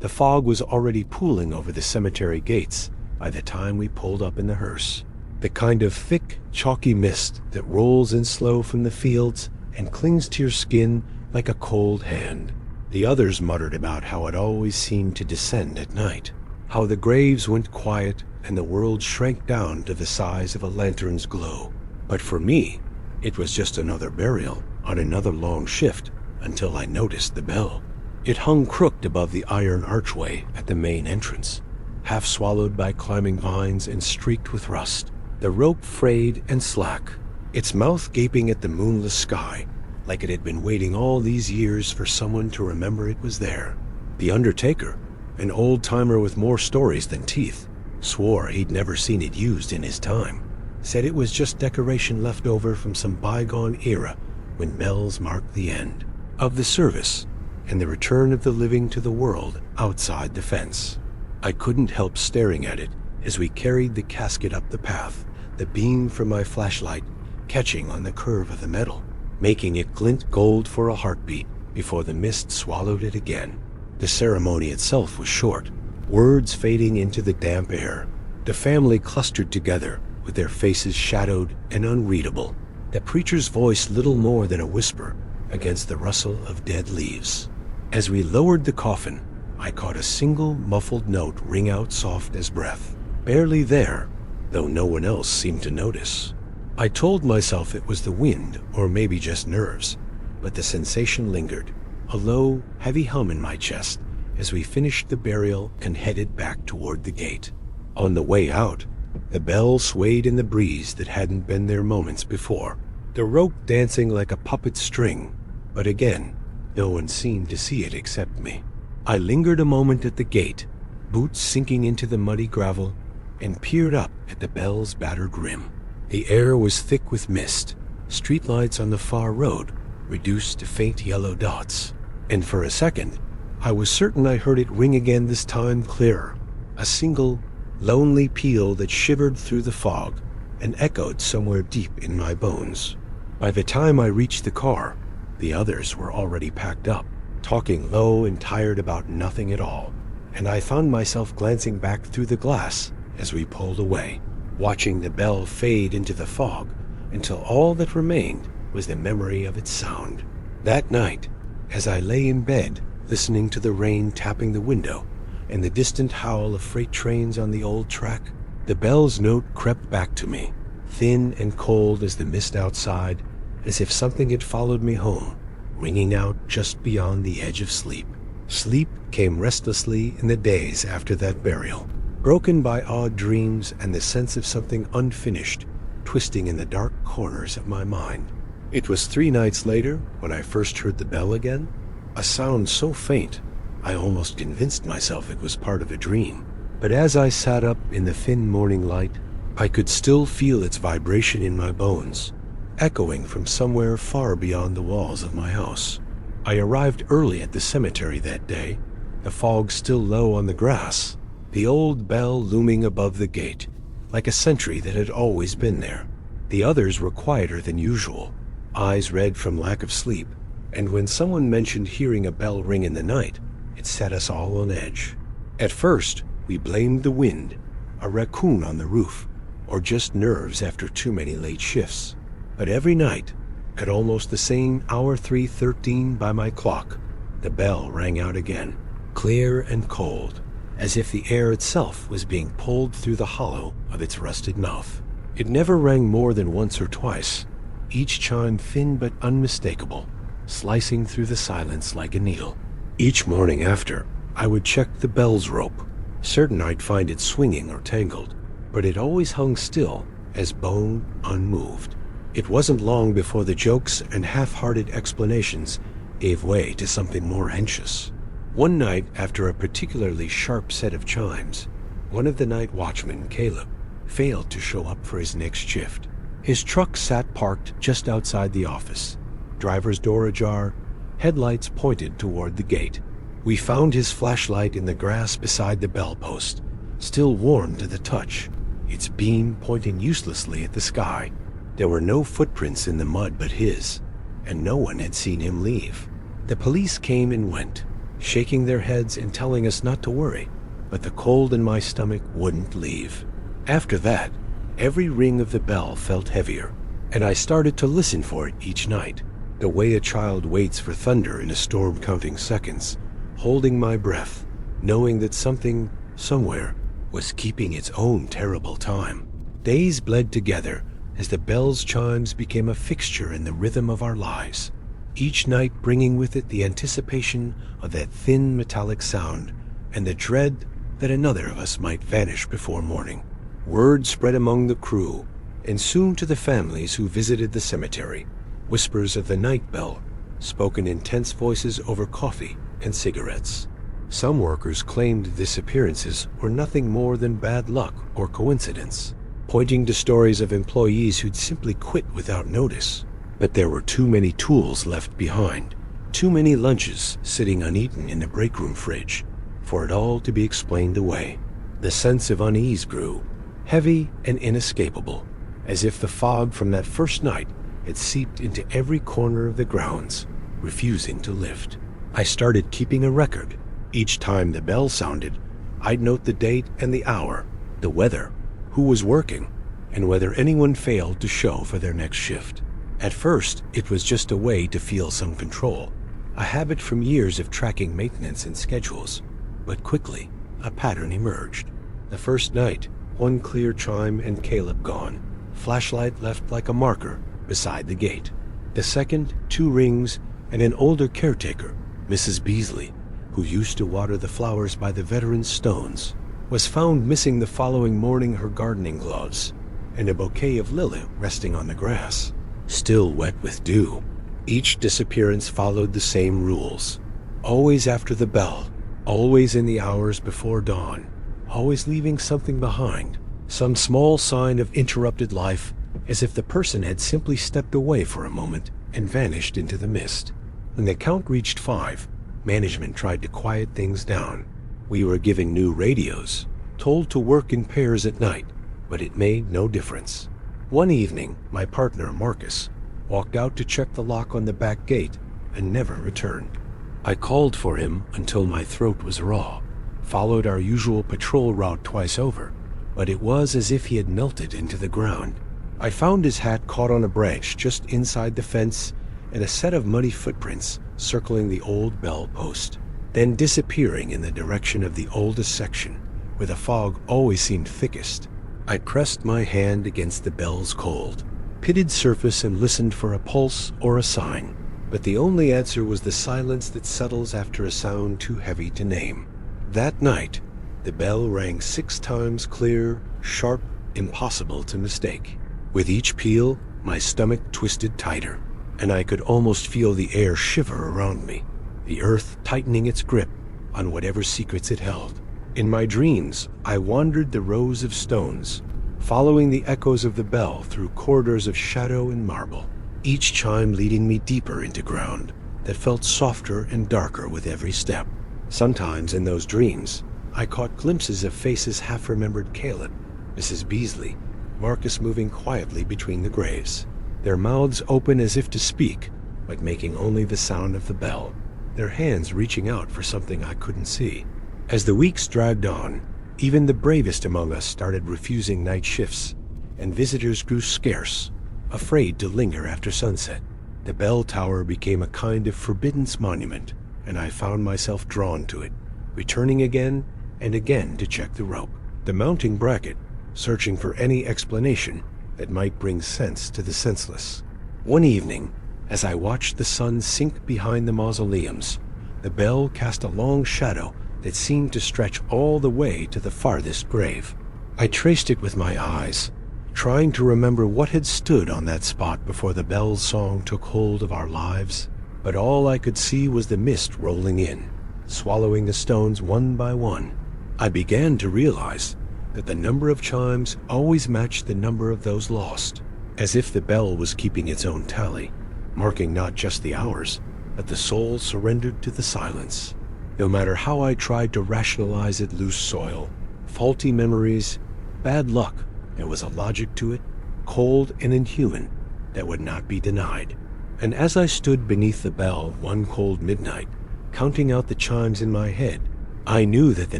The fog was already pooling over the cemetery gates by the time we pulled up in the hearse. The kind of thick, chalky mist that rolls in slow from the fields and clings to your skin like a cold hand. The others muttered about how it always seemed to descend at night, how the graves went quiet and the world shrank down to the size of a lantern's glow. But for me, it was just another burial on another long shift until I noticed the bell. It hung crooked above the iron archway at the main entrance, half swallowed by climbing vines and streaked with rust. The rope frayed and slack, its mouth gaping at the moonless sky, like it had been waiting all these years for someone to remember it was there. The undertaker, an old-timer with more stories than teeth, swore he'd never seen it used in his time, said it was just decoration left over from some bygone era when bells marked the end of the service and the return of the living to the world outside the fence. I couldn't help staring at it as we carried the casket up the path, the beam from my flashlight catching on the curve of the metal, making it glint gold for a heartbeat before the mist swallowed it again. The ceremony itself was short, words fading into the damp air. The family clustered together with their faces shadowed and unreadable, the preacher's voice little more than a whisper against the rustle of dead leaves. As we lowered the coffin, I caught a single muffled note ring out soft as breath, barely there, though no one else seemed to notice. I told myself it was the wind or maybe just nerves, but the sensation lingered, a low, heavy hum in my chest as we finished the burial and headed back toward the gate. On the way out, the bell swayed in the breeze that hadn't been there moments before, the rope dancing like a puppet string, but again, no one seemed to see it except me. I lingered a moment at the gate, boots sinking into the muddy gravel, and peered up at the bell's battered rim. The air was thick with mist, streetlights on the far road reduced to faint yellow dots, and for a second, I was certain I heard it ring again, this time clearer, a single, lonely peal that shivered through the fog and echoed somewhere deep in my bones. By the time I reached the car, the others were already packed up, talking low and tired about nothing at all, and I found myself glancing back through the glass as we pulled away, watching the bell fade into the fog until all that remained was the memory of its sound. That night, as I lay in bed, listening to the rain tapping the window and the distant howl of freight trains on the old track, the bell's note crept back to me, thin and cold as the mist outside, as if something had followed me home, ringing out just beyond the edge of sleep. Sleep came restlessly in the days after that burial, broken by odd dreams and the sense of something unfinished twisting in the dark corners of my mind. It was 3 nights later when I first heard the bell again, a sound so faint I almost convinced myself it was part of a dream. But as I sat up in the thin morning light, I could still feel its vibration in my bones, echoing from somewhere far beyond the walls of my house. I arrived early at the cemetery that day, the fog still low on the grass, the old bell looming above the gate, like a sentry that had always been there. The others were quieter than usual, eyes red from lack of sleep, and when someone mentioned hearing a bell ring in the night, it set us all on edge. At first, we blamed the wind, a raccoon on the roof, or just nerves after too many late shifts. But every night, at almost the same hour 3:13 by my clock, the bell rang out again, clear and cold, as if the air itself was being pulled through the hollow of its rusted mouth. It never rang more than once or twice, each chime thin but unmistakable, slicing through the silence like a needle. Each morning after, I would check the bell's rope, certain I'd find it swinging or tangled, but it always hung still as bone unmoved. It wasn't long before the jokes and half-hearted explanations gave way to something more anxious. One night, after a particularly sharp set of chimes, one of the night watchmen, Caleb, failed to show up for his next shift. His truck sat parked just outside the office, driver's door ajar, headlights pointed toward the gate. We found his flashlight in the grass beside the bell post, still warm to the touch, its beam pointing uselessly at the sky. There were no footprints in the mud but his, and no one had seen him leave. The police came and went, shaking their heads and telling us not to worry, but the cold in my stomach wouldn't leave. After that, every ring of the bell felt heavier, and I started to listen for it each night, the way a child waits for thunder in a storm, counting seconds, holding my breath, knowing that something, somewhere, was keeping its own terrible time. Days bled together as the bell's chimes became a fixture in the rhythm of our lives, each night bringing with it the anticipation of that thin metallic sound and the dread that another of us might vanish before morning. Word spread among the crew, and soon to the families who visited the cemetery, whispers of the night bell, spoken in tense voices over coffee and cigarettes. Some workers claimed disappearances were nothing more than bad luck or coincidence, pointing to stories of employees who'd simply quit without notice. But there were too many tools left behind, too many lunches sitting uneaten in the break room fridge, for it all to be explained away. The sense of unease grew, heavy and inescapable, as if the fog from that first night had seeped into every corner of the grounds, refusing to lift. I started keeping a record. Each time the bell sounded, I'd note the date and the hour, the weather, who was working, and whether anyone failed to show for their next shift. At first, it was just a way to feel some control, a habit from years of tracking maintenance and schedules. But quickly, a pattern emerged. The first night, one clear chime and Caleb gone, flashlight left like a marker beside the gate. The second, 2 rings, and an older caretaker, Mrs. Beasley, who used to water the flowers by the veteran stones, was found missing the following morning, her gardening gloves, and a bouquet of lily resting on the grass, still wet with dew. Each disappearance followed the same rules. Always after the bell, always in the hours before dawn, always leaving something behind, some small sign of interrupted life, as if the person had simply stepped away for a moment and vanished into the mist. When the count reached 5, management tried to quiet things down. We were given new radios, told to work in pairs at night, but it made no difference. One evening, my partner, Marcus, walked out to check the lock on the back gate and never returned. I called for him until my throat was raw, followed our usual patrol route twice over, but it was as if he had melted into the ground. I found his hat caught on a branch just inside the fence and a set of muddy footprints circling the old bell post, then disappearing in the direction of the oldest section, where the fog always seemed thickest. I pressed my hand against the bell's cold, pitted surface and listened for a pulse or a sign, but the only answer was the silence that settles after a sound too heavy to name. That night, the bell rang 6 times, clear, sharp, impossible to mistake. With each peal, my stomach twisted tighter, and I could almost feel the air shiver around me, the earth tightening its grip on whatever secrets it held. In my dreams, I wandered the rows of stones, following the echoes of the bell through corridors of shadow and marble, each chime leading me deeper into ground that felt softer and darker with every step. Sometimes in those dreams, I caught glimpses of faces half-remembered: Caleb, Mrs. Beasley, Marcus moving quietly between the graves, their mouths open as if to speak, but making only the sound of the bell, their hands reaching out for something I couldn't see. As the weeks dragged on, even the bravest among us started refusing night shifts, and visitors grew scarce, afraid to linger after sunset. The bell tower became a kind of forbidden monument, and I found myself drawn to it, returning again and again to check the rope, the mounting bracket, searching for any explanation that might bring sense to the senseless. One evening, as I watched the sun sink behind the mausoleums, the bell cast a long shadow that seemed to stretch all the way to the farthest grave. I traced it with my eyes, trying to remember what had stood on that spot before the bell's song took hold of our lives, but all I could see was the mist rolling in, swallowing the stones one by one. I began to realize that the number of chimes always matched the number of those lost, as if the bell was keeping its own tally, marking not just the hours, but the soul surrendered to the silence. No matter how I tried to rationalize it, loose soil, faulty memories, bad luck, there was a logic to it, cold and inhuman, that would not be denied. And as I stood beneath the bell one cold midnight, counting out the chimes in my head. I knew that the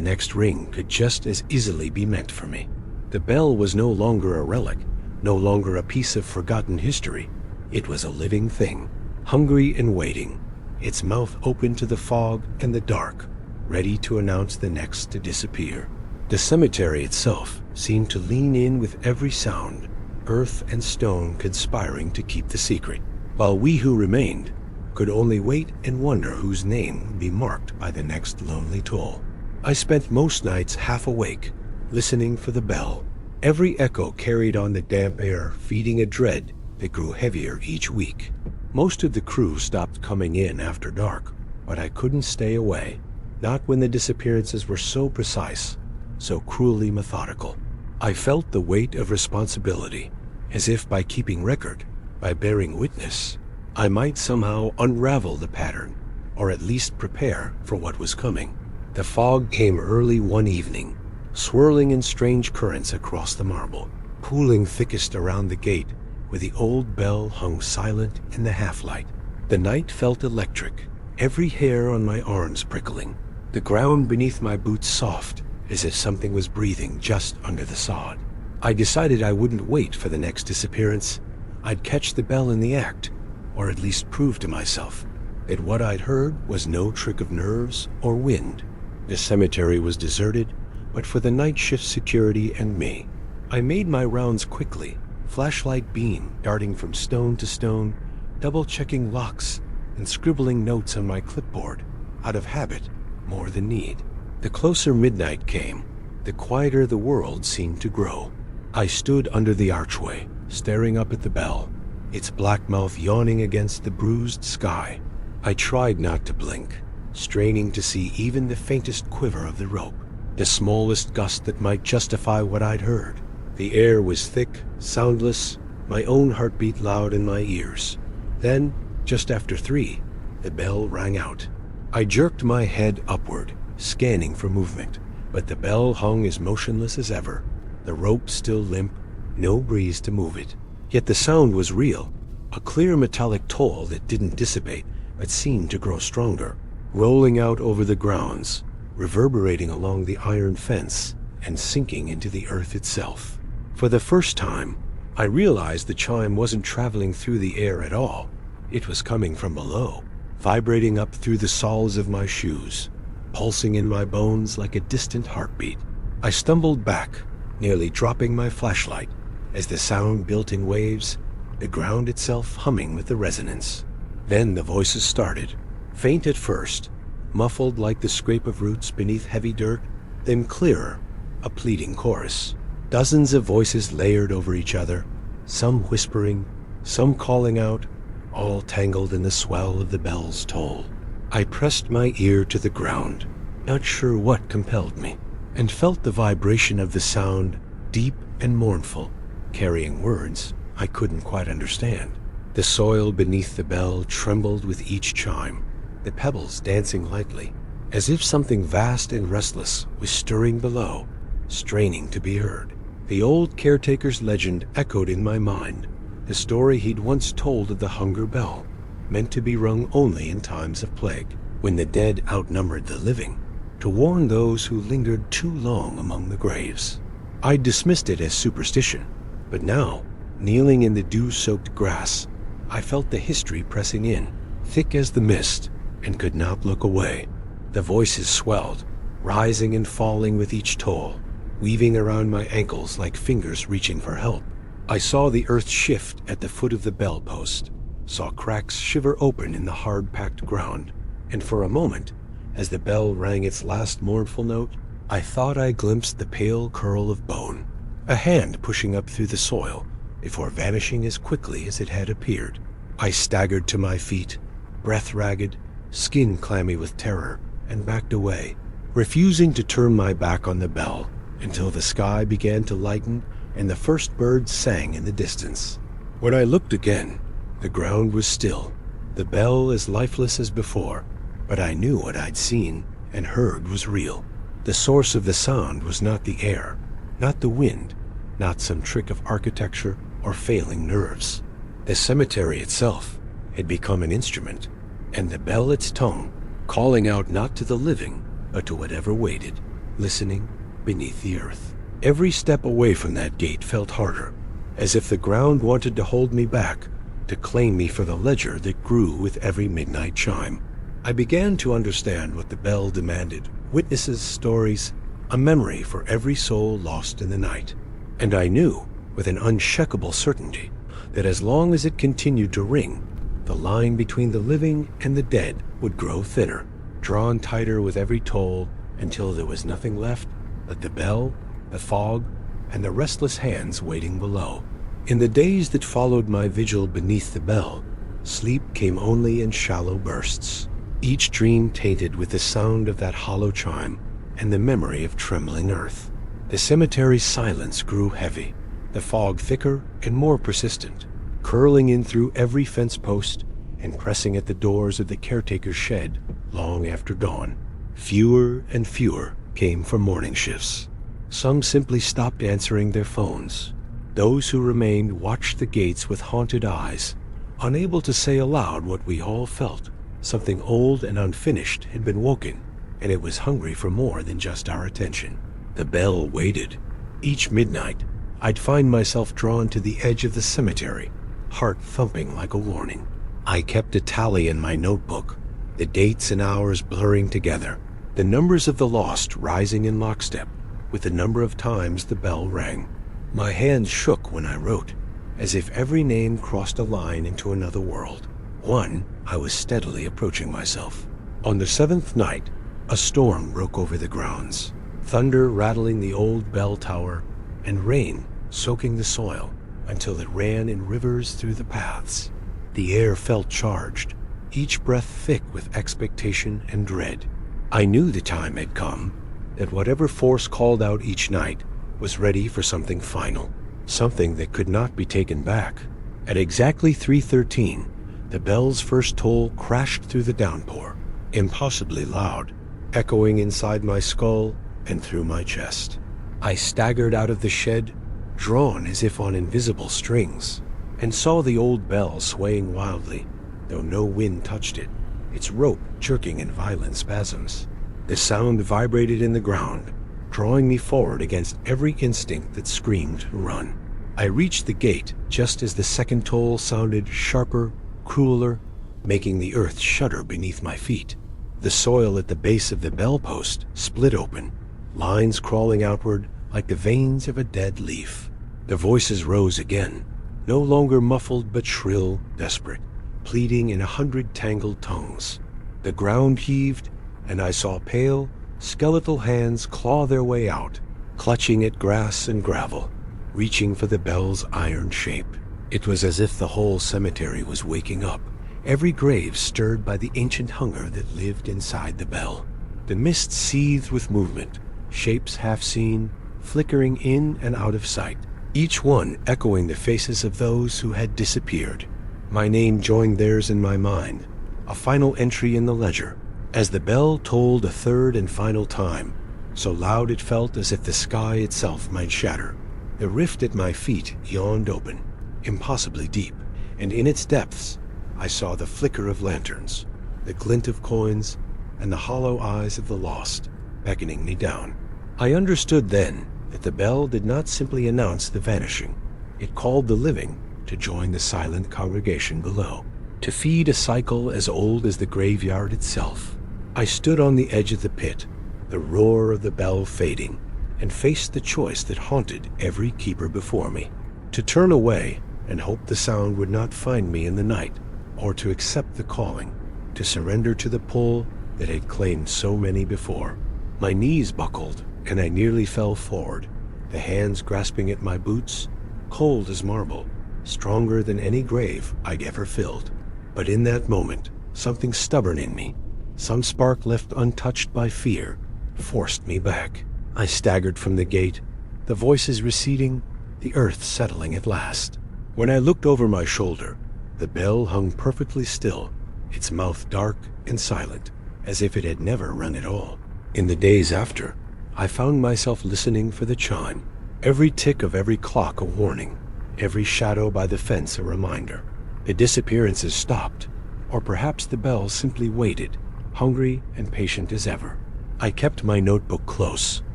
next ring could just as easily be meant for me. The bell was no longer a relic, no longer a piece of forgotten history. It was a living thing, hungry and waiting, its mouth open to the fog and the dark, ready to announce the next to disappear. The cemetery itself seemed to lean in with every sound, earth and stone conspiring to keep the secret, while we who remained could only wait and wonder whose name would be marked by the next lonely toll. I spent most nights half awake, listening for the bell. Every echo carried on the damp air, feeding a dread that grew heavier each week. Most of the crew stopped coming in after dark, but I couldn't stay away, not when the disappearances were so precise, so cruelly methodical. I felt the weight of responsibility, as if by keeping record, by bearing witness, I might somehow unravel the pattern, or at least prepare for what was coming. The fog came early one evening, swirling in strange currents across the marble, pooling thickest around the gate where the old bell hung silent in the half-light. The night felt electric, every hair on my arms prickling, the ground beneath my boots soft, as if something was breathing just under the sod. I decided I wouldn't wait for the next disappearance. I'd catch the bell in the act, or at least prove to myself that what I'd heard was no trick of nerves or wind. The cemetery was deserted, but for the night shift security and me. I made my rounds quickly, flashlight beam darting from stone to stone, double-checking locks and scribbling notes on my clipboard, out of habit more than need. The closer midnight came, the quieter the world seemed to grow. I stood under the archway, staring up at the bell, its black mouth yawning against the bruised sky. I tried not to blink, straining to see even the faintest quiver of the rope, the smallest gust that might justify what I'd heard. The air was thick, soundless, my own heartbeat loud in my ears. Then, just after 3, the bell rang out. I jerked my head upward, scanning for movement, but the bell hung as motionless as ever, the rope still limp, no breeze to move it. Yet the sound was real, a clear metallic toll that didn't dissipate, but seemed to grow stronger, rolling out over the grounds, reverberating along the iron fence, and sinking into the earth itself. For the first time, I realized the chime wasn't traveling through the air at all. It was coming from below, vibrating up through the soles of my shoes, pulsing in my bones like a distant heartbeat. I stumbled back, nearly dropping my flashlight, as the sound built in waves, the ground itself humming with the resonance. Then the voices started, faint at first, muffled like the scrape of roots beneath heavy dirt, then clearer, a pleading chorus. Dozens of voices layered over each other, some whispering, some calling out, all tangled in the swell of the bell's toll. I pressed my ear to the ground, not sure what compelled me, and felt the vibration of the sound, deep and mournful, carrying words I couldn't quite understand. The soil beneath the bell trembled with each chime, the pebbles dancing lightly, as if something vast and restless was stirring below, straining to be heard. The old caretaker's legend echoed in my mind, the story he'd once told of the hunger bell, meant to be rung only in times of plague, when the dead outnumbered the living, to warn those who lingered too long among the graves. I dismissed it as superstition, but now, kneeling in the dew-soaked grass, I felt the history pressing in, thick as the mist, and could not look away. The voices swelled, rising and falling with each toll, weaving around my ankles like fingers reaching for help. I saw the earth shift at the foot of the bell post, saw cracks shiver open in the hard-packed ground, and for a moment, as the bell rang its last mournful note, I thought I glimpsed the pale curl of bone, a hand pushing up through the soil, before vanishing as quickly as it had appeared. I staggered to my feet, breath ragged, skin clammy with terror, and backed away, refusing to turn my back on the bell until the sky began to lighten and the first birds sang in the distance. When I looked again, the ground was still, the bell as lifeless as before, but I knew what I'd seen and heard was real. The source of the sound was not the air, not the wind, not some trick of architecture or failing nerves. The cemetery itself had become an instrument, and the bell its tongue, calling out not to the living, but to whatever waited, listening beneath the earth. Every step away from that gate felt harder, as if the ground wanted to hold me back, to claim me for the ledger that grew with every midnight chime. I began to understand what the bell demanded: witnesses, stories, a memory for every soul lost in the night. And I knew, with an unshakable certainty, that as long as it continued to ring, the line between the living and the dead would grow thinner, drawn tighter with every toll, until there was nothing left but the bell, the fog, and the restless hands waiting below. In the days that followed my vigil beneath the bell, sleep came only in shallow bursts, each dream tainted with the sound of that hollow chime and the memory of trembling earth. The cemetery's silence grew heavy, the fog thicker and more persistent, curling in through every fence post and pressing at the doors of the caretaker's shed long after dawn. Fewer and fewer came for morning shifts. Some simply stopped answering their phones. Those who remained watched the gates with haunted eyes, unable to say aloud what we all felt. Something old and unfinished had been woken, and it was hungry for more than just our attention. The bell waited. Each midnight, I'd find myself drawn to the edge of the cemetery, heart thumping like a warning. I kept a tally in my notebook, the dates and hours blurring together, the numbers of the lost rising in lockstep with the number of times the bell rang. My hands shook when I wrote, as if every name crossed a line into another world. One, I was steadily approaching myself. On the seventh night, a storm broke over the grounds, thunder rattling the old bell tower, and rain soaking the soil until it ran in rivers through the paths. The air felt charged, each breath thick with expectation and dread. I knew the time had come, that whatever force called out each night was ready for something final, something that could not be taken back. At exactly 3:13, the bell's first toll crashed through the downpour, impossibly loud, echoing inside my skull and through my chest. I staggered out of the shed, drawn as if on invisible strings, and saw the old bell swaying wildly, though no wind touched it, its rope jerking in violent spasms. The sound vibrated in the ground, drawing me forward against every instinct that screamed run. I reached the gate just as the second toll sounded sharper, crueler, making the earth shudder beneath my feet. The soil at the base of the bell post split open, lines crawling outward like the veins of a dead leaf. The voices rose again, no longer muffled but shrill, desperate, pleading in 100 tangled tongues. The ground heaved, and I saw pale, skeletal hands claw their way out, clutching at grass and gravel, reaching for the bell's iron shape. It was as if the whole cemetery was waking up, every grave stirred by the ancient hunger that lived inside the bell. The mist seethed with movement, shapes half seen, flickering in and out of sight, each one echoing the faces of those who had disappeared. My name joined theirs in my mind, a final entry in the ledger, as the bell tolled a third and final time, so loud it felt as if the sky itself might shatter. The rift at my feet yawned open, impossibly deep, and in its depths I saw the flicker of lanterns, the glint of coins, and the hollow eyes of the lost, beckoning me down. I understood then that the bell did not simply announce the vanishing. It called the living to join the silent congregation below, to feed a cycle as old as the graveyard itself. I stood on the edge of the pit, the roar of the bell fading, and faced the choice that haunted every keeper before me: to turn away and hope the sound would not find me in the night, or to accept the calling, to surrender to the pull that had claimed so many before. My knees buckled, and I nearly fell forward, the hands grasping at my boots, cold as marble, stronger than any grave I'd ever filled. But in that moment, something stubborn in me, some spark left untouched by fear, forced me back. I staggered from the gate, the voices receding, the earth settling at last. When I looked over my shoulder, the bell hung perfectly still, its mouth dark and silent, as if it had never rung at all. In the days after, I found myself listening for the chime, every tick of every clock a warning, every shadow by the fence a reminder. The disappearances stopped, or perhaps the bell simply waited, hungry and patient as ever. I kept my notebook close,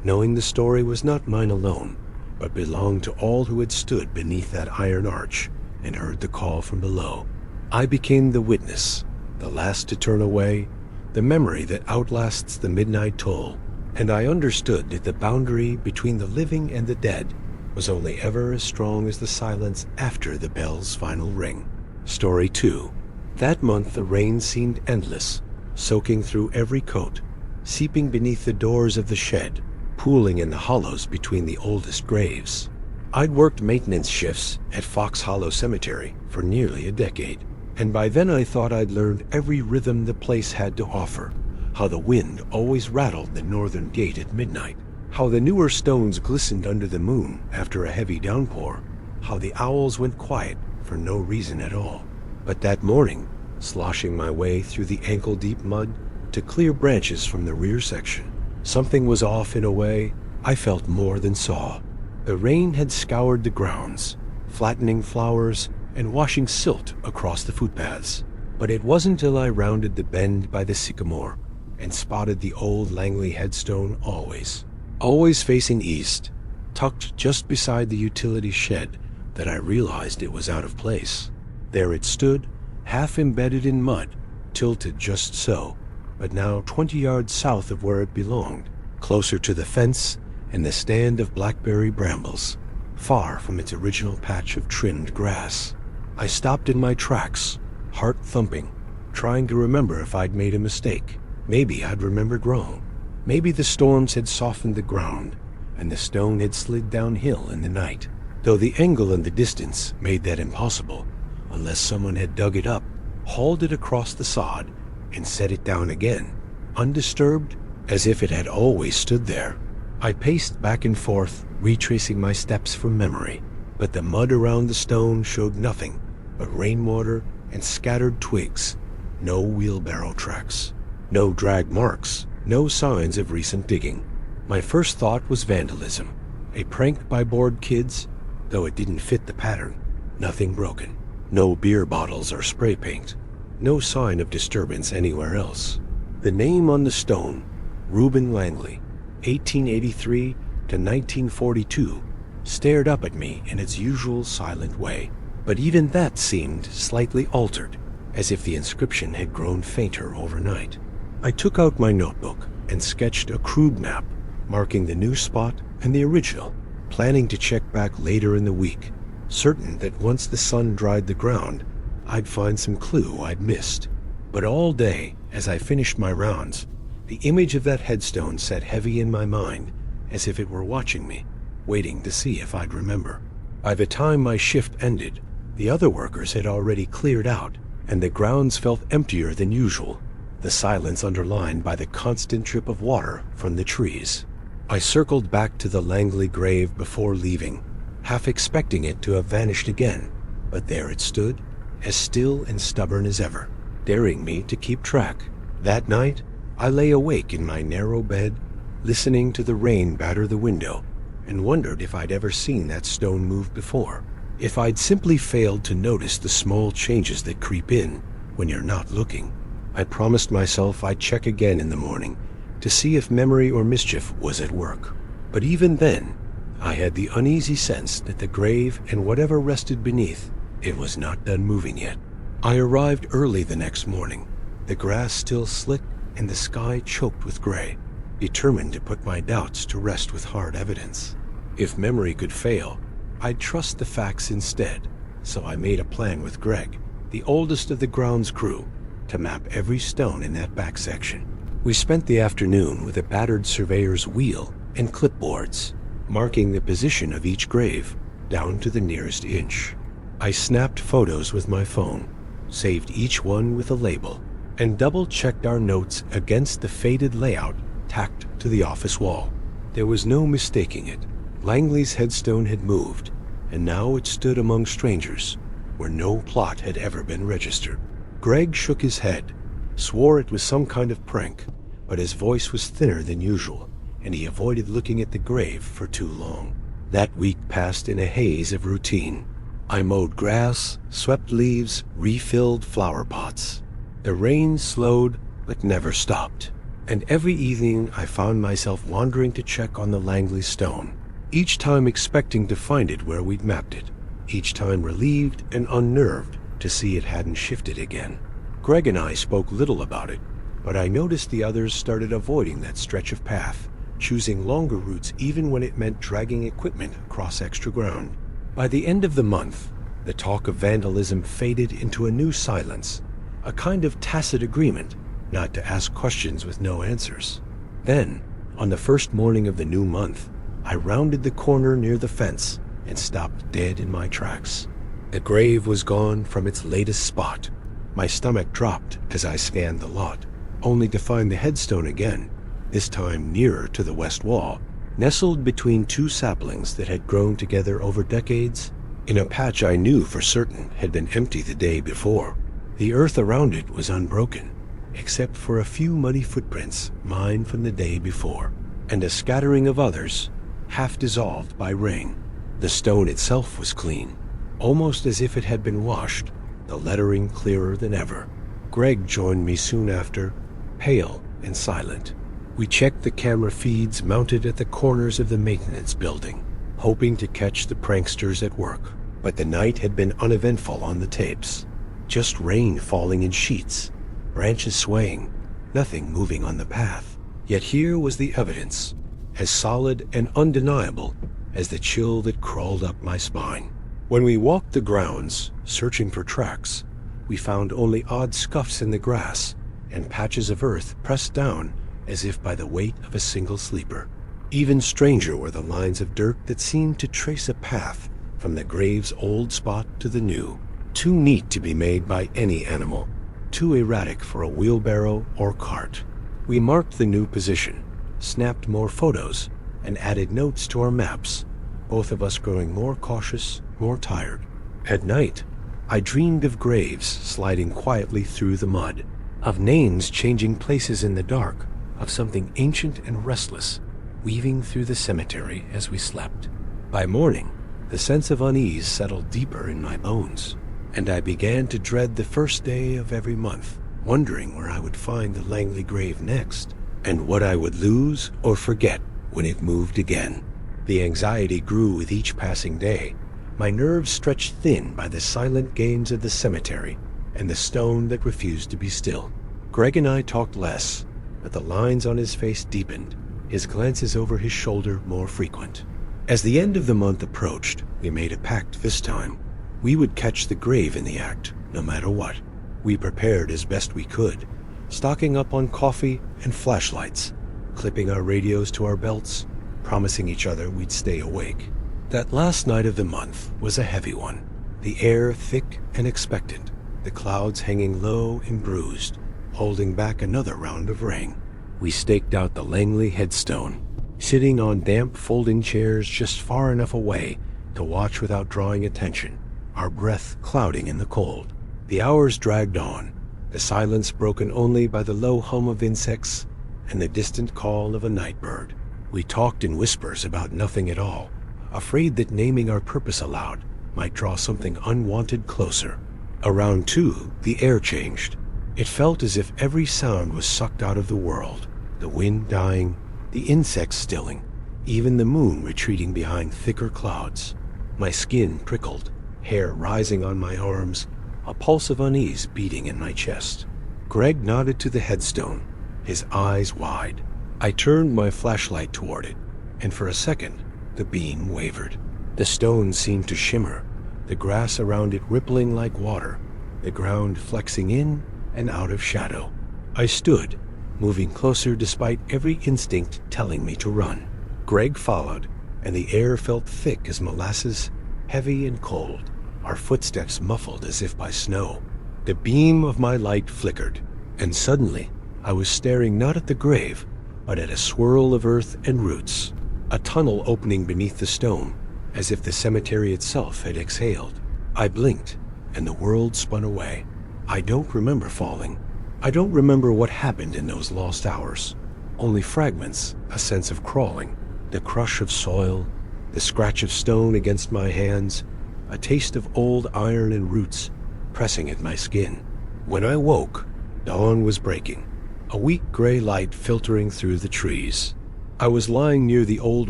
knowing the story was not mine alone, but belonged to all who had stood beneath that iron arch and heard the call from below. I became the witness, the last to turn away, the memory that outlasts the midnight toll, and I understood that the boundary between the living and the dead was only ever as strong as the silence after the bell's final ring. Story 2. That month the rain seemed endless, soaking through every coat, seeping beneath the doors of the shed, pooling in the hollows between the oldest graves. I'd worked maintenance shifts at Fox Hollow Cemetery for nearly a decade, and by then I thought I'd learned every rhythm the place had to offer, how the wind always rattled the northern gate at midnight, how the newer stones glistened under the moon after a heavy downpour, how the owls went quiet for no reason at all. But that morning, sloshing my way through the ankle-deep mud to clear branches from the rear section, something was off in a way I felt more than saw. The rain had scoured the grounds, flattening flowers and washing silt across the footpaths. But it wasn't till I rounded the bend by the sycamore and spotted the old Langley headstone always facing east, tucked just beside the utility shed, that I realized it was out of place. There it stood, half embedded in mud, tilted just so, but now 20 yards south of where it belonged, closer to the fence and the stand of blackberry brambles, far from its original patch of trimmed grass. I stopped in my tracks, heart thumping, trying to remember if I'd made a mistake. Maybe I'd remembered wrong. Maybe the storms had softened the ground, and the stone had slid downhill in the night, though the angle in the distance made that impossible, unless someone had dug it up, hauled it across the sod, and set it down again, undisturbed, as if it had always stood there. I paced back and forth, retracing my steps from memory, but the mud around the stone showed nothing but rainwater and scattered twigs. No wheelbarrow tracks, no drag marks, no signs of recent digging. My first thought was vandalism, a prank by bored kids, though it didn't fit the pattern. Nothing broken, no beer bottles or spray paint, no sign of disturbance anywhere else. The name on the stone, Reuben Langley, 1883 to 1942, stared up at me in its usual silent way, but even that seemed slightly altered, as if the inscription had grown fainter overnight. I took out my notebook and sketched a crude map, marking the new spot and the original, planning to check back later in the week, certain that once the sun dried the ground, I'd find some clue I'd missed. But all day, as I finished my rounds, the image of that headstone sat heavy in my mind, as if it were watching me, waiting to see if I'd remember. By the time my shift ended, the other workers had already cleared out, and the grounds felt emptier than usual, the silence underlined by the constant drip of water from the trees. I circled back to the Langley grave before leaving, half expecting it to have vanished again, but there it stood, as still and stubborn as ever, daring me to keep track. That night, I lay awake in my narrow bed, listening to the rain batter the window, and wondered if I'd ever seen that stone move before, if I'd simply failed to notice the small changes that creep in when you're not looking. I promised myself I'd check again in the morning to see if memory or mischief was at work. But even then, I had the uneasy sense that the grave and whatever rested beneath it was not done moving yet. I arrived early the next morning, the grass still slick and the sky choked with gray, determined to put my doubts to rest with hard evidence. If memory could fail, I'd trust the facts instead, so I made a plan with Greg, the oldest of the grounds crew, to map every stone in that back section. We spent the afternoon with a battered surveyor's wheel and clipboards, marking the position of each grave down to the nearest inch. I snapped photos with my phone, saved each one with a label, and double-checked our notes against the faded layout tacked to the office wall. There was no mistaking it. Langley's headstone had moved, and now it stood among strangers, where no plot had ever been registered. Greg shook his head, swore it was some kind of prank, but his voice was thinner than usual, and he avoided looking at the grave for too long. That week passed in a haze of routine. I mowed grass, swept leaves, refilled flower pots. The rain slowed, but never stopped. And every evening I found myself wandering to check on the Langley stone, each time expecting to find it where we'd mapped it, each time relieved and unnerved to see it hadn't shifted again. Greg and I spoke little about it, but I noticed the others started avoiding that stretch of path, choosing longer routes even when it meant dragging equipment across extra ground. By the end of the month, the talk of vandalism faded into a new silence, a kind of tacit agreement not to ask questions with no answers. Then, on the first morning of the new month, I rounded the corner near the fence and stopped dead in my tracks. The grave was gone from its latest spot. My stomach dropped as I scanned the lot, only to find the headstone again, this time nearer to the west wall, nestled between two saplings that had grown together over decades, in a patch I knew for certain had been empty the day before. The earth around it was unbroken, except for a few muddy footprints, mine from the day before, and a scattering of others, half dissolved by rain. The stone itself was clean, almost as if it had been washed, the lettering clearer than ever. Greg joined me soon after, pale and silent. We checked the camera feeds mounted at the corners of the maintenance building, hoping to catch the pranksters at work. But the night had been uneventful on the tapes. Just rain falling in sheets, branches swaying, nothing moving on the path. Yet here was the evidence, as solid and undeniable as the chill that crawled up my spine. When we walked the grounds, searching for tracks, we found only odd scuffs in the grass and patches of earth pressed down as if by the weight of a single sleeper. Even stranger were the lines of dirt that seemed to trace a path from the grave's old spot to the new, too neat to be made by any animal, too erratic for a wheelbarrow or cart. We marked the new position, snapped more photos, and added notes to our maps, both of us growing more cautious, more tired. At night, I dreamed of graves sliding quietly through the mud, of names changing places in the dark, of something ancient and restless weaving through the cemetery as we slept. By morning, the sense of unease settled deeper in my bones, and I began to dread the first day of every month, wondering where I would find the Langley grave next, and what I would lose or forget when it moved again. The anxiety grew with each passing day, my nerves stretched thin by the silent games of the cemetery and the stone that refused to be still. Greg and I talked less, but the lines on his face deepened, his glances over his shoulder more frequent. As the end of the month approached, we made a pact this time. We would catch the grave in the act, no matter what. We prepared as best we could, stocking up on coffee and flashlights, clipping our radios to our belts, promising each other we'd stay awake. That last night of the month was a heavy one, the air thick and expectant, the clouds hanging low and bruised, holding back another round of rain. We staked out the Langley headstone, sitting on damp folding chairs just far enough away to watch without drawing attention, our breath clouding in the cold. The hours dragged on, the silence broken only by the low hum of insects and the distant call of a night bird. We talked in whispers about nothing at all, afraid that naming our purpose aloud might draw something unwanted closer. Around 2, the air changed. It felt as if every sound was sucked out of the world, the wind dying, the insects stilling, even the moon retreating behind thicker clouds. My skin prickled, hair rising on my arms, a pulse of unease beating in my chest. Greg nodded to the headstone, his eyes wide. I turned my flashlight toward it, and for a second, the beam wavered. The stone seemed to shimmer, the grass around it rippling like water, the ground flexing in and out of shadow. I stood, moving closer despite every instinct telling me to run. Greg followed, and the air felt thick as molasses, heavy and cold, our footsteps muffled as if by snow. The beam of my light flickered, and suddenly I was staring not at the grave, but at a swirl of earth and roots, a tunnel opening beneath the stone, as if the cemetery itself had exhaled. I blinked, and the world spun away. I don't remember falling. I don't remember what happened in those lost hours. Only fragments, a sense of crawling, the crush of soil, the scratch of stone against my hands, a taste of old iron and roots pressing at my skin. When I woke, dawn was breaking, a weak gray light filtering through the trees. I was lying near the old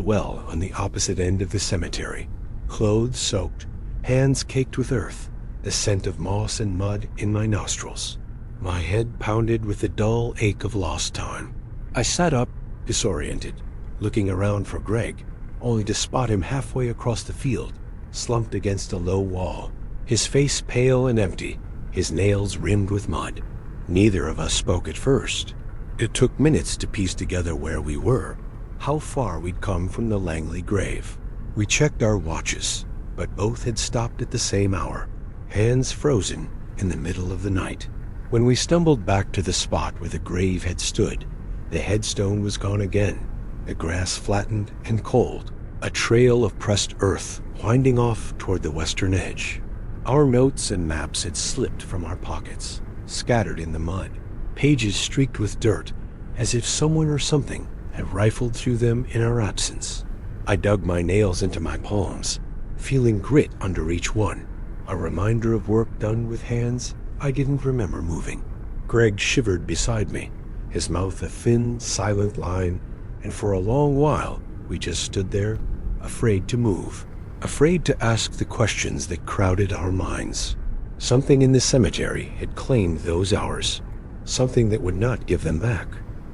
well on the opposite end of the cemetery, clothes soaked, hands caked with earth, the scent of moss and mud in my nostrils. My head pounded with the dull ache of lost time. I sat up, disoriented, looking around for Greg, only to spot him halfway across the field, slumped against a low wall, his face pale and empty, his nails rimmed with mud. Neither of us spoke at first. It took minutes to piece together where we were, how far we'd come from the Langley grave. We checked our watches, but both had stopped at the same hour, hands frozen in the middle of the night. When we stumbled back to the spot where the grave had stood, the headstone was gone again, the grass flattened and cold, a trail of pressed earth winding off toward the western edge. Our notes and maps had slipped from our pockets, scattered in the mud, pages streaked with dirt, as if someone or something had rifled through them in our absence. I dug my nails into my palms, feeling grit under each one, a reminder of work done with hands I didn't remember moving. Greg shivered beside me, his mouth a thin, silent line, and for a long while we just stood there, afraid to move, afraid to ask the questions that crowded our minds. Something in the cemetery had claimed those hours, something that would not give them back.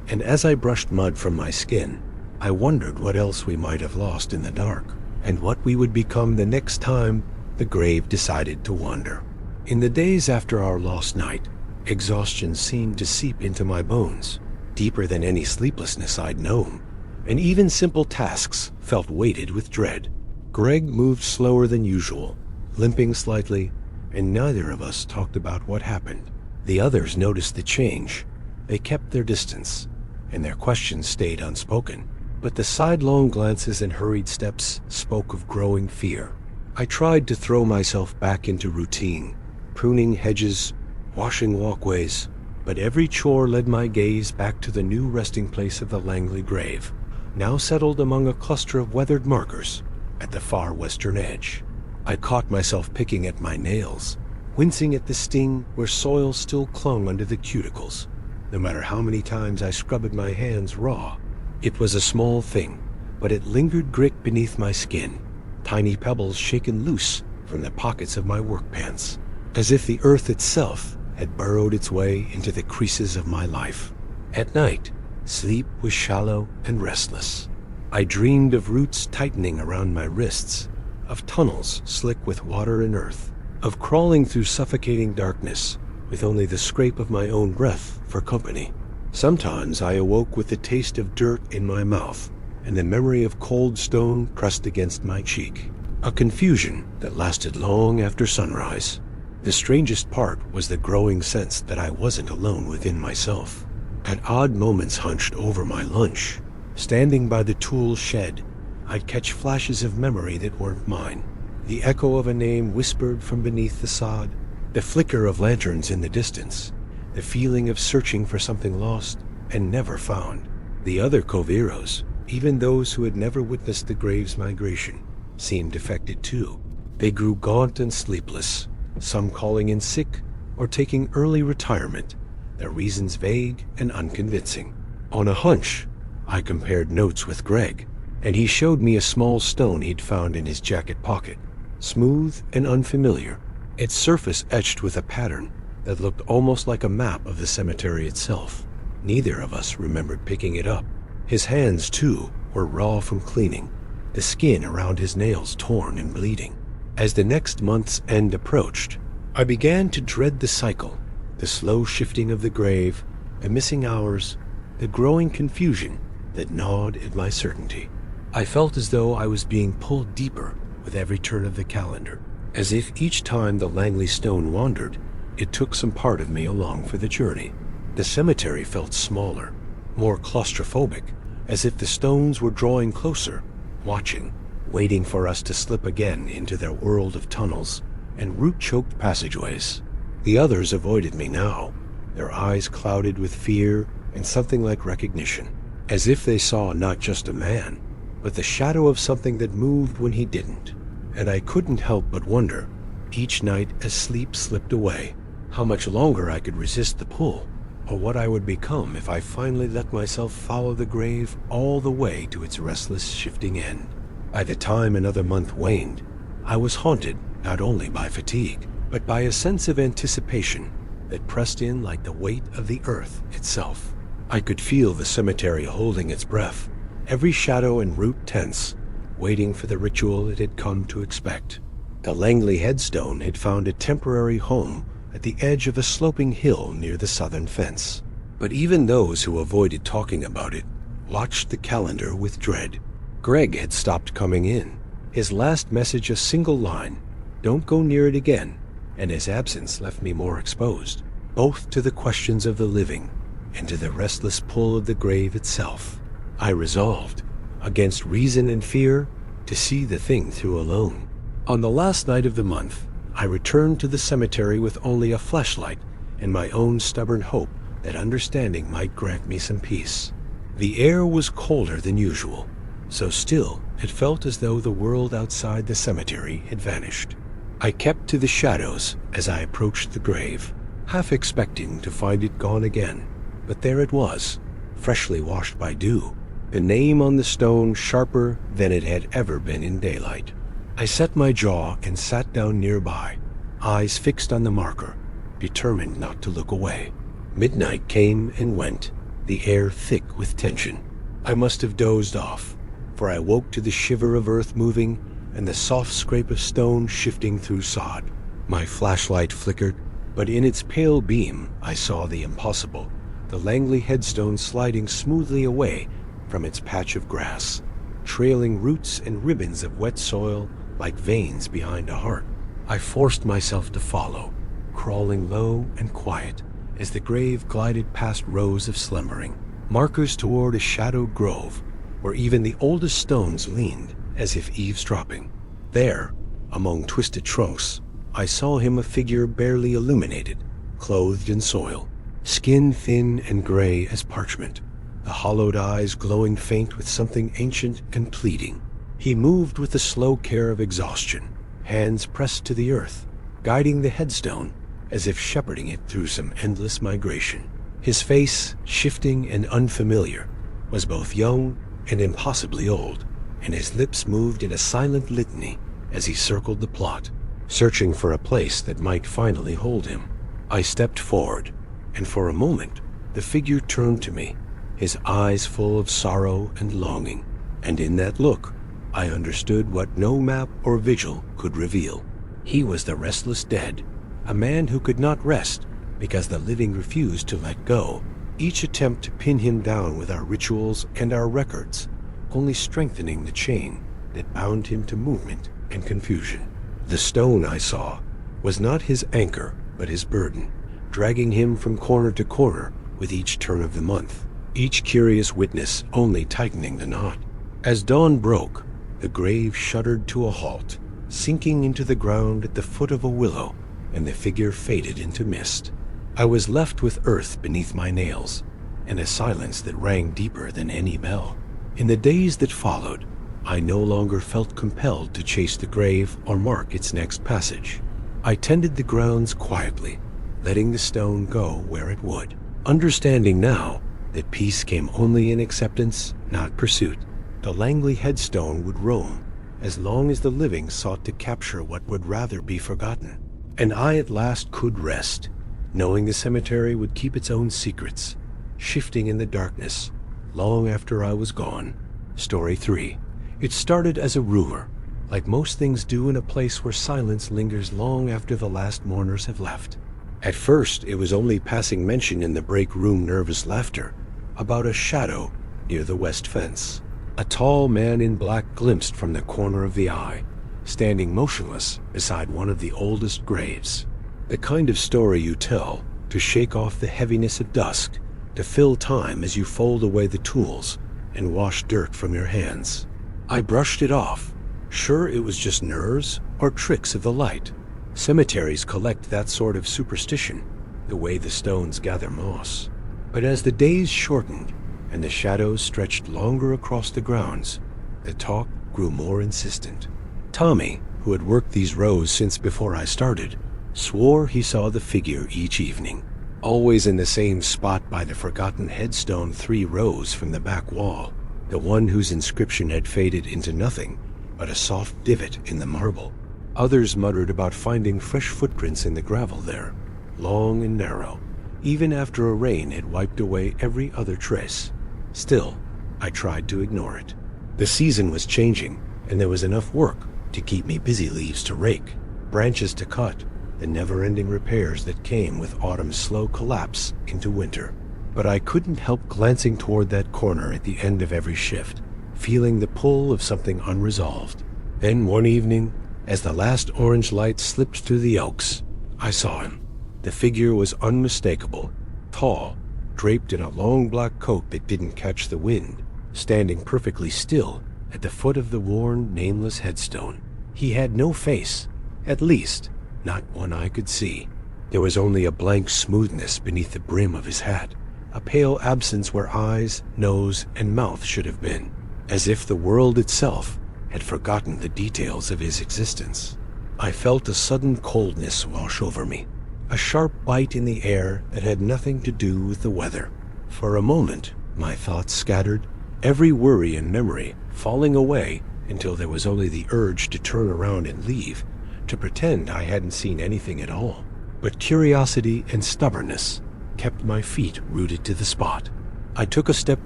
And as I brushed mud from my skin, I wondered what else we might have lost in the dark, and what we would become the next time the grave decided to wander. In the days after our lost night, exhaustion seemed to seep into my bones, deeper than any sleeplessness I'd known, and even simple tasks felt weighted with dread. Greg moved slower than usual, limping slightly, and neither of us talked about what happened. The others noticed the change. They kept their distance, and their questions stayed unspoken, but the sidelong glances and hurried steps spoke of growing fear. I tried to throw myself back into routine, pruning hedges, washing walkways, but every chore led my gaze back to the new resting place of the Langley grave, now settled among a cluster of weathered markers at the far western edge. I caught myself picking at my nails, wincing at the sting where soil still clung under the cuticles. No matter how many times I scrubbed my hands raw, it was a small thing, but it lingered grit beneath my skin, tiny pebbles shaken loose from the pockets of my work pants, as if the earth itself had burrowed its way into the creases of my life. At night, sleep was shallow and restless. I dreamed of roots tightening around my wrists, of tunnels slick with water and earth, of crawling through suffocating darkness with only the scrape of my own breath for company. Sometimes I awoke with the taste of dirt in my mouth and the memory of cold stone pressed against my cheek, a confusion that lasted long after sunrise. The strangest part was the growing sense that I wasn't alone within myself. At odd moments hunched over my lunch, standing by the tool shed, I'd catch flashes of memory that weren't mine. The echo of a name whispered from beneath the sod, the flicker of lanterns in the distance, the feeling of searching for something lost and never found. The other Coveros, even those who had never witnessed the grave's migration, seemed affected too. They grew gaunt and sleepless, some calling in sick or taking early retirement, their reasons vague and unconvincing. On a hunch, I compared notes with Greg, and he showed me a small stone he'd found in his jacket pocket, smooth and unfamiliar, its surface etched with a pattern that looked almost like a map of the cemetery itself. Neither of us remembered picking it up. His hands, too, were raw from cleaning, the skin around his nails torn and bleeding. As the next month's end approached, I began to dread the cycle, the slow shifting of the grave, the missing hours, the growing confusion that gnawed at my certainty. I felt as though I was being pulled deeper with every turn of the calendar, as if each time the Langley stone wandered, it took some part of me along for the journey. The cemetery felt smaller, more claustrophobic, as if the stones were drawing closer, watching, waiting for us to slip again into their world of tunnels and root-choked passageways. The others avoided me now, their eyes clouded with fear and something like recognition, as if they saw not just a man, but the shadow of something that moved when he didn't. And I couldn't help but wonder, each night as sleep slipped away, how much longer I could resist the pull, or what I would become if I finally let myself follow the grave all the way to its restless, shifting end. By the time another month waned, I was haunted not only by fatigue, but by a sense of anticipation that pressed in like the weight of the earth itself. I could feel the cemetery holding its breath, every shadow and root tense, waiting for the ritual it had come to expect. The Langley headstone had found a temporary home at the edge of a sloping hill near the southern fence. But even those who avoided talking about it watched the calendar with dread. Greg had stopped coming in, his last message a single line, "Don't go near it again," and his absence left me more exposed, both to the questions of the living and to the restless pull of the grave itself. I resolved, against reason and fear, to see the thing through alone. On the last night of the month, I returned to the cemetery with only a flashlight and my own stubborn hope that understanding might grant me some peace. The air was colder than usual, so still it felt as though the world outside the cemetery had vanished. I kept to the shadows as I approached the grave, half expecting to find it gone again. But there it was, freshly washed by dew, the name on the stone sharper than it had ever been in daylight. I set my jaw and sat down nearby, eyes fixed on the marker, determined not to look away. Midnight came and went, the air thick with tension. I must have dozed off, for I woke to the shiver of earth moving and the soft scrape of stone shifting through sod. My flashlight flickered, but in its pale beam I saw the impossible, the Langley headstone sliding smoothly away from its patch of grass, trailing roots and ribbons of wet soil like veins behind a heart. I forced myself to follow, crawling low and quiet as the grave glided past rows of slumbering, markers toward a shadowed grove where even the oldest stones leaned as if eavesdropping. There, among twisted trunks, I saw him, a figure barely illuminated, clothed in soil, skin thin and gray as parchment, the hollowed eyes glowing faint with something ancient and pleading. He moved with the slow care of exhaustion, hands pressed to the earth, guiding the headstone as if shepherding it through some endless migration. His face, shifting and unfamiliar, was both young and impossibly old, and his lips moved in a silent litany as he circled the plot, searching for a place that might finally hold him. I stepped forward, and for a moment the figure turned to me, his eyes full of sorrow and longing, and in that look I understood what no map or vigil could reveal. He was the restless dead, a man who could not rest because the living refused to let go, each attempt to pin him down with our rituals and our records only strengthening the chain that bound him to movement and confusion. The stone I saw was not his anchor, but his burden, dragging him from corner to corner with each turn of the month, each curious witness only tightening the knot. As dawn broke, the grave shuddered to a halt, sinking into the ground at the foot of a willow, and the figure faded into mist. I was left with earth beneath my nails, and a silence that rang deeper than any bell. In the days that followed, I no longer felt compelled to chase the grave or mark its next passage. I tended the grounds quietly, letting the stone go where it would, understanding now that peace came only in acceptance, not pursuit. The Langley headstone would roam as long as the living sought to capture what would rather be forgotten. And I at last could rest, knowing the cemetery would keep its own secrets, shifting in the darkness long after I was gone. Story 3. It started as a rumor, like most things do in a place where silence lingers long after the last mourners have left. At first, it was only passing mention in the break room nervous laughter about a shadow near the west fence. A tall man in black glimpsed from the corner of the eye, standing motionless beside one of the oldest graves. The kind of story you tell to shake off the heaviness of dusk, to fill time as you fold away the tools and wash dirt from your hands. I brushed it off, sure it was just nerves or tricks of the light. Cemeteries collect that sort of superstition, the way the stones gather moss. But as the days shortened and the shadows stretched longer across the grounds, the talk grew more insistent. Tommy, who had worked these rows since before I started, swore he saw the figure each evening, always in the same spot by the forgotten headstone 3 rows from the back wall, the one whose inscription had faded into nothing but a soft divot in the marble. Others muttered about finding fresh footprints in the gravel there, long and narrow, even after a rain had wiped away every other trace. Still, I tried to ignore it. The season was changing, and there was enough work to keep me busy. Leaves to rake, branches to cut, the never-ending repairs that came with autumn's slow collapse into winter. But I couldn't help glancing toward that corner at the end of every shift, feeling the pull of something unresolved. Then one evening, as the last orange light slipped through the oaks, I saw him. The figure was unmistakable, tall, draped in a long black coat that didn't catch the wind, standing perfectly still at the foot of the worn, nameless headstone. He had no face, at least, not one I could see. There was only a blank smoothness beneath the brim of his hat, a pale absence where eyes, nose, and mouth should have been, as if the world itself had forgotten the details of his existence. I felt a sudden coldness wash over me, a sharp bite in the air that had nothing to do with the weather. For a moment, my thoughts scattered, every worry and memory falling away until there was only the urge to turn around and leave, to pretend I hadn't seen anything at all. But curiosity and stubbornness kept my feet rooted to the spot. I took a step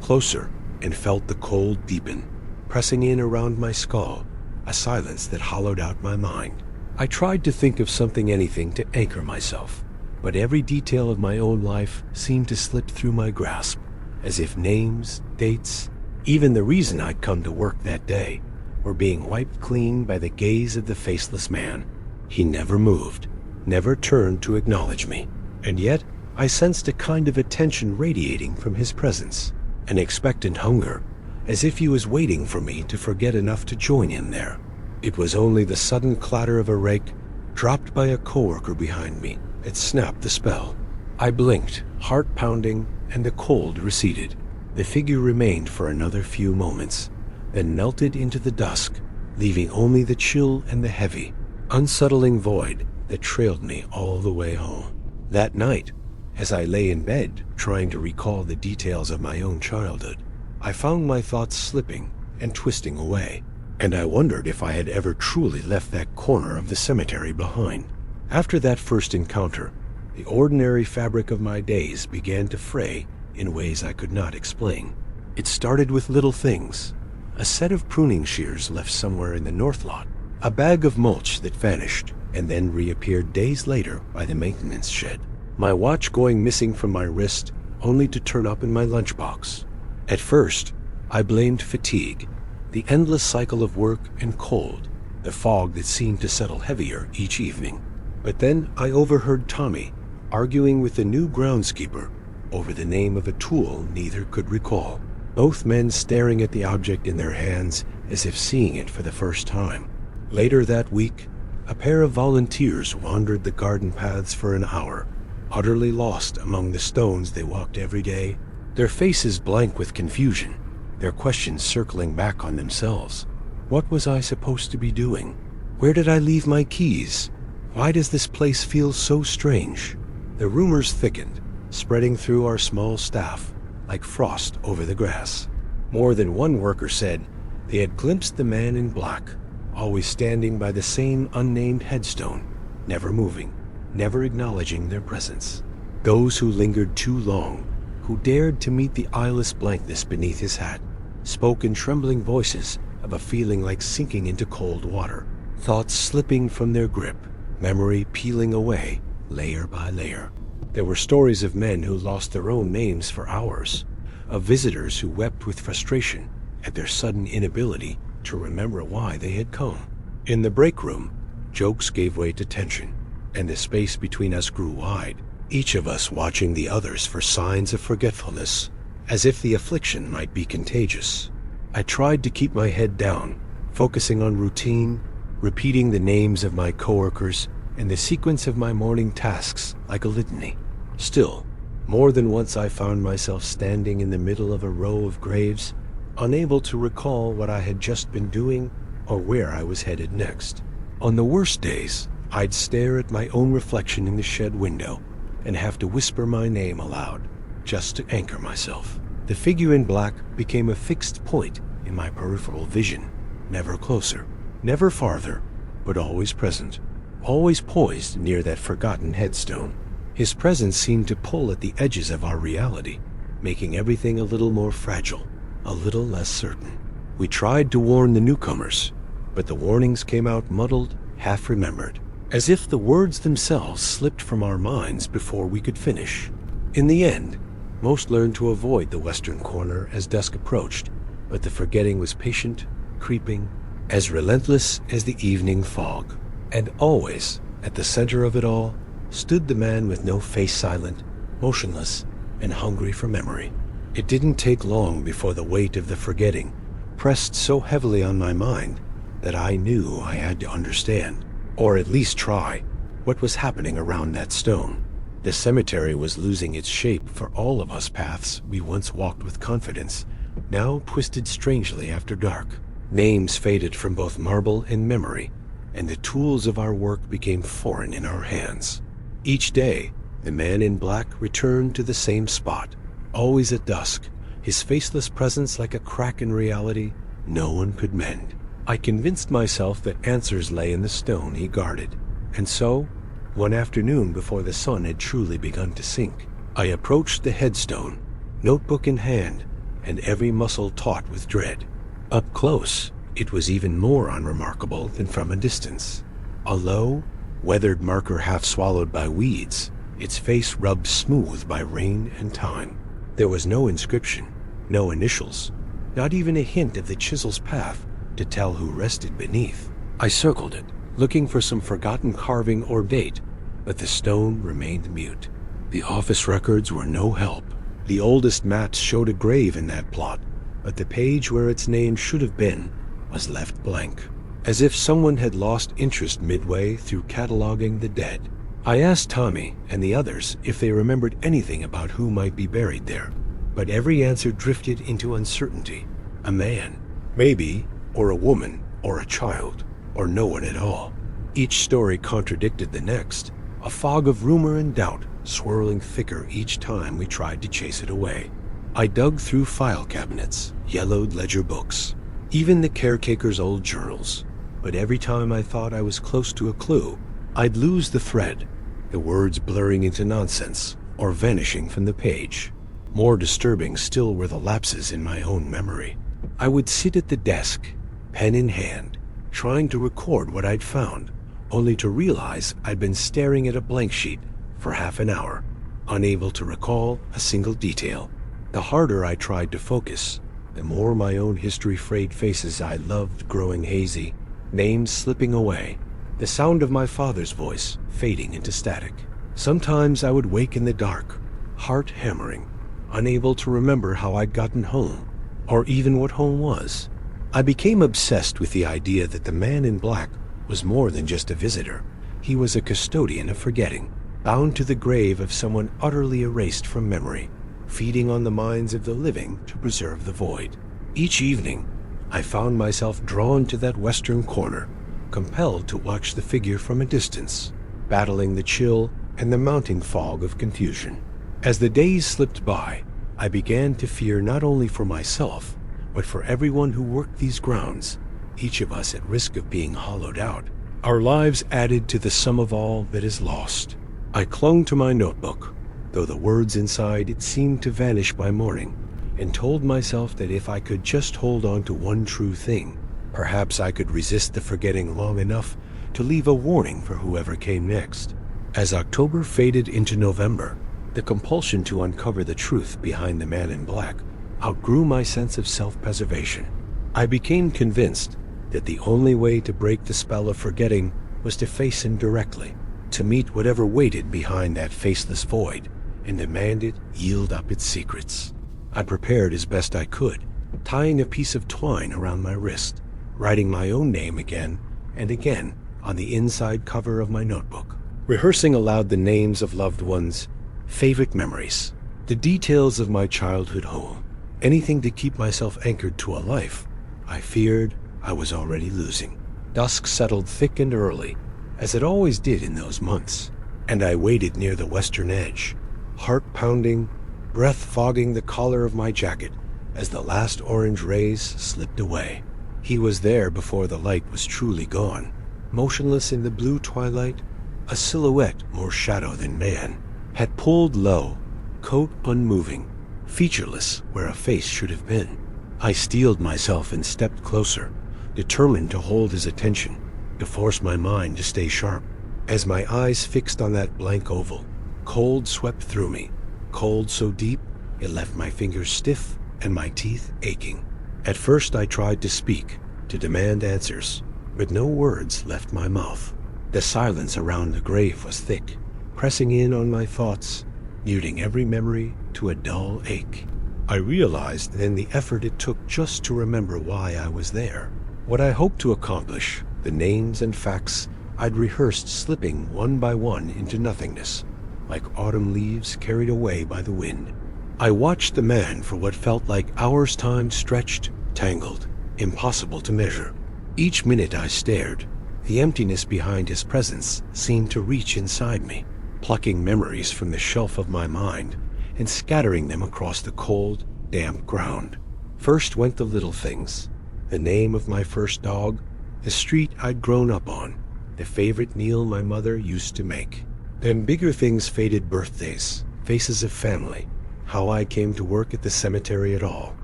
closer and felt the cold deepen, pressing in around my skull, a silence that hollowed out my mind. I tried to think of anything to anchor myself, but every detail of my own life seemed to slip through my grasp, as if names, dates, even the reason I'd come to work that day, were being wiped clean by the gaze of the faceless man. He never moved, never turned to acknowledge me, and yet I sensed a kind of attention radiating from his presence, an expectant hunger, as if he was waiting for me to forget enough to join him there. It was only the sudden clatter of a rake, dropped by a coworker behind me, that snapped the spell. I blinked, heart pounding, and the cold receded. The figure remained for another few moments, then melted into the dusk, leaving only the chill and the heavy, unsettling void that trailed me all the way home. That night, as I lay in bed trying to recall the details of my own childhood, I found my thoughts slipping and twisting away, and I wondered if I had ever truly left that corner of the cemetery behind. After that first encounter, the ordinary fabric of my days began to fray in ways I could not explain. It started with little things: a set of pruning shears left somewhere in the north lot, a bag of mulch that vanished and then reappeared days later by the maintenance shed, my watch going missing from my wrist only to turn up in my lunchbox. At first, I blamed fatigue, the endless cycle of work and cold, the fog that seemed to settle heavier each evening. But then I overheard Tommy arguing with the new groundskeeper over the name of a tool neither could recall, both men staring at the object in their hands as if seeing it for the first time. Later that week, a pair of volunteers wandered the garden paths for an hour, utterly lost among the stones they walked every day, their faces blank with confusion, their questions circling back on themselves. What was I supposed to be doing? Where did I leave my keys? Why does this place feel so strange? The rumors thickened, spreading through our small staff like frost over the grass. More than one worker said they had glimpsed the man in black, always standing by the same unnamed headstone, never moving, never acknowledging their presence. Those who lingered too long, who dared to meet the eyeless blankness beneath his hat, spoke in trembling voices of a feeling like sinking into cold water, thoughts slipping from their grip, memory peeling away layer by layer. There were stories of men who lost their own names for hours, of visitors who wept with frustration at their sudden inability to remember why they had come. In the break room, jokes gave way to tension, and the space between us grew wide, each of us watching the others for signs of forgetfulness, as if the affliction might be contagious. I tried to keep my head down, focusing on routine, repeating the names of my coworkers and the sequence of my morning tasks like a litany. Still, more than once I found myself standing in the middle of a row of graves, unable to recall what I had just been doing or where I was headed next. On the worst days, I'd stare at my own reflection in the shed window, and have to whisper my name aloud, just to anchor myself. The figure in black became a fixed point in my peripheral vision, never closer, never farther, but always present, always poised near that forgotten headstone. His presence seemed to pull at the edges of our reality, making everything a little more fragile, a little less certain. We tried to warn the newcomers, but the warnings came out muddled, half-remembered, as if the words themselves slipped from our minds before we could finish. In the end, most learned to avoid the western corner as dusk approached, but the forgetting was patient, creeping, as relentless as the evening fog. And always, at the center of it all, stood the man with no face, silent, motionless, and hungry for memory. It didn't take long before the weight of the forgetting pressed so heavily on my mind that I knew I had to understand, or at least try, what was happening around that stone. The cemetery was losing its shape for all of us. Paths we once walked with confidence now twisted strangely after dark. Names faded from both marble and memory, and the tools of our work became foreign in our hands. Each day, the man in black returned to the same spot, always at dusk, his faceless presence like a crack in reality no one could mend. I convinced myself that answers lay in the stone he guarded, and so, one afternoon before the sun had truly begun to sink, I approached the headstone, notebook in hand, and every muscle taut with dread. Up close, it was even more unremarkable than from a distance. A low, weathered marker half swallowed by weeds, its face rubbed smooth by rain and time. There was no inscription, no initials, not even a hint of the chisel's path to tell who rested beneath. I circled it, looking for some forgotten carving or date, but the stone remained mute. The office records were no help. The oldest maps showed a grave in that plot, but the page where its name should have been was left blank, as if someone had lost interest midway through cataloging the dead. I asked Tommy and the others if they remembered anything about who might be buried there, but every answer drifted into uncertainty. A man, maybe, or a woman, or a child, or no one at all. Each story contradicted the next, a fog of rumor and doubt swirling thicker each time we tried to chase it away. I dug through file cabinets, yellowed ledger books, even the caretaker's old journals, but every time I thought I was close to a clue, I'd lose the thread, the words blurring into nonsense or vanishing from the page. More disturbing still were the lapses in my own memory. I would sit at the desk, pen in hand, trying to record what I'd found, only to realize I'd been staring at a blank sheet for half an hour, unable to recall a single detail. The harder I tried to focus, the more my own history-frayed faces I loved growing hazy, names slipping away, the sound of my father's voice fading into static. Sometimes I would wake in the dark, heart hammering, unable to remember how I'd gotten home, or even what home was. I became obsessed with the idea that the man in black was more than just a visitor. He was a custodian of forgetting, bound to the grave of someone utterly erased from memory, feeding on the minds of the living to preserve the void. Each evening, I found myself drawn to that western corner, compelled to watch the figure from a distance, battling the chill and the mounting fog of confusion. As the days slipped by, I began to fear not only for myself, but for everyone who worked these grounds, each of us at risk of being hollowed out, our lives added to the sum of all that is lost. I clung to my notebook, though the words inside it seemed to vanish by morning, and told myself that if I could just hold on to one true thing, perhaps I could resist the forgetting long enough to leave a warning for whoever came next. As October faded into November, the compulsion to uncover the truth behind the man in black outgrew my sense of self-preservation. I became convinced that the only way to break the spell of forgetting was to face him directly, to meet whatever waited behind that faceless void, and demand it yield up its secrets. I prepared as best I could, tying a piece of twine around my wrist, writing my own name again and again on the inside cover of my notebook, rehearsing aloud the names of loved ones, favorite memories, the details of my childhood home, anything to keep myself anchored to a life I feared I was already losing. Dusk settled thick and early, as it always did in those months, and I waited near the western edge, heart pounding, breath fogging the collar of my jacket as the last orange rays slipped away. He was there before the light was truly gone, motionless in the blue twilight, a silhouette more shadow than man, had pulled low, coat unmoving, featureless where a face should have been. I steeled myself and stepped closer, determined to hold his attention, to force my mind to stay sharp. As my eyes fixed on that blank oval, cold swept through me, cold so deep it left my fingers stiff and my teeth aching. At first I tried to speak, to demand answers, but no words left my mouth. The silence around the grave was thick, pressing in on my thoughts, muting every memory to a dull ache. I realized then the effort it took just to remember why I was there, what I hoped to accomplish, the names and facts I'd rehearsed slipping one by one into nothingness, like autumn leaves carried away by the wind. I watched the man for what felt like hours' time stretched, tangled, impossible to measure. Each minute I stared, the emptiness behind his presence seemed to reach inside me, plucking memories from the shelf of my mind and scattering them across the cold, damp ground. First went the little things, the name of my first dog, the street I'd grown up on, the favorite meal my mother used to make. Then bigger things faded: birthdays, faces of family, how I came to work at the cemetery at all.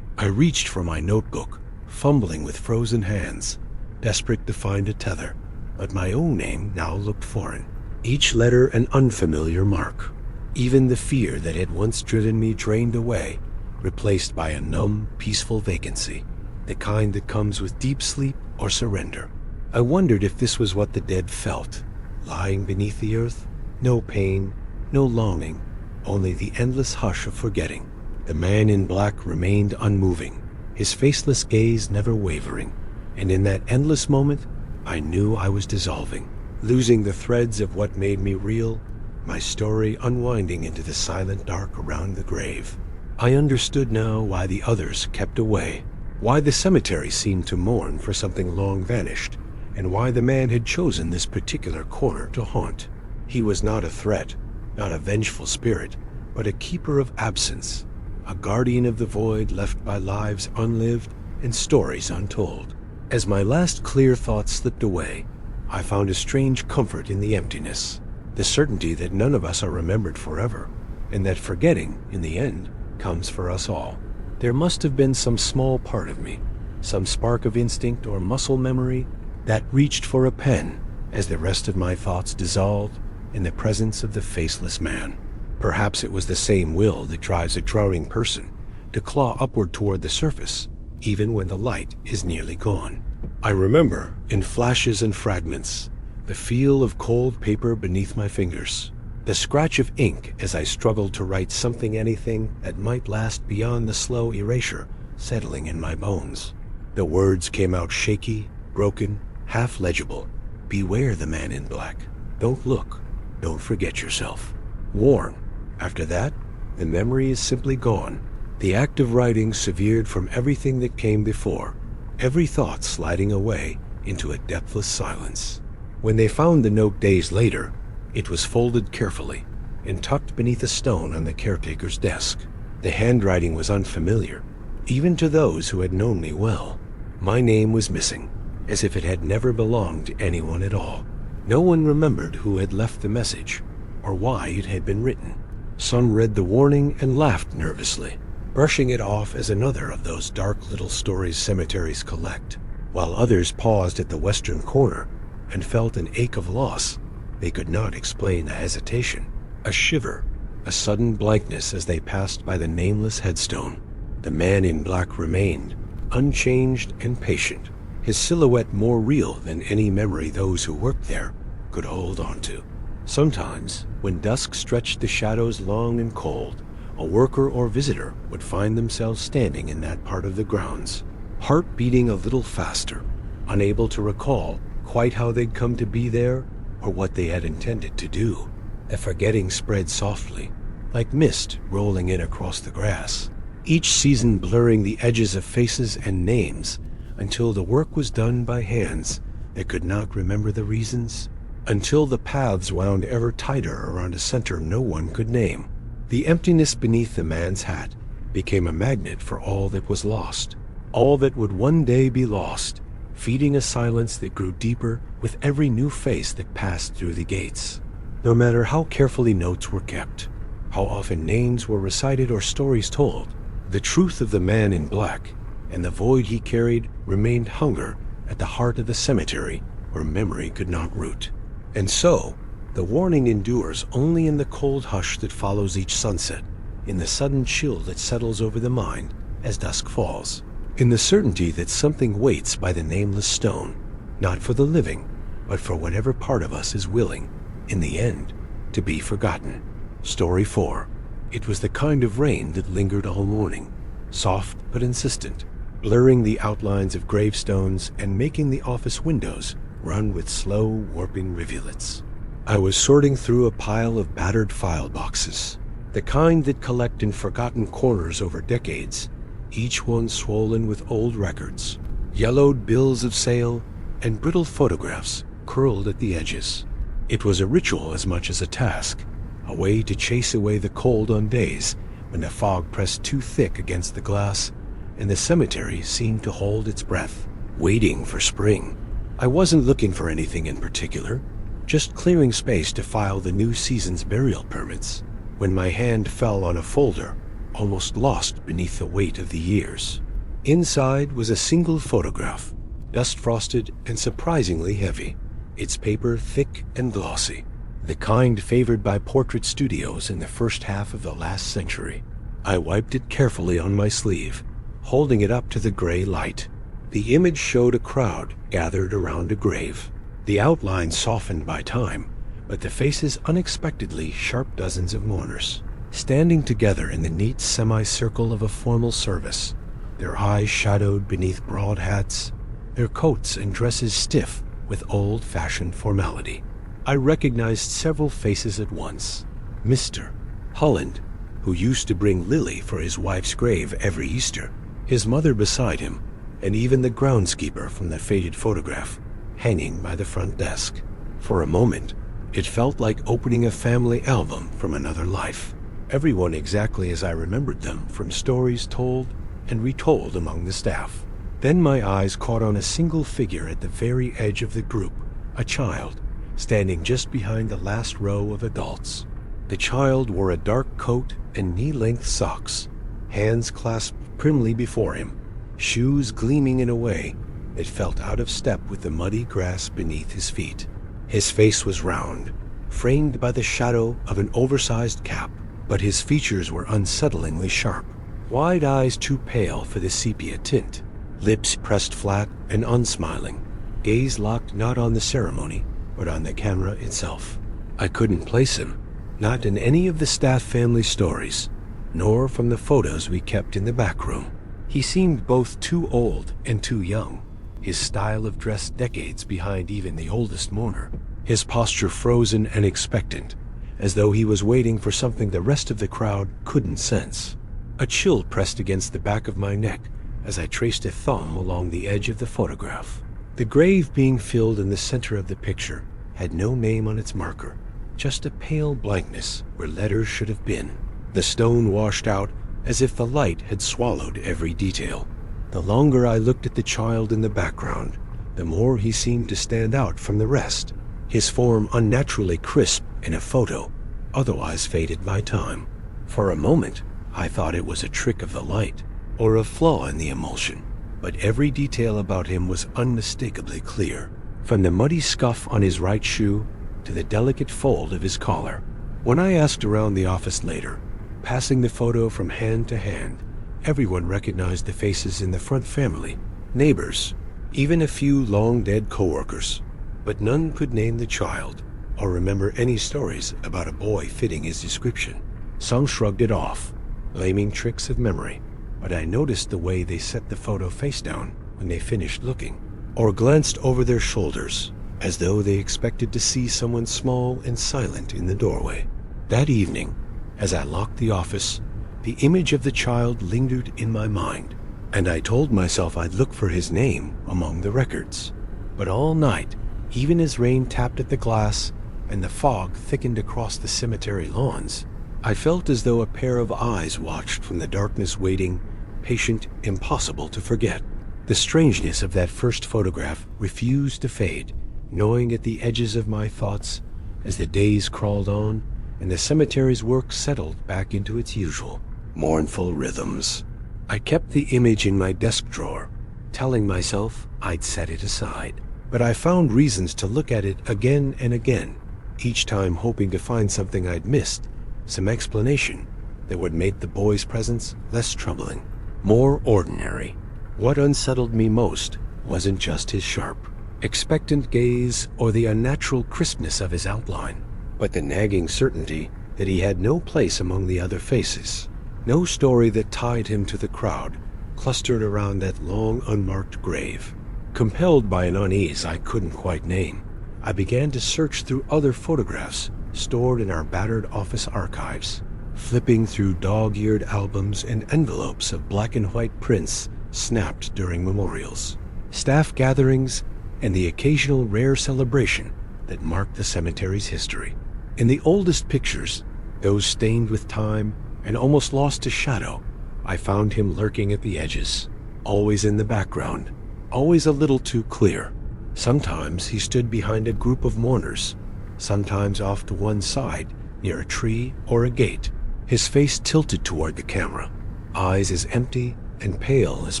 I reached for my notebook, fumbling with frozen hands, desperate to find a tether, but my own name now looked foreign, each letter an unfamiliar mark. Even the fear that had once driven me drained away, replaced by a numb, peaceful vacancy, the kind that comes with deep sleep or surrender. I wondered if this was what the dead felt, lying beneath the earth. No pain, no longing, only the endless hush of forgetting. The man in black remained unmoving, his faceless gaze never wavering, and in that endless moment, I knew I was dissolving, losing the threads of what made me real, my story unwinding into the silent dark around the grave. I understood now why the others kept away, why the cemetery seemed to mourn for something long vanished, and why the man had chosen this particular corner to haunt. He was not a threat, not a vengeful spirit, but a keeper of absence, a guardian of the void left by lives unlived and stories untold. As my last clear thoughts slipped away, I found a strange comfort in the emptiness, the certainty that none of us are remembered forever, and that forgetting, in the end, comes for us all. There must have been some small part of me, some spark of instinct or muscle memory, that reached for a pen as the rest of my thoughts dissolved in the presence of the faceless man. Perhaps it was the same will that drives a drowning person to claw upward toward the surface, even when the light is nearly gone. I remember, in flashes and fragments, the feel of cold paper beneath my fingers, the scratch of ink as I struggled to write something, anything that might last beyond the slow erasure settling in my bones. The words came out shaky, broken, half legible. Beware the man in black. Don't look. Don't forget yourself. Warn. After that, the memory is simply gone. The act of writing severed from everything that came before, every thought sliding away into a depthless silence. When they found the note days later, it was folded carefully and tucked beneath a stone on the caretaker's desk. The handwriting was unfamiliar, even to those who had known me well. My name was missing, as if it had never belonged to anyone at all. No one remembered who had left the message, or why it had been written. Some read the warning and laughed nervously, brushing it off as another of those dark little stories cemeteries collect, while others paused at the western corner and felt an ache of loss. They could not explain a hesitation, a shiver, a sudden blankness as they passed by the nameless headstone. The man in black remained, unchanged and patient, his silhouette more real than any memory those who worked there could hold on to. Sometimes, when dusk stretched the shadows long and cold, a worker or visitor would find themselves standing in that part of the grounds, heart beating a little faster, unable to recall quite how they'd come to be there or what they had intended to do. A forgetting spread softly, like mist rolling in across the grass, each season blurring the edges of faces and names until the work was done by hands that could not remember the reasons until the paths wound ever tighter around a center no one could name. The emptiness beneath the man's hat became a magnet for all that was lost, all that would one day be lost, feeding a silence that grew deeper with every new face that passed through the gates. No matter how carefully notes were kept, how often names were recited or stories told, the truth of the man in black and the void he carried remained hunger at the heart of the cemetery where memory could not root. And so, the warning endures only in the cold hush that follows each sunset, in the sudden chill that settles over the mind as dusk falls, in the certainty that something waits by the nameless stone, not for the living, but for whatever part of us is willing, in the end, to be forgotten. Story 4. It was the kind of rain that lingered all morning, soft but insistent, blurring the outlines of gravestones and making the office windows run with slow, warping rivulets. I was sorting through a pile of battered file boxes, the kind that collect in forgotten corners over decades, each one swollen with old records, yellowed bills of sale, and brittle photographs curled at the edges. It was a ritual as much as a task, a way to chase away the cold on days when the fog pressed too thick against the glass and the cemetery seemed to hold its breath, waiting for spring. I wasn't looking for anything in particular, just clearing space to file the new season's burial permits, when my hand fell on a folder, almost lost beneath the weight of the years. Inside was a single photograph, dust-frosted and surprisingly heavy, its paper thick and glossy, the kind favored by portrait studios in the first half of the last century. I wiped it carefully on my sleeve, holding it up to the gray light. The image showed a crowd gathered around a grave, the outlines softened by time, but the faces unexpectedly sharp dozens of mourners, standing together in the neat semicircle of a formal service, their eyes shadowed beneath broad hats, their coats and dresses stiff with old-fashioned formality. I recognized several faces at once. Mr. Holland, who used to bring Lily for his wife's grave every Easter, his mother beside him, and even the groundskeeper from the faded photograph, hanging by the front desk. For a moment, it felt like opening a family album from another life. Everyone exactly as I remembered them from stories told and retold among the staff. Then my eyes caught on a single figure at the very edge of the group, a child, standing just behind the last row of adults. The child wore a dark coat and knee-length socks, hands clasped primly before him, shoes gleaming in a way that felt out of step with the muddy grass beneath his feet. His face was round, framed by the shadow of an oversized cap, but his features were unsettlingly sharp, wide eyes too pale for the sepia tint, lips pressed flat and unsmiling, gaze locked not on the ceremony, but on the camera itself. I couldn't place him, not in any of the staff family stories, nor from the photos we kept in the back room. He seemed both too old and too young, his style of dress decades behind even the oldest mourner, his posture frozen and expectant, as though he was waiting for something the rest of the crowd couldn't sense. A chill pressed against the back of my neck as I traced a thumb along the edge of the photograph. The grave being filled in the center of the picture had no name on its marker, just a pale blankness where letters should have been. The stone washed out as if the light had swallowed every detail. The longer I looked at the child in the background, the more he seemed to stand out from the rest, his form unnaturally crisp in a photo, otherwise faded by time. For a moment, I thought it was a trick of the light, or a flaw in the emulsion, but every detail about him was unmistakably clear, from the muddy scuff on his right shoe to the delicate fold of his collar. When I asked around the office later, passing the photo from hand to hand, everyone recognized the faces in the front family, neighbors, even a few long-dead coworkers, but none could name the child or remember any stories about a boy fitting his description. Some shrugged it off, blaming tricks of memory, but I noticed the way they set the photo face down when they finished looking, or glanced over their shoulders, as though they expected to see someone small and silent in the doorway. That evening, as I locked the office, the image of the child lingered in my mind, and I told myself I'd look for his name among the records. But all night, Even as rain tapped at the glass and the fog thickened across the cemetery lawns, I felt as though a pair of eyes watched from the darkness, waiting, patient, impossible to forget. The strangeness of that first photograph refused to fade, gnawing at the edges of my thoughts as the days crawled on and the cemetery's work settled back into its usual mournful rhythms. I kept the image in my desk drawer, telling myself I'd set it aside. But I found reasons to look at it again and again, each time hoping to find something I'd missed, some explanation that would make the boy's presence less troubling, more ordinary. What unsettled me most wasn't just his sharp, expectant gaze or the unnatural crispness of his outline, but the nagging certainty that he had no place among the other faces, no story that tied him to the crowd clustered around that long unmarked grave. Compelled by an unease I couldn't quite name, I began to search through other photographs stored in our battered office archives, flipping through dog-eared albums and envelopes of black and white prints snapped during memorials, staff gatherings, and the occasional rare celebration that marked the cemetery's history. In the oldest pictures, those stained with time and almost lost to shadow, I found him lurking at the edges, always in the background, always a little too clear. Sometimes he stood behind a group of mourners, sometimes off to one side, near a tree or a gate, his face tilted toward the camera, eyes as empty and pale as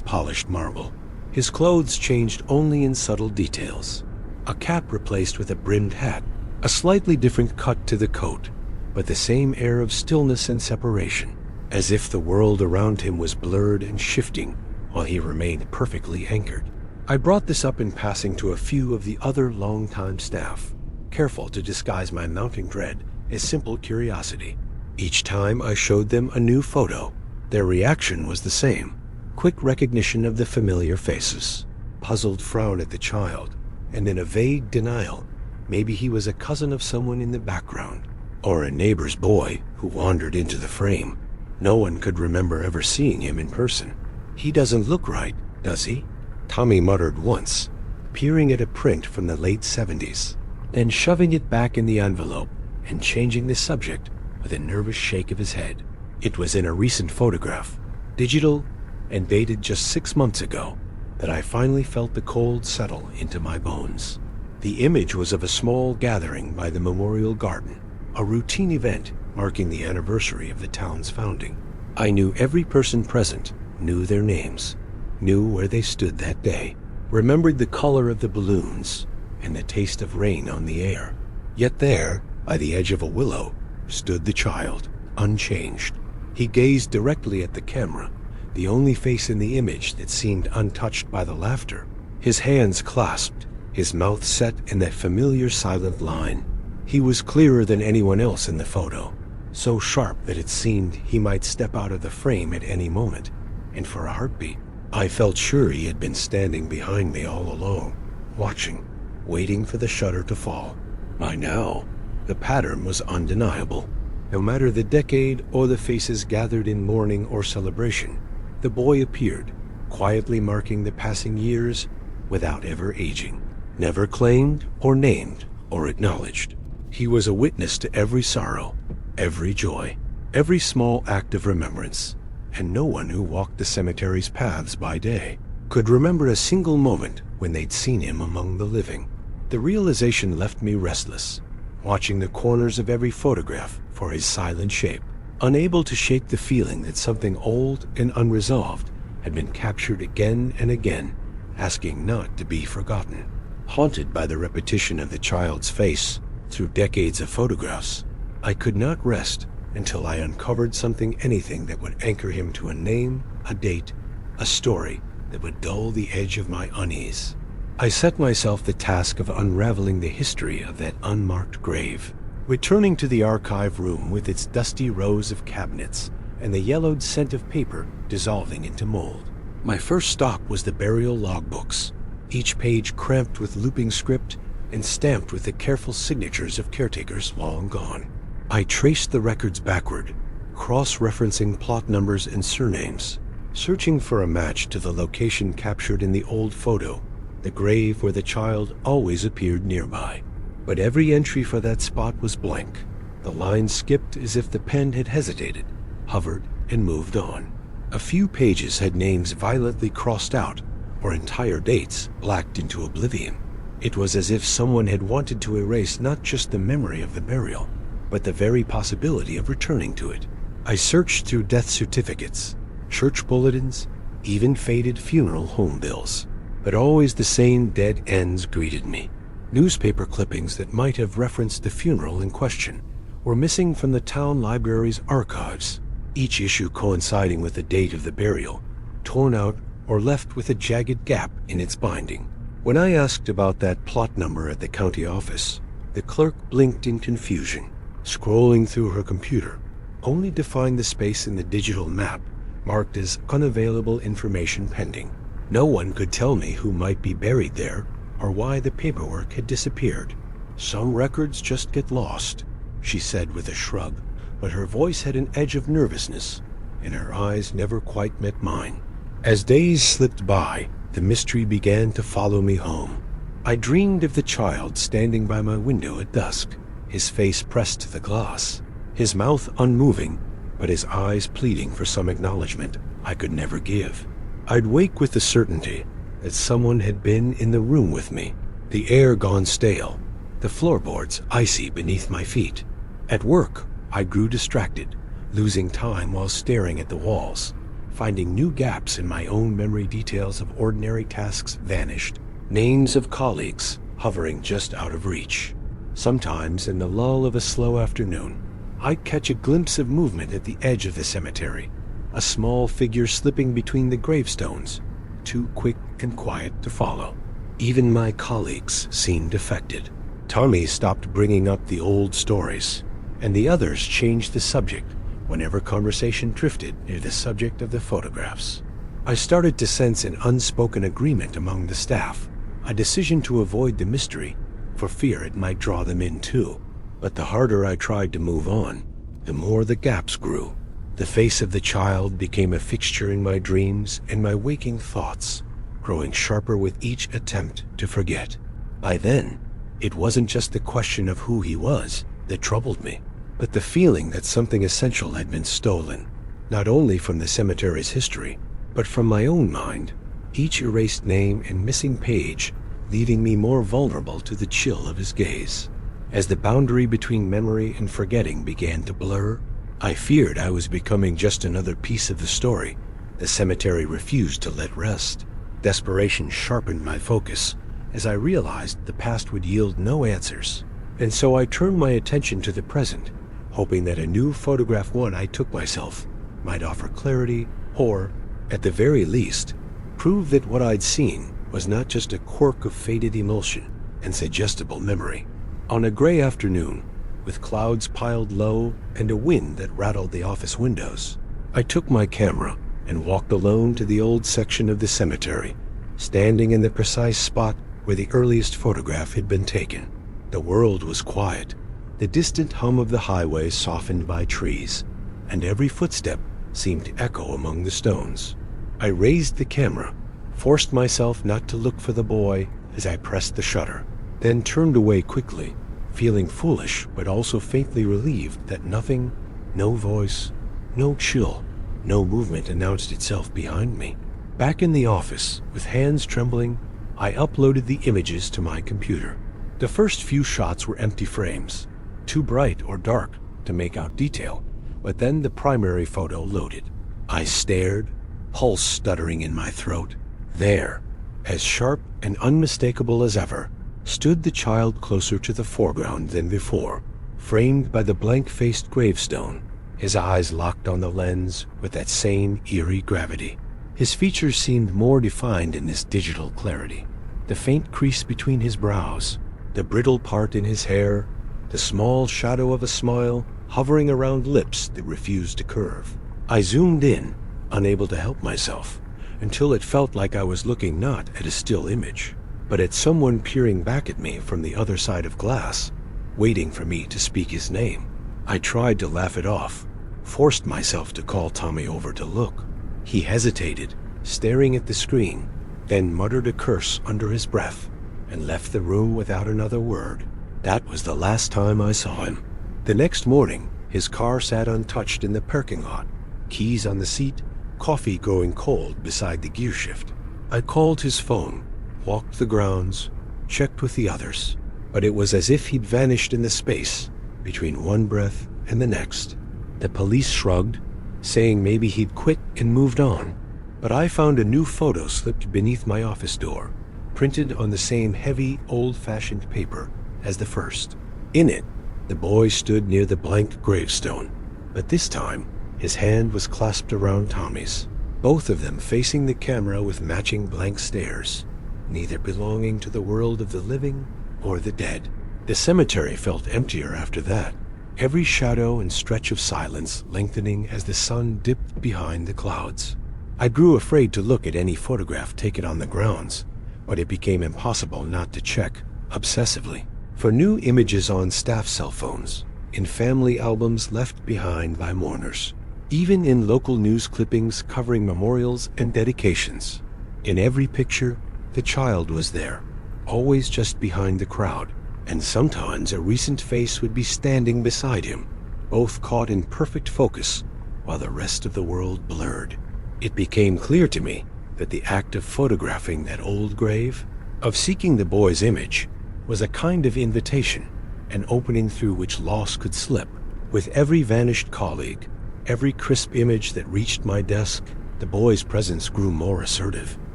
polished marble. His clothes changed only in subtle details. A cap replaced with a brimmed hat, a slightly different cut to the coat, but the same air of stillness and separation, as if the world around him was blurred and shifting while he remained perfectly anchored. I brought this up in passing to a few of the other longtime staff, careful to disguise my mounting dread as simple curiosity. Each time I showed them a new photo, their reaction was the same: quick recognition of the familiar faces, puzzled frown at the child, and then a vague denial maybe he was a cousin of someone in the background, or a neighbor's boy who wandered into the frame. No one could remember ever seeing him in person. "He doesn't look right, does he?" Tommy muttered once, peering at a print from the late 70s, then shoving it back in the envelope and changing the subject with a nervous shake of his head. It was in a recent photograph, digital and dated just 6 months ago, that I finally felt the cold settle into my bones. The image was of a small gathering by the memorial garden, a routine event marking the anniversary of the town's founding. I knew every person present, knew their names, knew where they stood that day, remembered the color of the balloons and the taste of rain on the air. Yet there, by the edge of a willow, stood the child, unchanged. He gazed directly at the camera, the only face in the image that seemed untouched by the laughter, his hands clasped, his mouth set in that familiar silent line. He was clearer than anyone else in the photo, so sharp that it seemed he might step out of the frame at any moment, and for a heartbeat, I felt sure he had been standing behind me all along, watching, waiting for the shutter to fall. By now, the pattern was undeniable. No matter the decade or the faces gathered in mourning or celebration, the boy appeared, quietly marking the passing years without ever aging, never claimed or named or acknowledged. He was a witness to every sorrow, every joy, every small act of remembrance, and no one who walked the cemetery's paths by day could remember a single moment when they'd seen him among the living. The realization left me restless, watching the corners of every photograph for his silent shape, unable to shake the feeling that something old and unresolved had been captured again and again, asking not to be forgotten. Haunted by the repetition of the child's face through decades of photographs, I could not rest until I uncovered anything that would anchor him to a name, a date, a story that would dull the edge of my unease. I set myself the task of unraveling the history of that unmarked grave, returning to the archive room with its dusty rows of cabinets and the yellowed scent of paper dissolving into mold. My first stop was the burial logbooks, each page cramped with looping script and stamped with the careful signatures of caretakers long gone. I traced the records backward, cross-referencing plot numbers and surnames, searching for a match to the location captured in the old photo the grave where the child always appeared nearby. But every entry for that spot was blank. The line skipped as if the pen had hesitated, hovered, and moved on. A few pages had names violently crossed out, or entire dates blacked into oblivion. It was as if someone had wanted to erase not just the memory of the burial, but the very possibility of returning to it. I searched through death certificates, church bulletins, even faded funeral home bills. But always the same dead ends greeted me. Newspaper clippings that might have referenced the funeral in question were missing from the town library's archives, each issue coinciding with the date of the burial, torn out or left with a jagged gap in its binding. When I asked about that plot number at the county office, the clerk blinked in confusion, scrolling through her computer, only to find the space in the digital map marked as unavailable information pending. No one could tell me who might be buried there or why the paperwork had disappeared. "Some records just get lost," she said with a shrug, but her voice had an edge of nervousness, and her eyes never quite met mine. As days slipped by, the mystery began to follow me home. I dreamed of the child standing by my window at dusk, his face pressed to the glass, his mouth unmoving, but his eyes pleading for some acknowledgement I could never give. I'd wake with the certainty that someone had been in the room with me, the air gone stale, the floorboards icy beneath my feet. At work, I grew distracted, losing time while staring at the walls. Finding new gaps in my own memory, details of ordinary tasks vanished, names of colleagues hovering just out of reach. Sometimes, in the lull of a slow afternoon, I'd catch a glimpse of movement at the edge of the cemetery, a small figure slipping between the gravestones, too quick and quiet to follow. Even my colleagues seemed affected. Tommy stopped bringing up the old stories, and the others changed the subject whenever conversation drifted near the subject of the photographs. I started to sense an unspoken agreement among the staff, a decision to avoid the mystery for fear it might draw them in too. But the harder I tried to move on, the more the gaps grew. The face of the child became a fixture in my dreams and my waking thoughts, growing sharper with each attempt to forget. By then, it wasn't just the question of who he was that troubled me, but the feeling that something essential had been stolen, not only from the cemetery's history, but from my own mind, each erased name and missing page leaving me more vulnerable to the chill of his gaze. As the boundary between memory and forgetting began to blur, I feared I was becoming just another piece of the story the cemetery refused to let rest. Desperation sharpened my focus as I realized the past would yield no answers, and so I turned my attention to the present, hoping that a new photograph one I took myself might offer clarity or, at the very least, prove that what I'd seen was not just a quirk of faded emulsion and suggestible memory. On a gray afternoon, with clouds piled low and a wind that rattled the office windows, I took my camera and walked alone to the old section of the cemetery, standing in the precise spot where the earliest photograph had been taken. The world was quiet, the distant hum of the highway softened by trees, and every footstep seemed to echo among the stones. I raised the camera, forced myself not to look for the boy as I pressed the shutter, then turned away quickly, feeling foolish but also faintly relieved that nothing, no voice, no chill, no movement announced itself behind me. Back in the office, with hands trembling, I uploaded the images to my computer. The first few shots were empty frames, too bright or dark to make out detail, but then the primary photo loaded. I stared, pulse stuttering in my throat. There, as sharp and unmistakable as ever, stood the child closer to the foreground than before, framed by the blank-faced gravestone, his eyes locked on the lens with that same eerie gravity. His features seemed more defined in this digital clarity. The faint crease between his brows, the brittle part in his hair, the small shadow of a smile hovering around lips that refused to curve. I zoomed in, unable to help myself, until it felt like I was looking not at a still image, but at someone peering back at me from the other side of glass, waiting for me to speak his name. I tried to laugh it off, forced myself to call Tommy over to look. He hesitated, staring at the screen, then muttered a curse under his breath and left the room without another word. That was the last time I saw him. The next morning, his car sat untouched in the parking lot, keys on the seat, coffee going cold beside the gear shift. I called his phone, walked the grounds, checked with the others, but it was as if he'd vanished in the space between one breath and the next. The police shrugged, saying maybe he'd quit and moved on, but I found a new photo slipped beneath my office door, printed on the same heavy, old-fashioned paper as the first. In it, the boy stood near the blank gravestone, but this time his hand was clasped around Tommy's, both of them facing the camera with matching blank stares, neither belonging to the world of the living or the dead. The cemetery felt emptier after that, every shadow and stretch of silence lengthening as the sun dipped behind the clouds. I grew afraid to look at any photograph taken on the grounds, but it became impossible not to check, obsessively, for new images on staff cell phones, in family albums left behind by mourners, even in local news clippings covering memorials and dedications. In every picture, the child was there, always just behind the crowd, and sometimes a recent face would be standing beside him, both caught in perfect focus while the rest of the world blurred. It became clear to me that the act of photographing that old grave, of seeking the boy's image, was a kind of invitation, an opening through which loss could slip. With every vanished colleague, every crisp image that reached my desk, the boy's presence grew more assertive,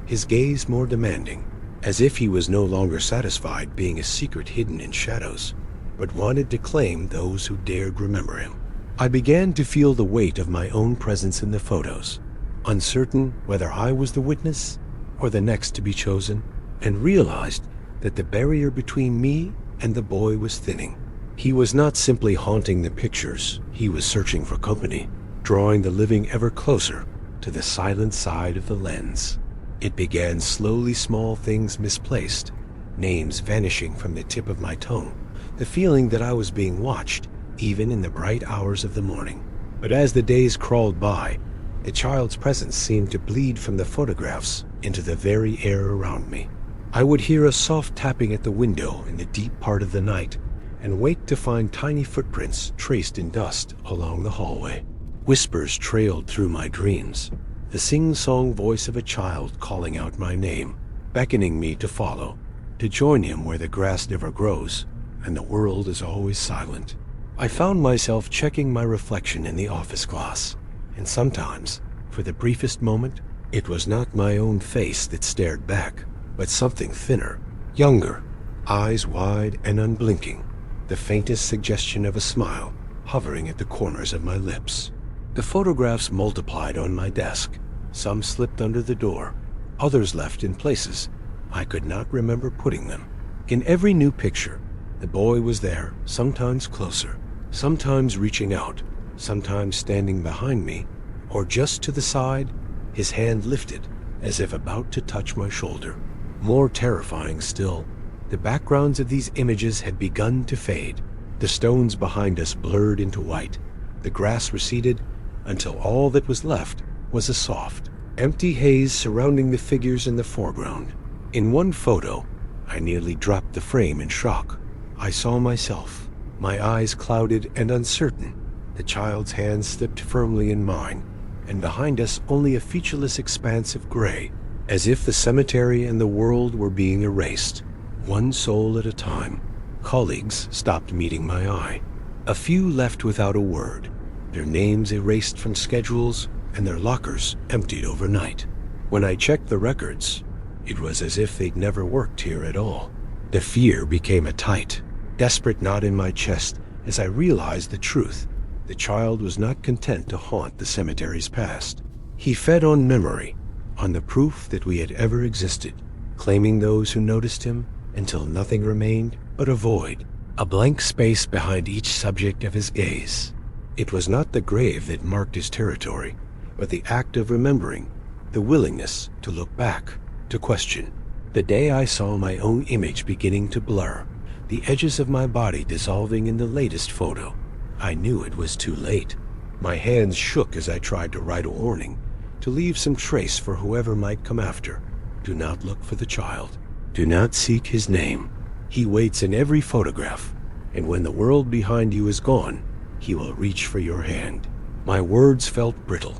his gaze more demanding, as if he was no longer satisfied being a secret hidden in shadows, but wanted to claim those who dared remember him. I began to feel the weight of my own presence in the photos, uncertain whether I was the witness or the next to be chosen, and realized that the barrier between me and the boy was thinning. He was not simply haunting the pictures, he was searching for company, drawing the living ever closer to the silent side of the lens. It began slowly, small things misplaced, names vanishing from the tip of my tongue, the feeling that I was being watched, even in the bright hours of the morning. But as the days crawled by, the child's presence seemed to bleed from the photographs into the very air around me. I would hear a soft tapping at the window in the deep part of the night, and wake to find tiny footprints traced in dust along the hallway. Whispers trailed through my dreams, the sing-song voice of a child calling out my name, beckoning me to follow, to join him where the grass never grows and the world is always silent. I found myself checking my reflection in the office glass, and sometimes, for the briefest moment, it was not my own face that stared back, but something thinner, younger, eyes wide and unblinking, the faintest suggestion of a smile hovering at the corners of my lips. The photographs multiplied on my desk. Some slipped under the door, others left in places I could not remember putting them. In every new picture, the boy was there, sometimes closer, sometimes reaching out, sometimes standing behind me, or just to the side, his hand lifted as if about to touch my shoulder. More terrifying still, the backgrounds of these images had begun to fade. The stones behind us blurred into white. The grass receded until all that was left was a soft, empty haze surrounding the figures in the foreground. In one photo, I nearly dropped the frame in shock. I saw myself, my eyes clouded and uncertain. The child's hand slipped firmly in mine, and behind us only a featureless expanse of gray, as if the cemetery and the world were being erased, one soul at a time. Colleagues stopped meeting my eye. A few left without a word, their names erased from schedules and their lockers emptied overnight. When I checked the records, it was as if they'd never worked here at all. The fear became a tight, desperate knot in my chest as I realized the truth. The child was not content to haunt the cemetery's past. He fed on memory, on the proof that we had ever existed, claiming those who noticed him until nothing remained but a void, a blank space behind each subject of his gaze. It was not the grave that marked his territory, but the act of remembering, the willingness to look back, to question. The day I saw my own image beginning to blur, the edges of my body dissolving in the latest photo, I knew it was too late. My hands shook as I tried to write a warning, to leave some trace for whoever might come after. Do not look for the child. Do not seek his name. He waits in every photograph, and when the world behind you is gone, he will reach for your hand." My words felt brittle,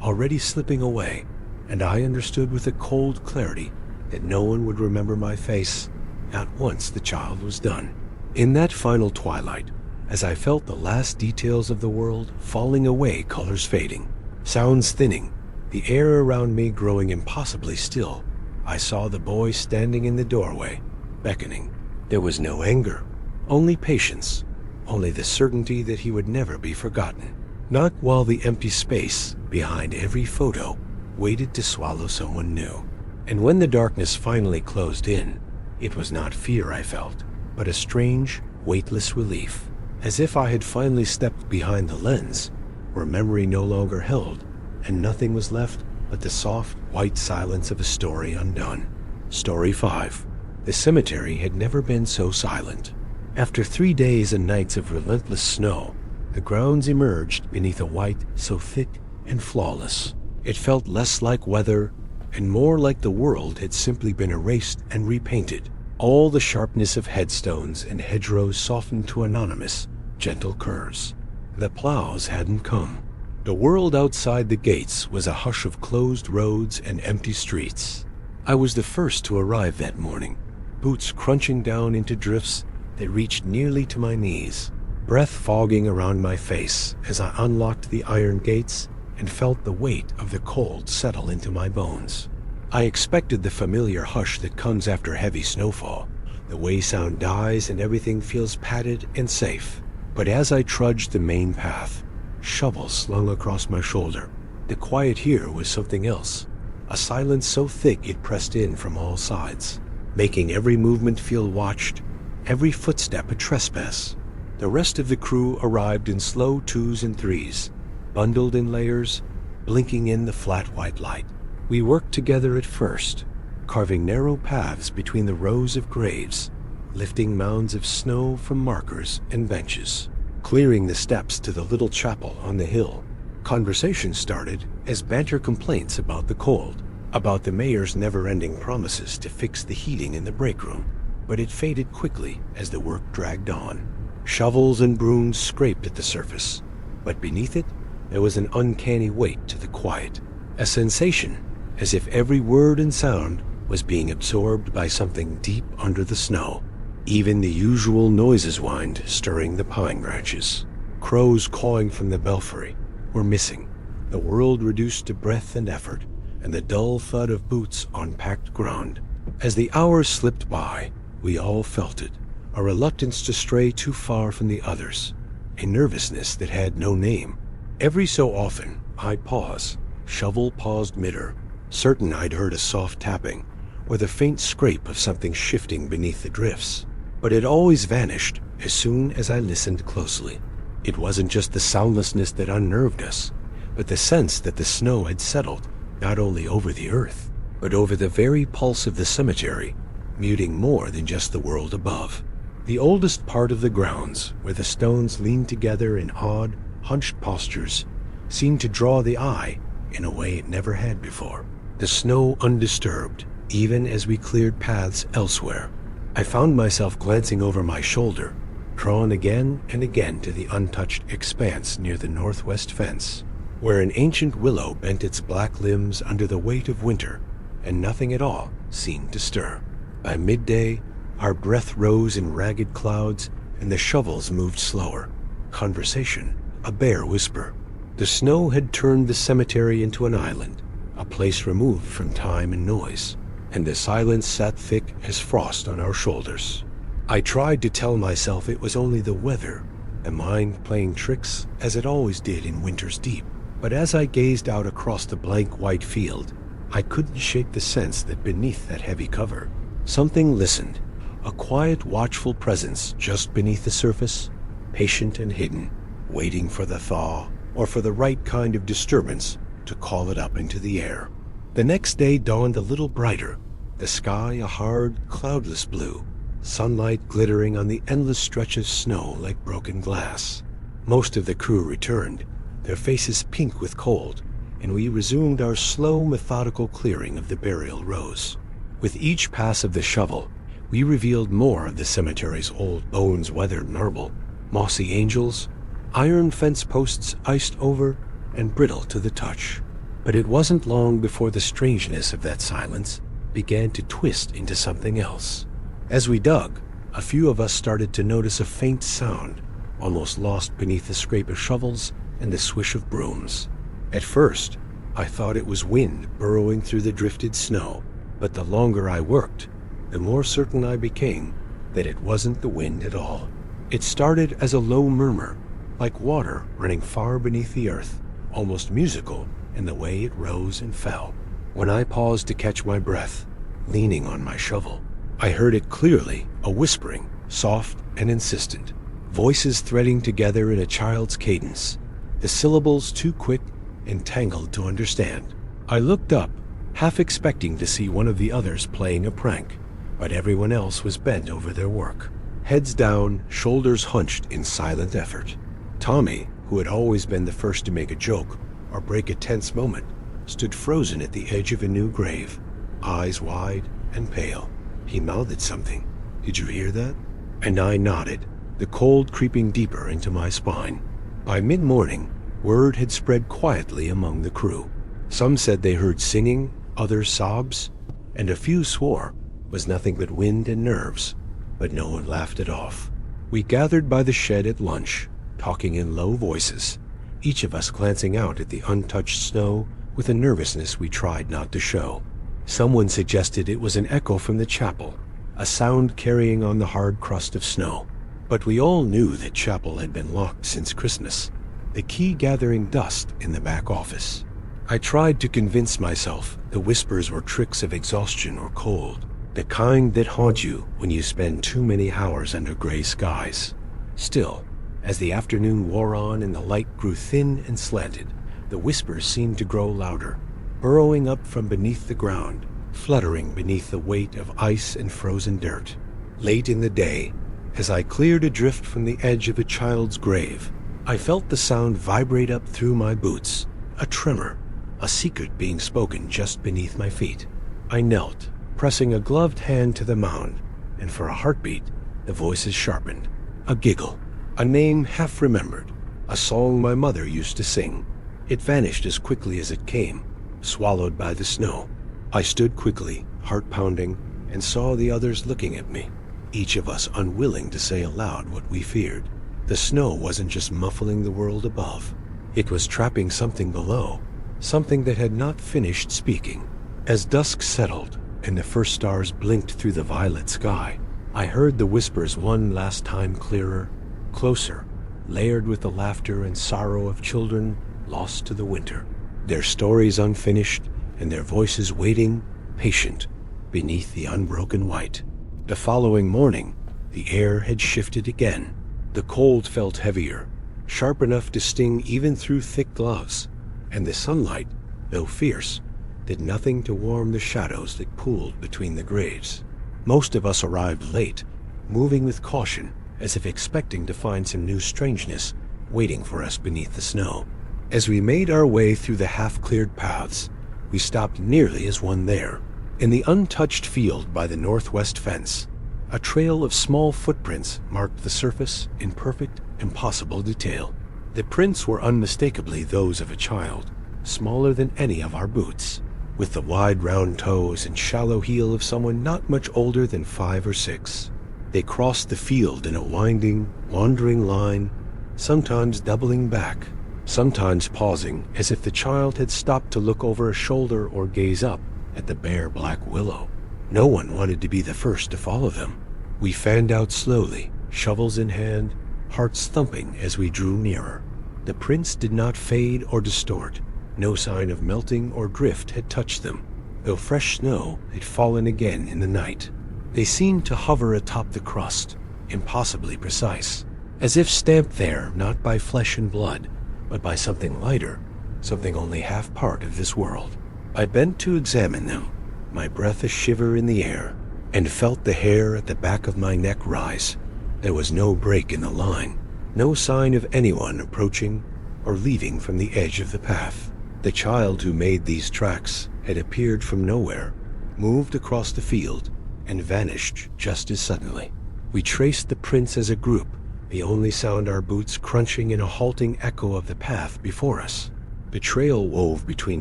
already slipping away, and I understood with a cold clarity that no one would remember my face, not once the child was done. In that final twilight, as I felt the last details of the world falling away, colors fading, sounds thinning, the air around me growing impossibly still, I saw the boy standing in the doorway, beckoning. There was no anger, only patience, only the certainty that he would never be forgotten. Not while the empty space behind every photo waited to swallow someone new. And when the darkness finally closed in, it was not fear I felt, but a strange, weightless relief, as if I had finally stepped behind the lens, where memory no longer held, and nothing was left but the soft, white silence of a story undone. Story 5. The cemetery had never been so silent. After 3 days and nights of relentless snow, the grounds emerged beneath a white so thick and flawless. It felt less like weather and more like the world had simply been erased and repainted. All the sharpness of headstones and hedgerows softened to anonymous, gentle curves. The plows hadn't come. The world outside the gates was a hush of closed roads and empty streets. I was the first to arrive that morning, boots crunching down into drifts that reached nearly to my knees, breath fogging around my face as I unlocked the iron gates and felt the weight of the cold settle into my bones. I expected the familiar hush that comes after heavy snowfall. The way sound dies and everything feels padded and safe. But as I trudged the main path, shovels slung across my shoulder, the quiet here was something else. A silence so thick it pressed in from all sides, making every movement feel watched, every footstep a trespass. The rest of the crew arrived in slow 2s and 3s, bundled in layers, blinking in the flat white light. We worked together at first, carving narrow paths between the rows of graves, lifting mounds of snow from markers and benches, clearing the steps to the little chapel on the hill. Conversation started as banter complaints about the cold, about the mayor's never-ending promises to fix the heating in the break room, but it faded quickly as the work dragged on. Shovels and brooms scraped at the surface, but beneath it, there was an uncanny weight to the quiet, a sensation as if every word and sound was being absorbed by something deep under the snow. Even the usual noises whined, stirring the pine branches. Crows cawing from the belfry were missing, the world reduced to breath and effort, and the dull thud of boots on packed ground. As the hours slipped by, we all felt it, a reluctance to stray too far from the others, a nervousness that had no name. Every so often, I'd pause, shovel paused mid-air, certain I'd heard a soft tapping, or the faint scrape of something shifting beneath the drifts. But it always vanished as soon as I listened closely. It wasn't just the soundlessness that unnerved us, but the sense that the snow had settled not only over the earth, but over the very pulse of the cemetery, muting more than just the world above. The oldest part of the grounds, where the stones leaned together in odd, hunched postures, seemed to draw the eye in a way it never had before. The snow undisturbed, even as we cleared paths elsewhere. I found myself glancing over my shoulder, drawn again and again to the untouched expanse near the northwest fence, where an ancient willow bent its black limbs under the weight of winter, and nothing at all seemed to stir. By midday, our breath rose in ragged clouds, and the shovels moved slower. Conversation, a bare whisper. The snow had turned the cemetery into an island, a place removed from time and noise, and the silence sat thick as frost on our shoulders. I tried to tell myself it was only the weather, the mind playing tricks as it always did in winter's deep. But as I gazed out across the blank white field, I couldn't shake the sense that beneath that heavy cover, something listened, a quiet, watchful presence just beneath the surface, patient and hidden, waiting for the thaw or for the right kind of disturbance to call it up into the air. The next day dawned a little brighter, the sky a hard, cloudless blue, sunlight glittering on the endless stretch of snow like broken glass. Most of the crew returned, their faces pink with cold, and we resumed our slow, methodical clearing of the burial rows. With each pass of the shovel, we revealed more of the cemetery's old bones-weathered marble, mossy angels, iron fence posts iced over and brittle to the touch. But it wasn't long before the strangeness of that silence began to twist into something else. As we dug, a few of us started to notice a faint sound, almost lost beneath the scrape of shovels and the swish of brooms. At first, I thought it was wind burrowing through the drifted snow, but the longer I worked, the more certain I became that it wasn't the wind at all. It started as a low murmur, like water running far beneath the earth, almost musical in the way it rose and fell. When I paused to catch my breath, leaning on my shovel, I heard it clearly, a whispering, soft and insistent, voices threading together in a child's cadence, the syllables too quick and tangled to understand. I looked up, half expecting to see one of the others playing a prank, but everyone else was bent over their work, heads down, shoulders hunched in silent effort. Tommy, who had always been the first to make a joke or break a tense moment, stood frozen at the edge of a new grave, eyes wide and pale. He mouthed something. "Did you hear that?" And I nodded, the cold creeping deeper into my spine. By mid-morning, word had spread quietly among the crew. Some said they heard singing, others sobs, and a few swore it was nothing but wind and nerves, but no one laughed it off. We gathered by the shed at lunch, talking in low voices, each of us glancing out at the untouched snow with a nervousness we tried not to show. Someone suggested it was an echo from the chapel, a sound carrying on the hard crust of snow. But we all knew that chapel had been locked since Christmas, the key gathering dust in the back office. I tried to convince myself the whispers were tricks of exhaustion or cold, the kind that haunt you when you spend too many hours under gray skies. Still, as the afternoon wore on and the light grew thin and slanted, the whispers seemed to grow louder, burrowing up from beneath the ground, fluttering beneath the weight of ice and frozen dirt. Late in the day, as I cleared a drift from the edge of a child's grave, I felt the sound vibrate up through my boots, a tremor, a secret being spoken just beneath my feet. I knelt, pressing a gloved hand to the mound, and for a heartbeat, the voices sharpened. A giggle, a name half remembered, a song my mother used to sing. It vanished as quickly as it came, swallowed by the snow. I stood quickly, heart pounding, and saw the others looking at me, each of us unwilling to say aloud what we feared. The snow wasn't just muffling the world above. It was trapping something below, something that had not finished speaking. As dusk settled and the first stars blinked through the violet sky, I heard the whispers one last time clearer, closer, layered with the laughter and sorrow of children lost to the winter, their stories unfinished and their voices waiting, patient, beneath the unbroken white. The following morning, the air had shifted again. The cold felt heavier, sharp enough to sting even through thick gloves, and the sunlight, though fierce, did nothing to warm the shadows that pooled between the graves. Most of us arrived late, moving with caution, as if expecting to find some new strangeness waiting for us beneath the snow. As we made our way through the half-cleared paths, we stopped nearly as one there. In the untouched field by the northwest fence, a trail of small footprints marked the surface in perfect, impossible detail. The prints were unmistakably those of a child, smaller than any of our boots, with the wide round toes and shallow heel of someone not much older than 5 or 6. They crossed the field in a winding, wandering line, sometimes doubling back, sometimes pausing as if the child had stopped to look over a shoulder or gaze up at the bare black willow. No one wanted to be the first to follow them. We fanned out slowly, shovels in hand, hearts thumping as we drew nearer. The prints did not fade or distort. No sign of melting or drift had touched them, though fresh snow had fallen again in the night. They seemed to hover atop the crust, impossibly precise, as if stamped there not by flesh and blood, but by something lighter, something only half part of this world. I bent to examine them, my breath a shiver in the air, and felt the hair at the back of my neck rise. There was no break in the line, no sign of anyone approaching or leaving from the edge of the path. The child who made these tracks had appeared from nowhere, moved across the field, and vanished just as suddenly. We traced the prints as a group, the only sound our boots crunching in a halting echo of the path before us. The trail wove between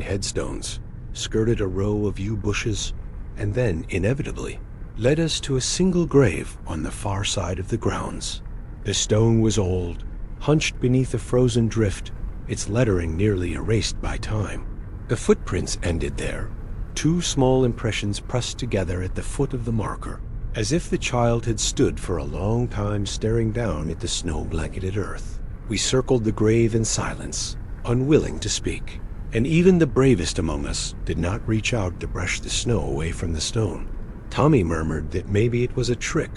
headstones, skirted a row of yew bushes, and then, inevitably, led us to a single grave on the far side of the grounds. The stone was old, hunched beneath a frozen drift, its lettering nearly erased by time. The footprints ended there, two small impressions pressed together at the foot of the marker, as if the child had stood for a long time staring down at the snow-blanketed earth. We circled the grave in silence, unwilling to speak, and even the bravest among us did not reach out to brush the snow away from the stone. Tommy murmured that maybe it was a trick,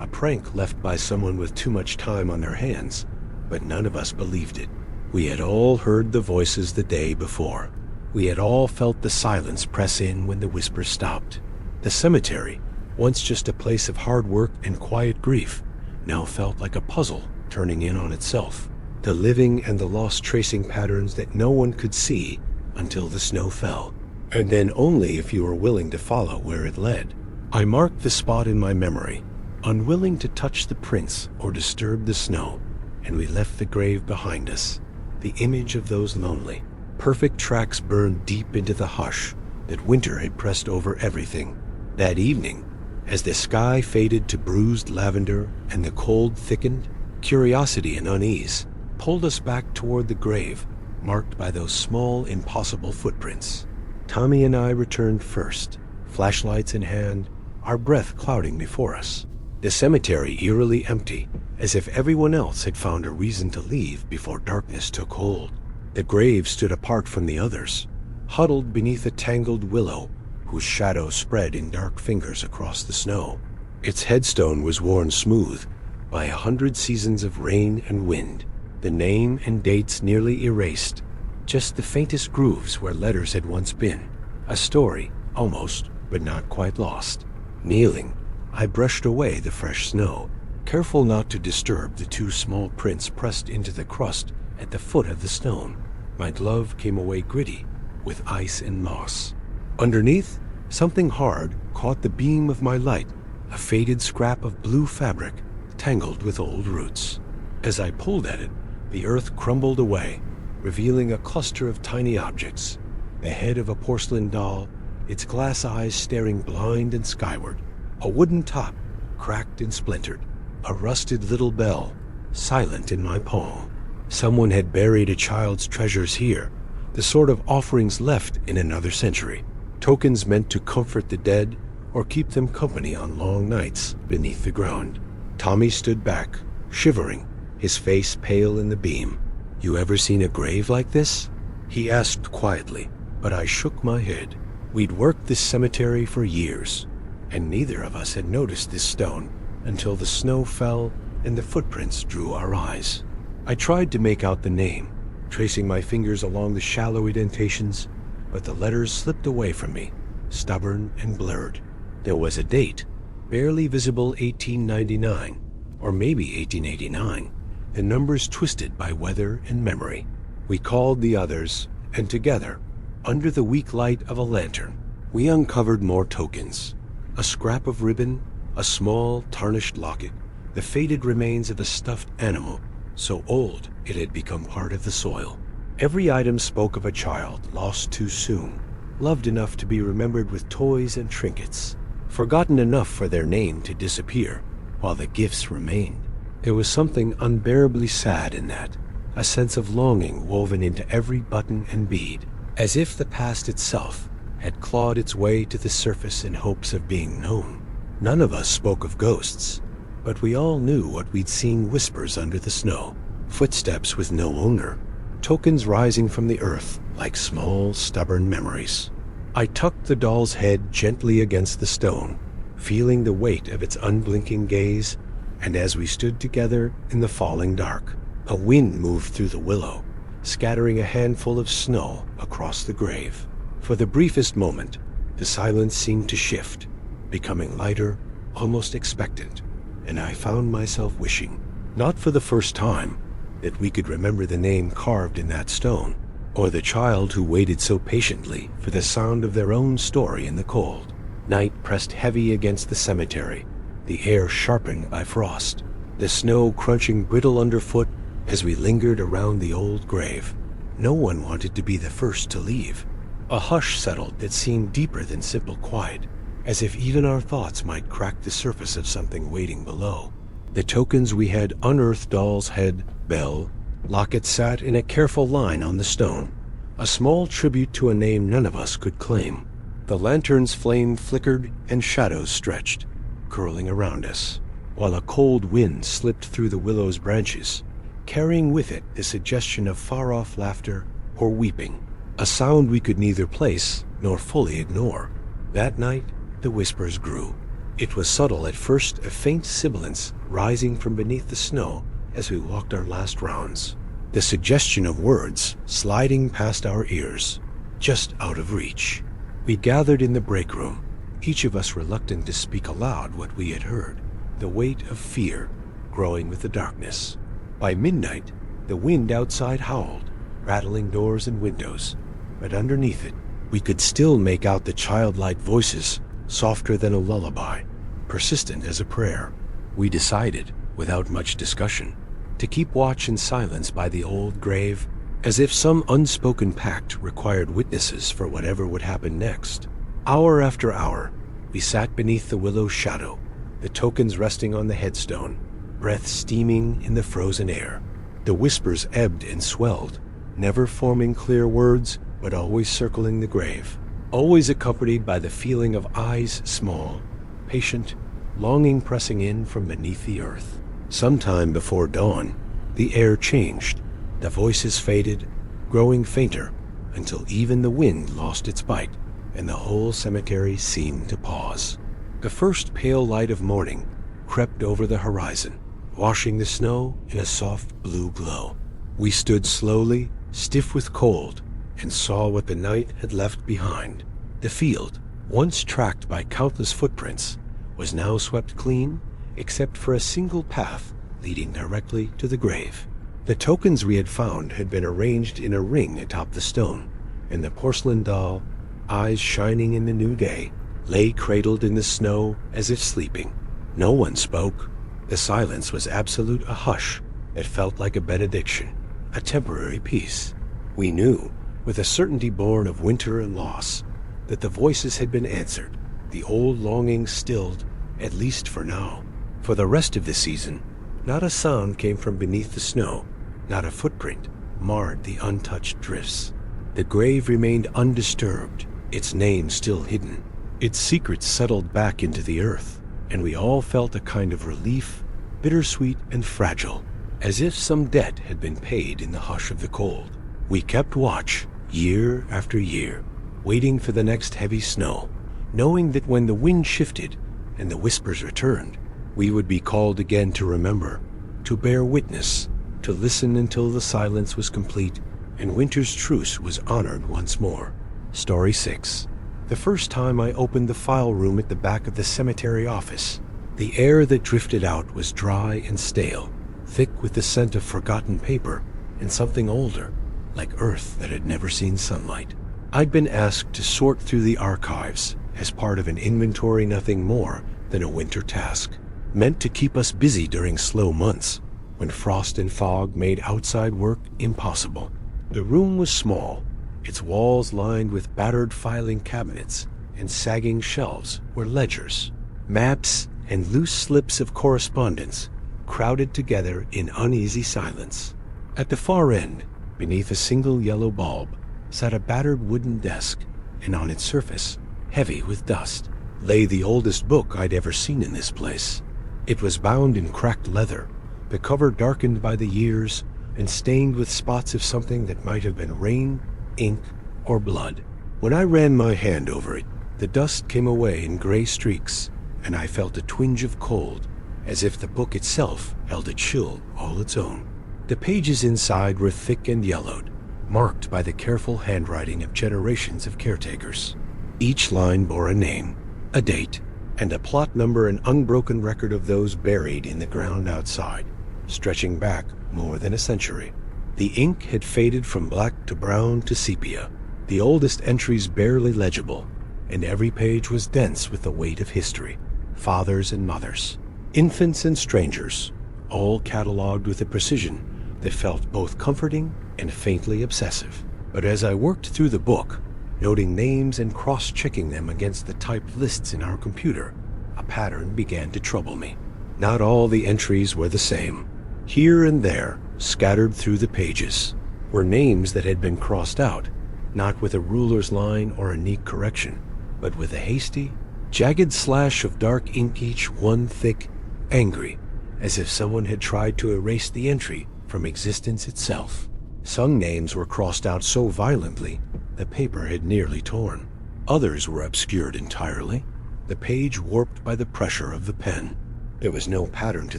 a prank left by someone with too much time on their hands, but none of us believed it. We had all heard the voices the day before. We had all felt the silence press in when the whisper stopped. The cemetery, once just a place of hard work and quiet grief, now felt like a puzzle turning in on itself, the living and the lost tracing patterns that no one could see until the snow fell, and then only if you were willing to follow where it led. I marked the spot in my memory, unwilling to touch the prints or disturb the snow, and we left the grave behind us, the image of those lonely, perfect tracks burned deep into the hush that winter had pressed over everything. That evening, as the sky faded to bruised lavender and the cold thickened, curiosity and unease pulled us back toward the grave, marked by those small, impossible footprints. Tommy and I returned first, flashlights in hand, our breath clouding before us. The cemetery eerily empty, as if everyone else had found a reason to leave before darkness took hold. The grave stood apart from the others, huddled beneath a tangled willow whose shadow spread in dark fingers across the snow. Its headstone was worn smooth by 100 seasons of rain and wind, the name and dates nearly erased, just the faintest grooves where letters had once been, a story, almost, but not quite lost. Kneeling, I brushed away the fresh snow, careful not to disturb the two small prints pressed into the crust at the foot of the stone. My glove came away gritty, with ice and moss. Underneath, something hard caught the beam of my light, a faded scrap of blue fabric tangled with old roots. As I pulled at it, the earth crumbled away, revealing a cluster of tiny objects. The head of a porcelain doll, its glass eyes staring blind and skyward. A wooden top, cracked and splintered. A rusted little bell, silent in my palm. Someone had buried a child's treasures here, the sort of offerings left in another century. Tokens meant to comfort the dead or keep them company on long nights beneath the ground. Tommy stood back, shivering, his face pale in the beam. "You ever seen a grave like this?" he asked quietly, but I shook my head. We'd worked this cemetery for years, and neither of us had noticed this stone until the snow fell and the footprints drew our eyes. I tried to make out the name, tracing my fingers along the shallow indentations, but the letters slipped away from me, stubborn and blurred. There was a date, barely visible 1899, or maybe 1889, the numbers twisted by weather and memory. We called the others, and together, under the weak light of a lantern, we uncovered more tokens. A scrap of ribbon, a small, tarnished locket, the faded remains of a stuffed animal, so old it had become part of the soil. Every item spoke of a child lost too soon, loved enough to be remembered with toys and trinkets, forgotten enough for their name to disappear, while the gifts remained. There was something unbearably sad in that, a sense of longing woven into every button and bead, as if the past itself had clawed its way to the surface in hopes of being known. None of us spoke of ghosts, but we all knew what we'd seen: whispers under the snow, footsteps with no owner, tokens rising from the earth like small, stubborn memories. I tucked the doll's head gently against the stone, feeling the weight of its unblinking gaze, and as we stood together in the falling dark, a wind moved through the willow, scattering a handful of snow across the grave. For the briefest moment, the silence seemed to shift, becoming lighter, almost expectant, and I found myself wishing, not for the first time, that we could remember the name carved in that stone, or the child who waited so patiently for the sound of their own story in the cold. Night pressed heavy against the cemetery, the air sharpened by frost, the snow crunching brittle underfoot as we lingered around the old grave. No one wanted to be the first to leave. A hush settled that seemed deeper than simple quiet, as if even our thoughts might crack the surface of something waiting below. The tokens we had unearthed: doll's head, bell, locket sat in a careful line on the stone, a small tribute to a name none of us could claim. The lantern's flame flickered and shadows stretched, curling around us, while a cold wind slipped through the willow's branches, carrying with it the suggestion of far-off laughter or weeping, a sound we could neither place nor fully ignore. That night, the whispers grew. It was subtle at first, a faint sibilance rising from beneath the snow as we walked our last rounds, the suggestion of words sliding past our ears, just out of reach. We gathered in the break room, each of us reluctant to speak aloud what we had heard, the weight of fear growing with the darkness. By midnight, the wind outside howled, rattling doors and windows, but underneath it, we could still make out the childlike voices, softer than a lullaby, persistent as a prayer. We decided, without much discussion, to keep watch in silence by the old grave, as if some unspoken pact required witnesses for whatever would happen next. Hour after hour, we sat beneath the willow's shadow, the tokens resting on the headstone, breath steaming in the frozen air. The whispers ebbed and swelled, never forming clear words, but always circling the grave, always accompanied by the feeling of eyes small, patient, longing pressing in from beneath the earth. Sometime before dawn, the air changed. The voices faded, growing fainter, until even the wind lost its bite, and the whole cemetery seemed to pause. The first pale light of morning crept over the horizon, washing the snow in a soft blue glow. We stood slowly, stiff with cold, and saw what the night had left behind. The field, once tracked by countless footprints, was now swept clean, except for a single path leading directly to the grave. The tokens we had found had been arranged in a ring atop the stone, and the porcelain doll, eyes shining in the new day, lay cradled in the snow as if sleeping. No one spoke. The silence was absolute, a hush that felt like a benediction, a temporary peace. We knew, with a certainty born of winter and loss, that the voices had been answered, the old longing stilled, at least for now. For the rest of the season, not a sound came from beneath the snow, not a footprint marred the untouched drifts. The grave remained undisturbed, its name still hidden. Its secrets settled back into the earth, and we all felt a kind of relief, bittersweet and fragile, as if some debt had been paid in the hush of the cold. We kept watch, year after year, waiting for the next heavy snow, knowing that when the wind shifted and the whispers returned, we would be called again to remember, to bear witness, to listen until the silence was complete and winter's truce was honored once more. Story 6. The first time I opened the file room at the back of the cemetery office, the air that drifted out was dry and stale, thick with the scent of forgotten paper and something older, like earth that had never seen sunlight. I'd been asked to sort through the archives as part of an inventory, nothing more than a winter task, meant to keep us busy during slow months when frost and fog made outside work impossible. The room was small, its walls lined with battered filing cabinets, and sagging shelves were ledgers, maps, and loose slips of correspondence crowded together in uneasy silence. At the far end, beneath a single yellow bulb, sat a battered wooden desk, and on its surface, heavy with dust, lay the oldest book I'd ever seen in this place. It was bound in cracked leather, the cover darkened by the years and stained with spots of something that might have been rain, ink, or blood. When I ran my hand over it, the dust came away in gray streaks, and I felt a twinge of cold, as if the book itself held a chill all its own. The pages inside were thick and yellowed, marked by the careful handwriting of generations of caretakers. Each line bore a name, a date, and a plot number, an unbroken record of those buried in the ground outside, stretching back more than a century. The ink had faded from black to brown to sepia, the oldest entries barely legible, and every page was dense with the weight of history. Fathers and mothers, infants and strangers, all catalogued with a precision that felt both comforting and faintly obsessive. But as I worked through the book, noting names and cross-checking them against the typed lists in our computer, a pattern began to trouble me. Not all the entries were the same. Here and there, scattered through the pages, were names that had been crossed out, not with a ruler's line or a neat correction, but with a hasty, jagged slash of dark ink, each one thick, angry, as if someone had tried to erase the entry from existence itself. Some names were crossed out so violently the paper had nearly torn. Others were obscured entirely, the page warped by the pressure of the pen. There was no pattern to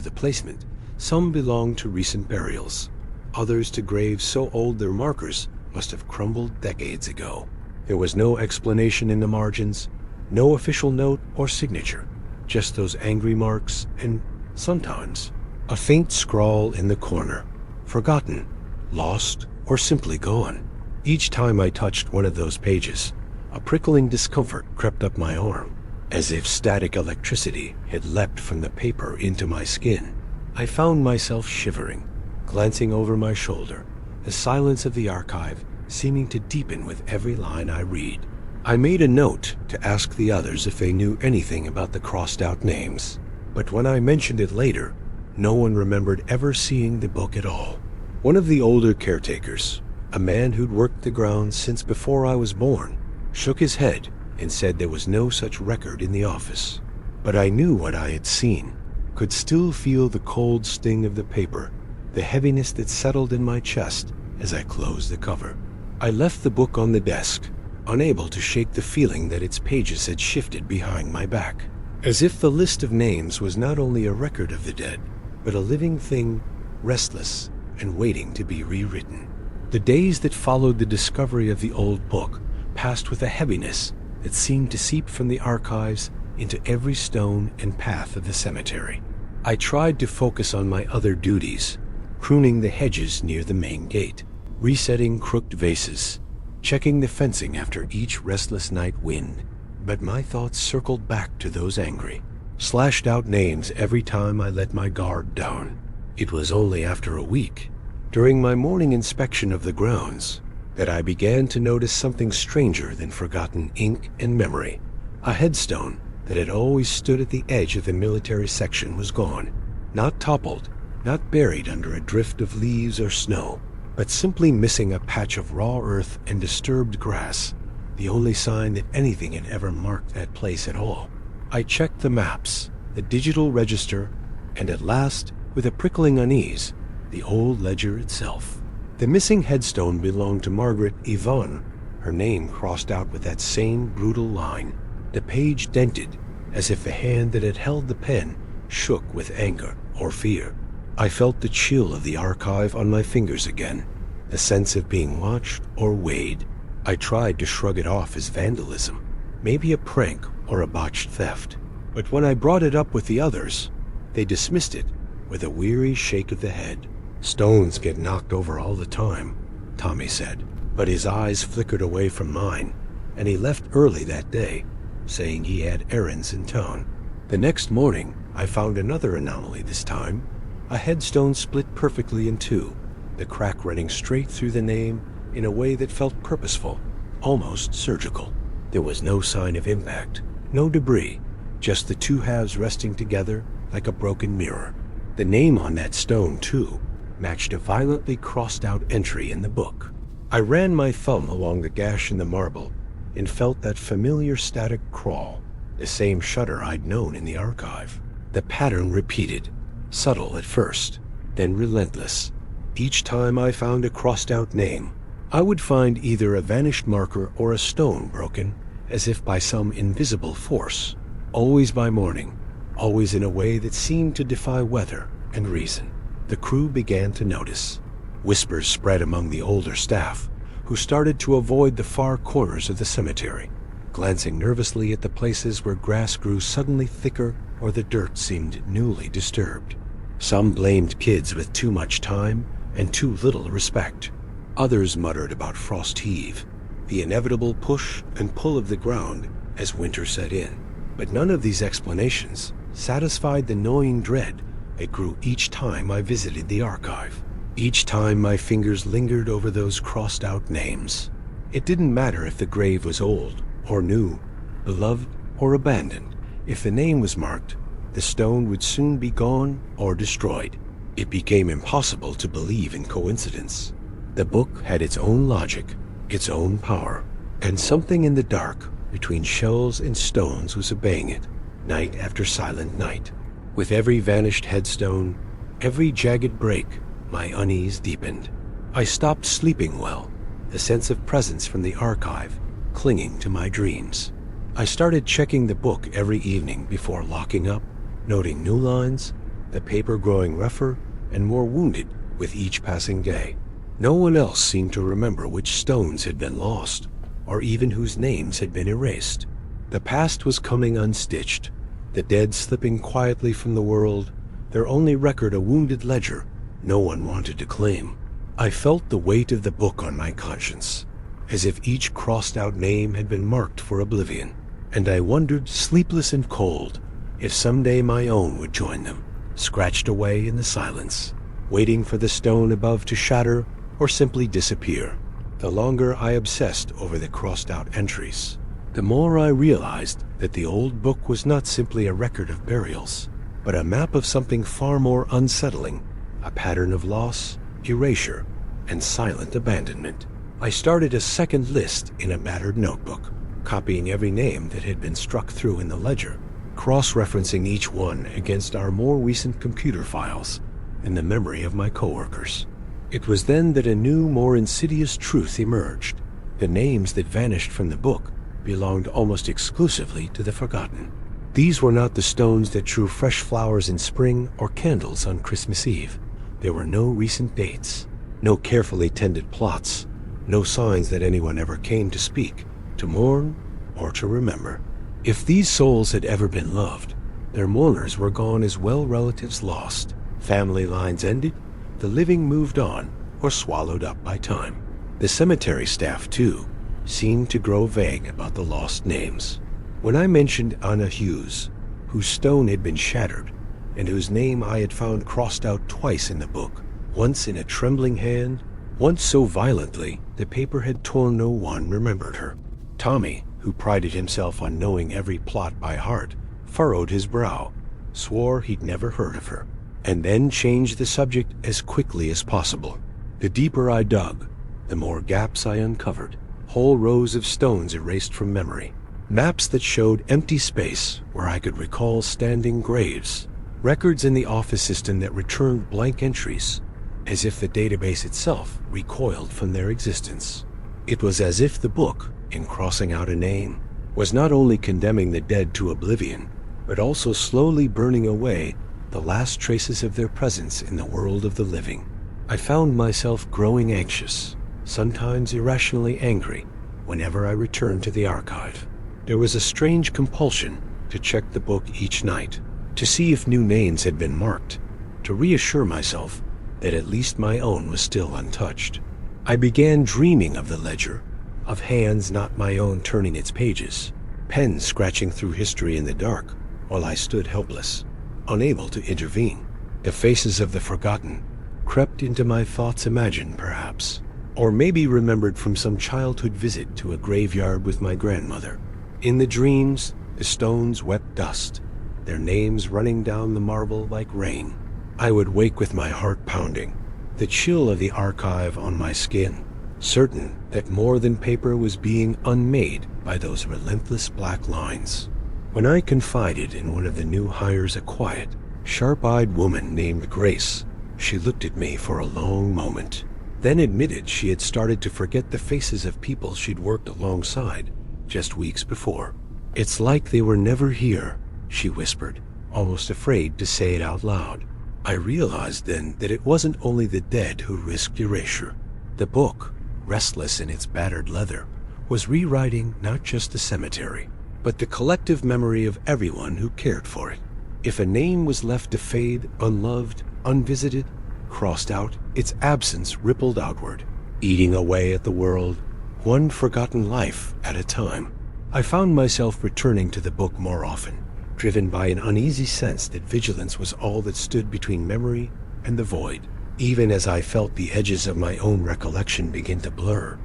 the placement. Some belonged to recent burials, others to graves so old their markers must have crumbled decades ago. There was no explanation in the margins, no official note or signature, just those angry marks and, sometimes, a faint scrawl in the corner. Forgotten, lost, or simply gone. Each time I touched one of those pages, a prickling discomfort crept up my arm, as if static electricity had leapt from the paper into my skin. I found myself shivering, glancing over my shoulder, the silence of the archive seeming to deepen with every line I read. I made a note to ask the others if they knew anything about the crossed-out names, but when I mentioned it later, no one remembered ever seeing the book at all. One of the older caretakers, a man who'd worked the grounds since before I was born, shook his head and said there was no such record in the office. But I knew what I had seen, could still feel the cold sting of the paper, the heaviness that settled in my chest as I closed the cover. I left the book on the desk, unable to shake the feeling that its pages had shifted behind my back, as if the list of names was not only a record of the dead, but a living thing, restless and waiting to be rewritten. The days that followed the discovery of the old book passed with a heaviness that seemed to seep from the archives into every stone and path of the cemetery. I tried to focus on my other duties, pruning the hedges near the main gate, resetting crooked vases, checking the fencing after each restless night wind. But my thoughts circled back to those angry, slashed out names every time I let my guard down. It was only after a week, during my morning inspection of the grounds, that I began to notice something stranger than forgotten ink and memory. A headstone that had always stood at the edge of the military section was gone, not toppled, not buried under a drift of leaves or snow, but simply missing a patch of raw earth and disturbed grass, the only sign that anything had ever marked that place at all. I checked the maps, the digital register, and at last, with a prickling unease, the old ledger itself. The missing headstone belonged to Margaret Yvonne, her name crossed out with that same brutal line, the page dented, as if the hand that had held the pen shook with anger or fear. I felt the chill of the archive on my fingers again, the sense of being watched or weighed. I tried to shrug it off as vandalism, maybe a prank or a botched theft. But when I brought it up with the others, they dismissed it with a weary shake of the head. "Stones get knocked over all the time," Tommy said, but his eyes flickered away from mine, and he left early that day, saying he had errands in town. The next morning, I found another anomaly this time, a headstone split perfectly in two, the crack running straight through the name in a way that felt purposeful, almost surgical. There was no sign of impact, no debris, just the two halves resting together like a broken mirror. The name on that stone, too, matched a violently crossed-out entry in the book. I ran my thumb along the gash in the marble and felt that familiar static crawl, the same shudder I'd known in the archive. The pattern repeated, subtle at first, then relentless. Each time I found a crossed-out name, I would find either a vanished marker or a stone broken, as if by some invisible force, always by morning, always in a way that seemed to defy weather and reason. The crew began to notice. Whispers spread among the older staff, who started to avoid the far corners of the cemetery, glancing nervously at the places where grass grew suddenly thicker or the dirt seemed newly disturbed. Some blamed kids with too much time and too little respect. Others muttered about frost heave, the inevitable push and pull of the ground as winter set in. But none of these explanations satisfied the gnawing dread that grew each time I visited the archive. Each time my fingers lingered over those crossed-out names. It didn't matter if the grave was old or new, beloved or abandoned. If the name was marked, the stone would soon be gone or destroyed. It became impossible to believe in coincidence. The book had its own logic, its own power, and something in the dark between shells and stones was obeying it, night after silent night. With every vanished headstone, every jagged break, my unease deepened. I stopped sleeping well, the sense of presence from the archive clinging to my dreams. I started checking the book every evening before locking up, noting new lines, the paper growing rougher and more wounded with each passing day. No one else seemed to remember which stones had been lost, or even whose names had been erased. The past was coming unstitched, the dead slipping quietly from the world, their only record a wounded ledger no one wanted to claim. I felt the weight of the book on my conscience, as if each crossed-out name had been marked for oblivion, and I wondered, sleepless and cold, if someday my own would join them, scratched away in the silence, waiting for the stone above to shatter or simply disappear. The longer I obsessed over the crossed-out entries, the more I realized that the old book was not simply a record of burials, but a map of something far more unsettling, a pattern of loss, erasure, and silent abandonment. I started a second list in a battered notebook, copying every name that had been struck through in the ledger, cross-referencing each one against our more recent computer files and the memory of my coworkers. It was then that a new, more insidious truth emerged. The names that vanished from the book belonged almost exclusively to the forgotten. These were not the stones that drew fresh flowers in spring or candles on Christmas Eve. There were no recent dates, no carefully tended plots, no signs that anyone ever came to speak, to mourn, or to remember. If these souls had ever been loved, their mourners were gone as well, relatives lost, family lines ended, the living moved on or swallowed up by time. The cemetery staff, too, seemed to grow vague about the lost names. When I mentioned Anna Hughes, whose stone had been shattered, and whose name I had found crossed out twice in the book, once in a trembling hand, once so violently the paper had torn, no one remembered her. Tommy, who prided himself on knowing every plot by heart, furrowed his brow, swore he'd never heard of her, and then changed the subject as quickly as possible. The deeper I dug, the more gaps I uncovered, whole rows of stones erased from memory, maps that showed empty space where I could recall standing graves, records in the office system that returned blank entries, as if the database itself recoiled from their existence. It was as if the book, in crossing out a name, was not only condemning the dead to oblivion, but also slowly burning away the last traces of their presence in the world of the living. I found myself growing anxious, sometimes irrationally angry, whenever I returned to the archive. There was a strange compulsion to check the book each night, to see if new names had been marked, to reassure myself that at least my own was still untouched. I began dreaming of the ledger, of hands not my own turning its pages, pens scratching through history in the dark, while I stood helpless, unable to intervene. The faces of the forgotten crept into my thoughts, imagined perhaps, or maybe remembered from some childhood visit to a graveyard with my grandmother. In the dreams, the stones wept dust, their names running down the marble like rain. I would wake with my heart pounding, the chill of the archive on my skin, certain that more than paper was being unmade by those relentless black lines. When I confided in one of the new hires a quiet, sharp-eyed woman named Grace, she looked at me for a long moment, then admitted she had started to forget the faces of people she'd worked alongside just weeks before. "It's like they were never here," she whispered, almost afraid to say it out loud. I realized then that it wasn't only the dead who risked erasure. The book, restless in its battered leather, was rewriting not just the cemetery, but the collective memory of everyone who cared for it. If a name was left to fade, unloved, unvisited, crossed out, its absence rippled outward, eating away at the world, one forgotten life at a time. I found myself returning to the book more often, driven by an uneasy sense that vigilance was all that stood between memory and the void. Even as I felt the edges of my own recollection begin to blur,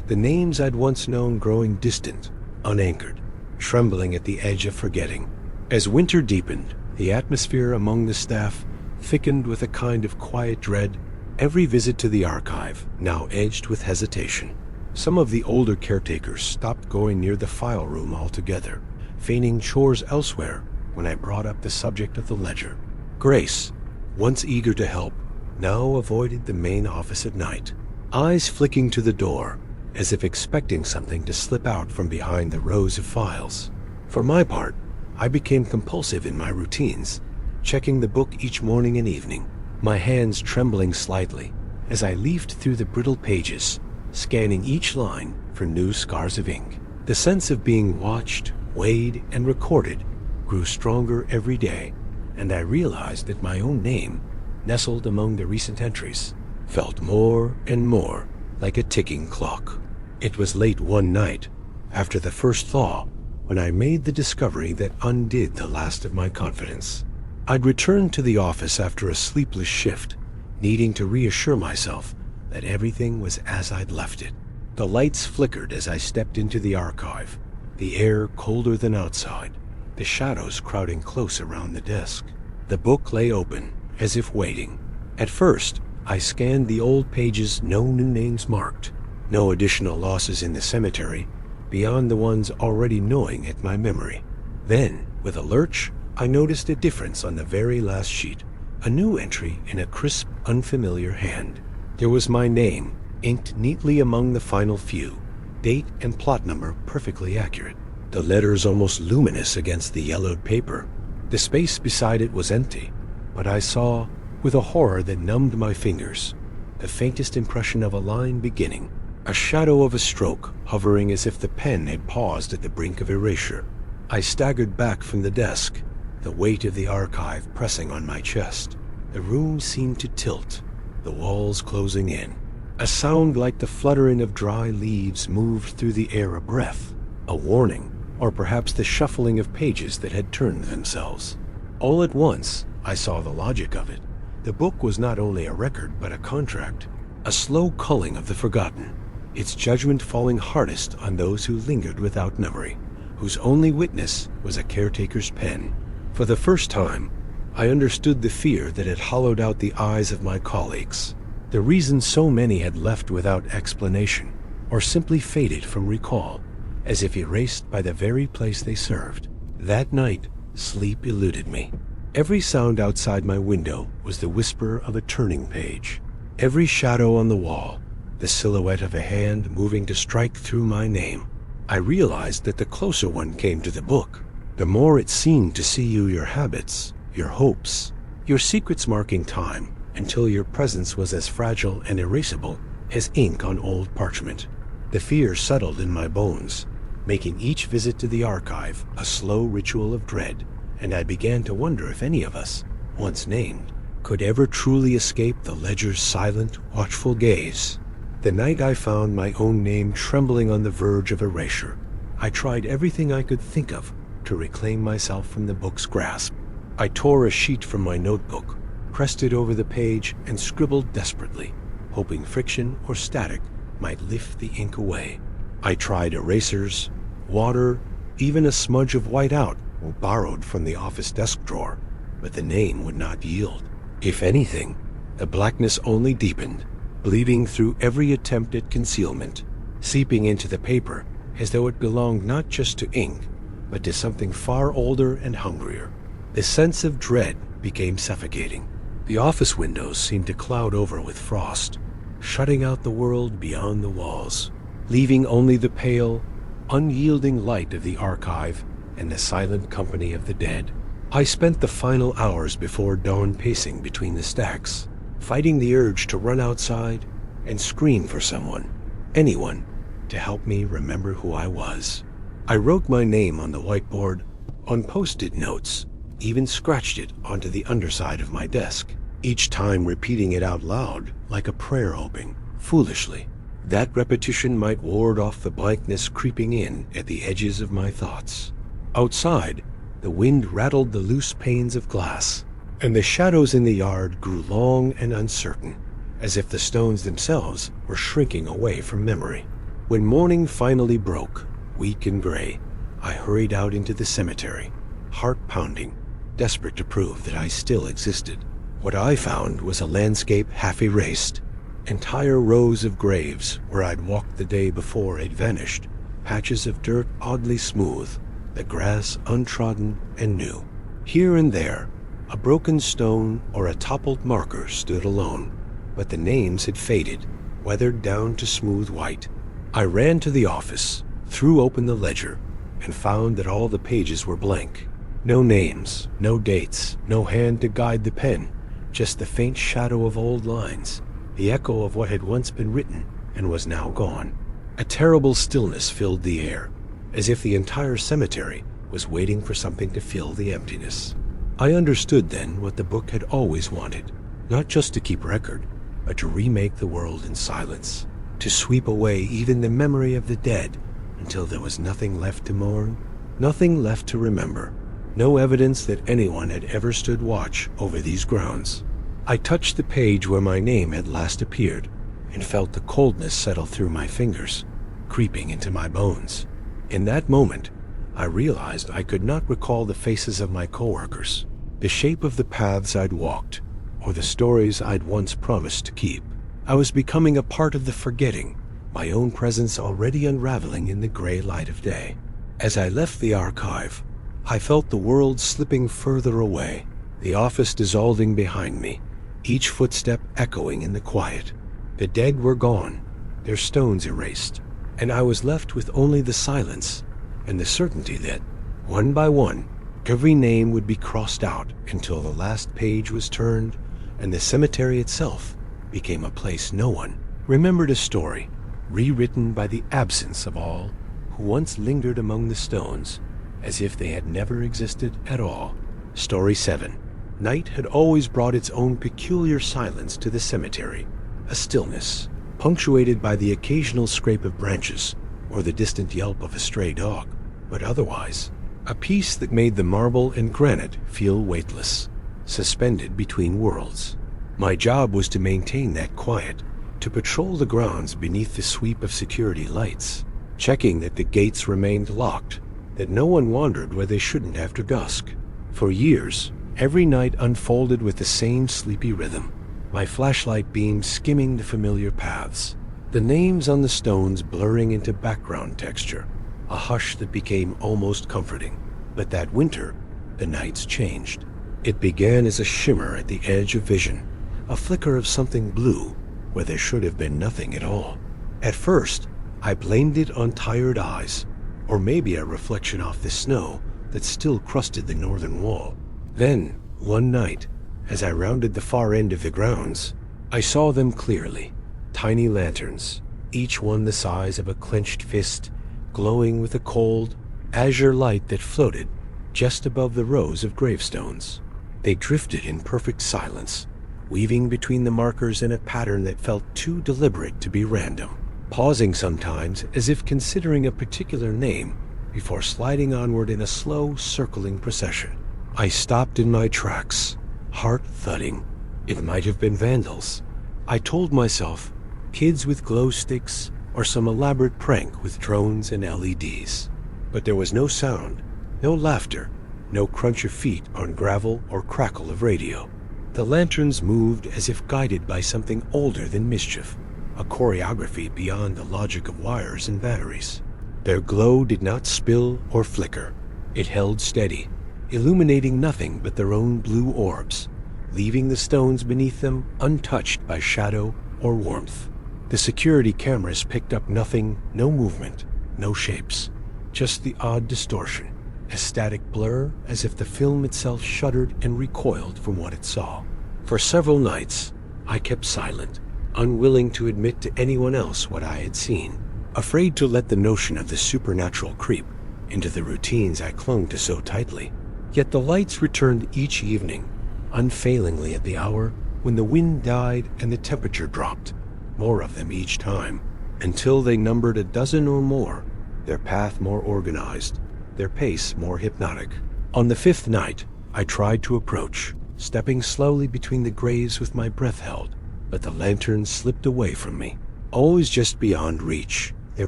the names I'd once known growing distant, unanchored, trembling at the edge of forgetting. As winter deepened, the atmosphere among the staff thickened with a kind of quiet dread, every visit to the archive now edged with hesitation. Some of the older caretakers stopped going near the file room altogether, feigning chores elsewhere when I brought up the subject of the ledger. Grace, once eager to help, now avoided the main office at night, eyes flicking to the door, as if expecting something to slip out from behind the rows of files. For my part, I became compulsive in my routines, checking the book each morning and evening, my hands trembling slightly as I leafed through the brittle pages, scanning each line for new scars of ink. The sense of being watched, weighed, and recorded grew stronger every day, and I realized that my own name, nestled among the recent entries, felt more and more like a ticking clock. It was late one night, after the first thaw, when I made the discovery that undid the last of my confidence. I'd returned to the office after a sleepless shift, needing to reassure myself that everything was as I'd left it. The lights flickered as I stepped into the archive, the air colder than outside, the shadows crowding close around the desk. The book lay open, as if waiting. At first, I scanned the old pages, no new names marked, no additional losses in the cemetery, beyond the ones already gnawing at my memory. Then, with a lurch, I noticed a difference on the very last sheet, a new entry in a crisp, unfamiliar hand. There was my name, inked neatly among the final few, date and plot number perfectly accurate, the letters almost luminous against the yellowed paper. The space beside it was empty, but I saw, with a horror that numbed my fingers, the faintest impression of a line beginning, a shadow of a stroke hovering as if the pen had paused at the brink of erasure. I staggered back from the desk, the weight of the archive pressing on my chest. The room seemed to tilt, the walls closing in. A sound like the fluttering of dry leaves moved through the air, a breath, a warning, or perhaps the shuffling of pages that had turned themselves. All at once, I saw the logic of it. The book was not only a record, but a contract, a slow culling of the forgotten, its judgment falling hardest on those who lingered without memory, whose only witness was a caretaker's pen. For the first time, I understood the fear that had hollowed out the eyes of my colleagues, the reason so many had left without explanation, or simply faded from recall, as if erased by the very place they served. That night, sleep eluded me. Every sound outside my window was the whisper of a turning page. Every shadow on the wall, the silhouette of a hand moving to strike through my name. I realized that the closer one came to the book, the more it seemed to see you, your habits, your hopes, your secrets marking time, until your presence was as fragile and erasable as ink on old parchment. The fear settled in my bones, making each visit to the archive a slow ritual of dread, and I began to wonder if any of us, once named, could ever truly escape the ledger's silent, watchful gaze. The night I found my own name trembling on the verge of erasure, I tried everything I could think of to reclaim myself from the book's grasp. I tore a sheet from my notebook, pressed it over the page, and scribbled desperately, hoping friction or static might lift the ink away. I tried erasers, water, even a smudge of whiteout borrowed from the office desk drawer, but the name would not yield. If anything, the blackness only deepened, bleeding through every attempt at concealment, seeping into the paper as though it belonged not just to ink, but to something far older and hungrier. The sense of dread became suffocating. The office windows seemed to cloud over with frost, shutting out the world beyond the walls, leaving only the pale, unyielding light of the archive and the silent company of the dead. I spent the final hours before dawn pacing between the stacks, fighting the urge to run outside and scream for someone, anyone, to help me remember who I was. I wrote my name on the whiteboard, on post-it notes, even scratched it onto the underside of my desk, each time repeating it out loud like a prayer, hoping, foolishly, That repetition might ward off the blankness creeping in at the edges of my thoughts. Outside, the wind rattled the loose panes of glass, and the shadows in the yard grew long and uncertain, as if the stones themselves were shrinking away from memory. When morning finally broke, weak and gray, I hurried out into the cemetery, heart pounding, desperate to prove that I still existed. What I found was a landscape half erased. Entire rows of graves where I'd walked the day before had vanished, patches of dirt oddly smooth, the grass untrodden and new. Here and there, a broken stone or a toppled marker stood alone, but the names had faded, weathered down to smooth white. I ran to the office, threw open the ledger, and found that all the pages were blank. No names, no dates, no hand to guide the pen, just the faint shadow of old lines, the echo of what had once been written and was now gone. A terrible stillness filled the air, as if the entire cemetery was waiting for something to fill the emptiness. I understood then what the book had always wanted, not just to keep record, but to remake the world in silence, to sweep away even the memory of the dead until there was nothing left to mourn, nothing left to remember, no evidence that anyone had ever stood watch over these grounds. I touched the page where my name had last appeared and felt the coldness settle through my fingers, creeping into my bones. In that moment, I realized I could not recall the faces of my coworkers, the shape of the paths I'd walked, or the stories I'd once promised to keep. I was becoming a part of the forgetting, my own presence already unraveling in the gray light of day. As I left the archive, I felt the world slipping further away, the office dissolving behind me, each footstep echoing in the quiet. The dead were gone, their stones erased, and I was left with only the silence and the certainty that, one by one, every name would be crossed out until the last page was turned and the cemetery itself became a place no one remembered, a story rewritten by the absence of all who once lingered among the stones as if they had never existed at all. Story 7. Night had always brought its own peculiar silence to the cemetery, a stillness punctuated by the occasional scrape of branches or the distant yelp of a stray dog, but otherwise a peace that made the marble and granite feel weightless, suspended between worlds. My job was to maintain that quiet, to patrol the grounds beneath the sweep of security lights, checking that the gates remained locked, that no one wandered where they shouldn't after dusk. For years, every night unfolded with the same sleepy rhythm, my flashlight beam skimming the familiar paths, the names on the stones blurring into background texture, a hush that became almost comforting. But that winter, the nights changed. It began as a shimmer at the edge of vision, a flicker of something blue where there should have been nothing at all. At first, I blamed it on tired eyes, or maybe a reflection off the snow that still crusted the northern wall. Then, one night, as I rounded the far end of the grounds, I saw them clearly. Tiny lanterns, each one the size of a clenched fist, glowing with a cold, azure light that floated just above the rows of gravestones. They drifted in perfect silence, weaving between the markers in a pattern that felt too deliberate to be random, pausing sometimes as if considering a particular name before sliding onward in a slow, circling procession. I stopped in my tracks, heart thudding. It might have been vandals. I told myself, kids with glow sticks or some elaborate prank with drones and LEDs. But there was no sound, no laughter, no crunch of feet on gravel or crackle of radio. The lanterns moved as if guided by something older than mischief, a choreography beyond the logic of wires and batteries. Their glow did not spill or flicker. It held steady, illuminating nothing but their own blue orbs, leaving the stones beneath them untouched by shadow or warmth. The security cameras picked up nothing, no movement, no shapes, just the odd distortion, a static blur as if the film itself shuddered and recoiled from what it saw. For several nights, I kept silent, unwilling to admit to anyone else what I had seen, afraid to let the notion of the supernatural creep into the routines I clung to so tightly. Yet the lights returned each evening, unfailingly at the hour when the wind died and the temperature dropped, more of them each time. until they numbered a dozen or more, their path more organized, their pace more hypnotic. On the fifth night, I tried to approach, stepping slowly between the graves with my breath held, but the lanterns slipped away from me, always just beyond reach, their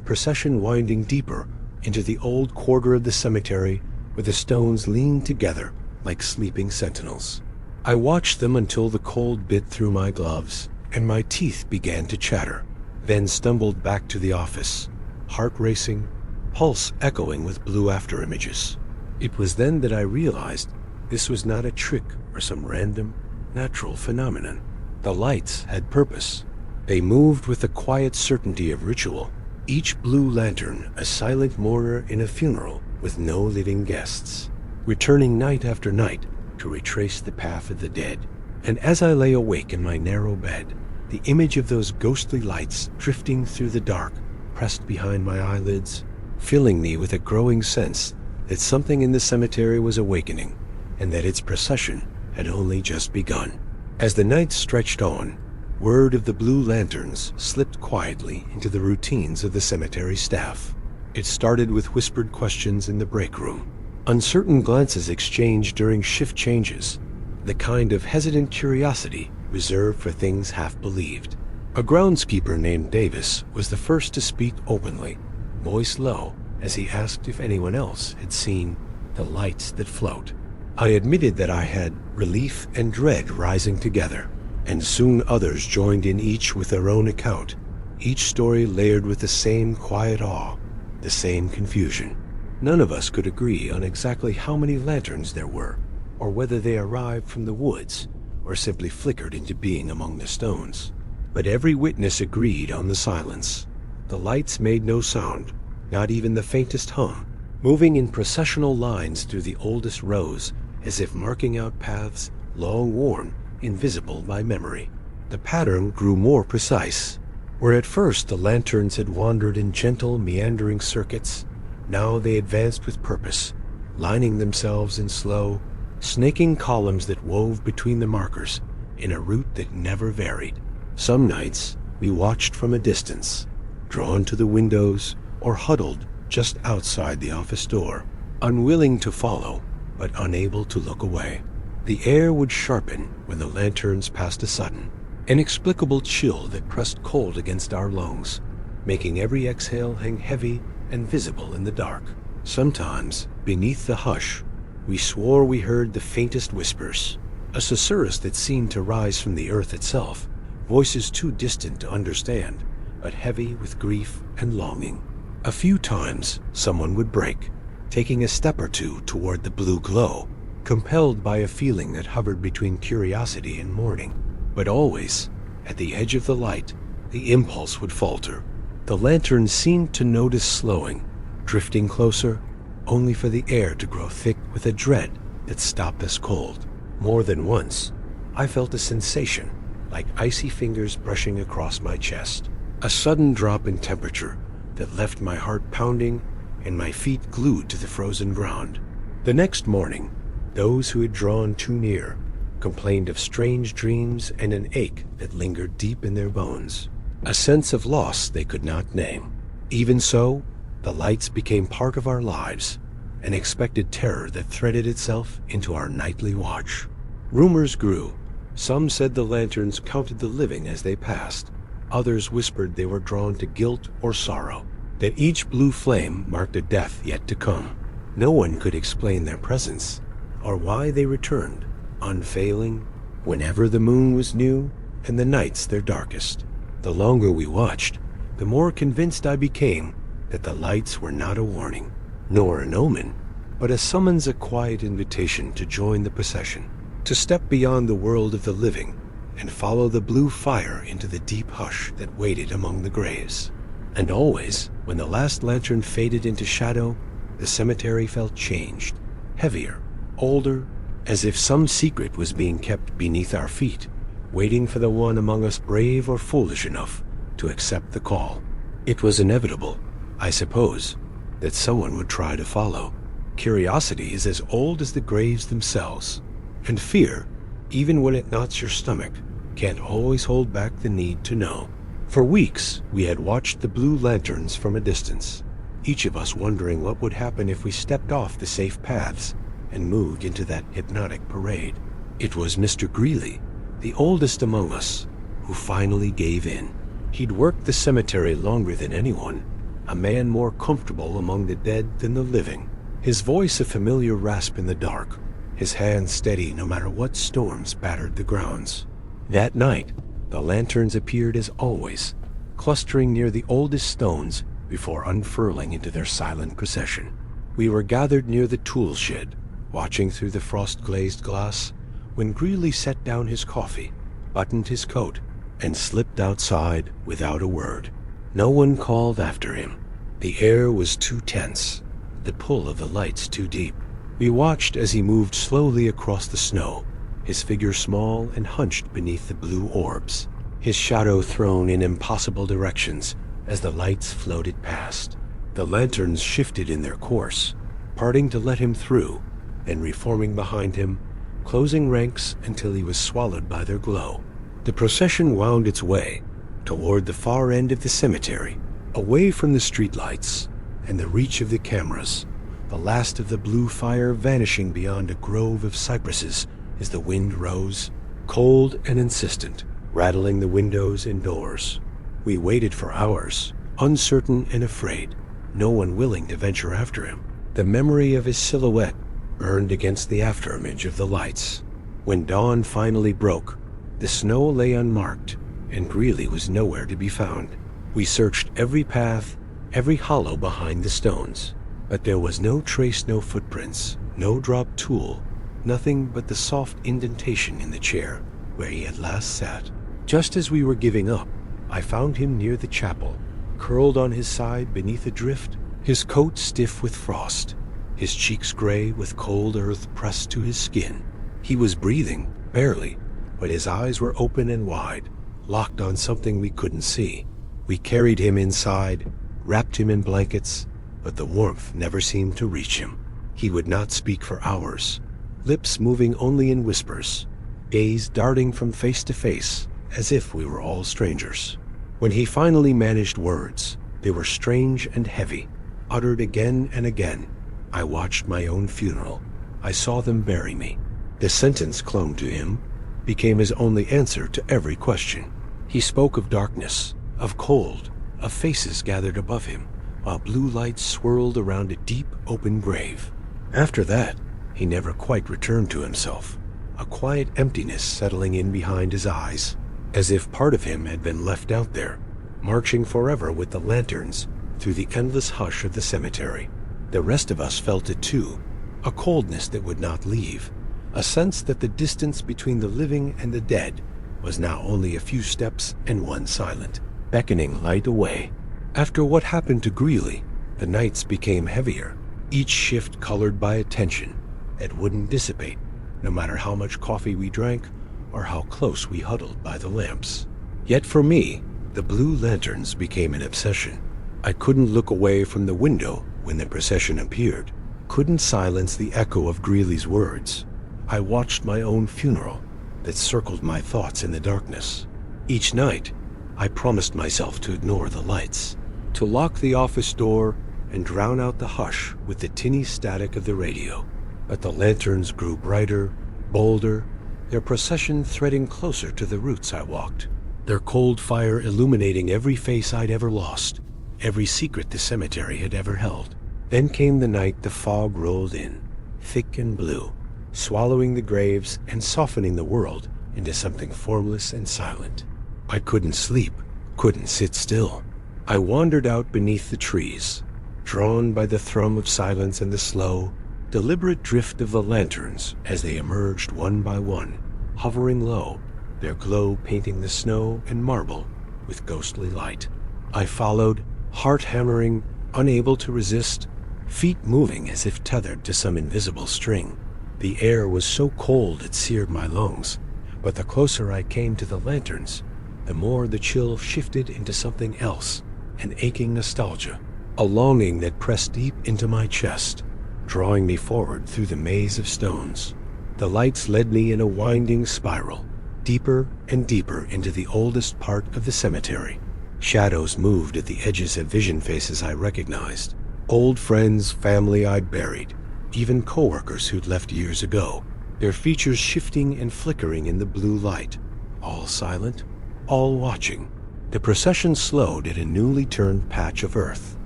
procession winding deeper into the old quarter of the cemetery where the stones leaned together like sleeping sentinels. I watched them until the cold bit through my gloves and my teeth began to chatter, then stumbled back to the office, heart racing, pulse echoing with blue afterimages. It was then that I realized this was not a trick or some random, natural phenomenon. The lights had purpose. They moved with the quiet certainty of ritual, each blue lantern a silent mourner in a funeral with no living guests, returning night after night to retrace the path of the dead. And as I lay awake in my narrow bed, the image of those ghostly lights drifting through the dark pressed behind my eyelids, filling me with a growing sense that something in the cemetery was awakening, and that its procession had only just begun. As the night stretched on, word of the blue lanterns slipped quietly into the routines of the cemetery staff. It started with whispered questions in the break room, uncertain glances exchanged during shift changes, the kind of hesitant curiosity reserved for things half-believed. A groundskeeper named Davis was the first to speak openly, voice low, as he asked if anyone else had seen the lights that float. I admitted that I had, relief and dread rising together, and soon others joined in, each with their own account, each story layered with the same quiet awe, the same confusion. None of us could agree on exactly how many lanterns there were, or whether they arrived from the woods or simply flickered into being among the stones. But every witness agreed on the silence. The lights made no sound, not even the faintest hum, moving in processional lines through the oldest rows, as if marking out paths long worn, invisible by memory. The pattern grew more precise. Where at first the lanterns had wandered in gentle, meandering circuits, now they advanced with purpose, lining themselves in slow, snaking columns that wove between the markers in a route that never varied. Some nights we watched from a distance, drawn to the windows or huddled just outside the office door, unwilling to follow but unable to look away. The air would sharpen when the lanterns passed a sudden, inexplicable chill that pressed cold against our lungs, making every exhale hang heavy and visible in the dark. Sometimes, beneath the hush, we swore we heard the faintest whispers, a susurrus that seemed to rise from the earth itself, voices too distant to understand, but heavy with grief and longing. A few times, someone would break, taking a step or two toward the blue glow, compelled by a feeling that hovered between curiosity and mourning. But always, at the edge of the light, the impulse would falter. The lantern seemed to notice slowing, drifting closer, only for the air to grow thick with a dread that stopped us cold. More than once, I felt a sensation, like icy fingers brushing across my chest, a sudden drop in temperature that left my heart pounding and my feet glued to the frozen ground. The next morning, those who had drawn too near complained of strange dreams and an ache that lingered deep in their bones, a sense of loss they could not name. Even so, the lights became part of our lives, an expected terror that threaded itself into our nightly watch. Rumors grew. Some said the lanterns counted the living as they passed. Others whispered they were drawn to guilt or sorrow, that each blue flame marked a death yet to come. No one could explain their presence, or why they returned, unfailing, whenever the moon was new and the nights their darkest. The longer we watched, the more convinced I became that the lights were not a warning, nor an omen, but a summons, a quiet invitation to join the procession, to step beyond the world of the living and follow the blue fire into the deep hush that waited among the graves. And always, when the last lantern faded into shadow, the cemetery felt changed, heavier, older, as if some secret was being kept beneath our feet, waiting for the one among us brave or foolish enough to accept the call. It was inevitable, I suppose, that someone would try to follow. Curiosity is as old as the graves themselves, and fear, even when it knots your stomach, can't always hold back the need to know. For weeks, we had watched the blue lanterns from a distance, each of us wondering what would happen if we stepped off the safe paths and moved into that hypnotic parade. It was Mr. Greeley, the oldest among us, who finally gave in. He'd worked the cemetery longer than anyone, a man more comfortable among the dead than the living. His voice a familiar rasp in the dark, his hands steady no matter what storms battered the grounds. That night, the lanterns appeared as always, clustering near the oldest stones before unfurling into their silent procession. We were gathered near the tool shed, watching through the frost-glazed glass, when Greeley set down his coffee, buttoned his coat, and slipped outside without a word. No one called after him. The air was too tense, the pull of the lights too deep. We watched as he moved slowly across the snow, his figure small and hunched beneath the blue orbs, his shadow thrown in impossible directions as the lights floated past. The lanterns shifted in their course, parting to let him through, then reforming behind him, closing ranks until he was swallowed by their glow. The procession wound its way toward the far end of the cemetery, away from the streetlights and the reach of the cameras, the last of the blue fire vanishing beyond a grove of cypresses as the wind rose, cold and insistent, rattling the windows and doors. We waited for hours, uncertain and afraid, no one willing to venture after him. The memory of his silhouette burned against the afterimage of the lights. When dawn finally broke, the snow lay unmarked, and Greeley was nowhere to be found. We searched every path, every hollow behind the stones, but there was no trace, no footprints, no dropped tool, nothing but the soft indentation in the chair where he had last sat. Just as we were giving up, I found him near the chapel, curled on his side beneath a drift, his coat stiff with frost, his cheeks gray with cold earth pressed to his skin. He was breathing, barely, but his eyes were open and wide, locked on something we couldn't see. We carried him inside, wrapped him in blankets, but the warmth never seemed to reach him. He would not speak for hours, lips moving only in whispers, gaze darting from face to face as if we were all strangers. When he finally managed words, they were strange and heavy, uttered again and again. I watched my own funeral. I saw them bury me. The sentence clung to him, became his only answer to every question. He spoke of darkness, of cold, of faces gathered above him, while blue lights swirled around a deep, open grave. After that, he never quite returned to himself, a quiet emptiness settling in behind his eyes, as if part of him had been left out there, marching forever with the lanterns through the endless hush of the cemetery. The rest of us felt it too, a coldness that would not leave, a sense that the distance between the living and the dead was now only a few steps and one silent, beckoning light away. After what happened to Greeley, the nights became heavier, each shift colored by a tension that wouldn't dissipate, no matter how much coffee we drank or how close we huddled by the lamps. Yet for me, the blue lanterns became an obsession. I couldn't look away from the window when the procession appeared, couldn't silence the echo of Greeley's words. I watched my own funeral that circled my thoughts in the darkness. Each night, I promised myself to ignore the lights, to lock the office door and drown out the hush with the tinny static of the radio. But the lanterns grew brighter, bolder, their procession threading closer to the routes I walked, their cold fire illuminating every face I'd ever lost, every secret the cemetery had ever held. Then came the night the fog rolled in, thick and blue, swallowing the graves and softening the world into something formless and silent. I couldn't sleep, couldn't sit still. I wandered out beneath the trees, drawn by the thrum of silence and the slow, deliberate drift of the lanterns as they emerged one by one, hovering low, their glow painting the snow and marble with ghostly light. I followed, heart hammering, unable to resist, feet moving as if tethered to some invisible string. The air was so cold it seared my lungs, but the closer I came to the lanterns, the more the chill shifted into something else, an aching nostalgia, a longing that pressed deep into my chest, drawing me forward through the maze of stones. The lights led me in a winding spiral, deeper and deeper into the oldest part of the cemetery. Shadows moved at the edges of vision faces I recognized. Old friends, family I'd buried, even coworkers who'd left years ago, their features shifting and flickering in the blue light. All silent, all watching. The procession slowed at a newly turned patch of earth.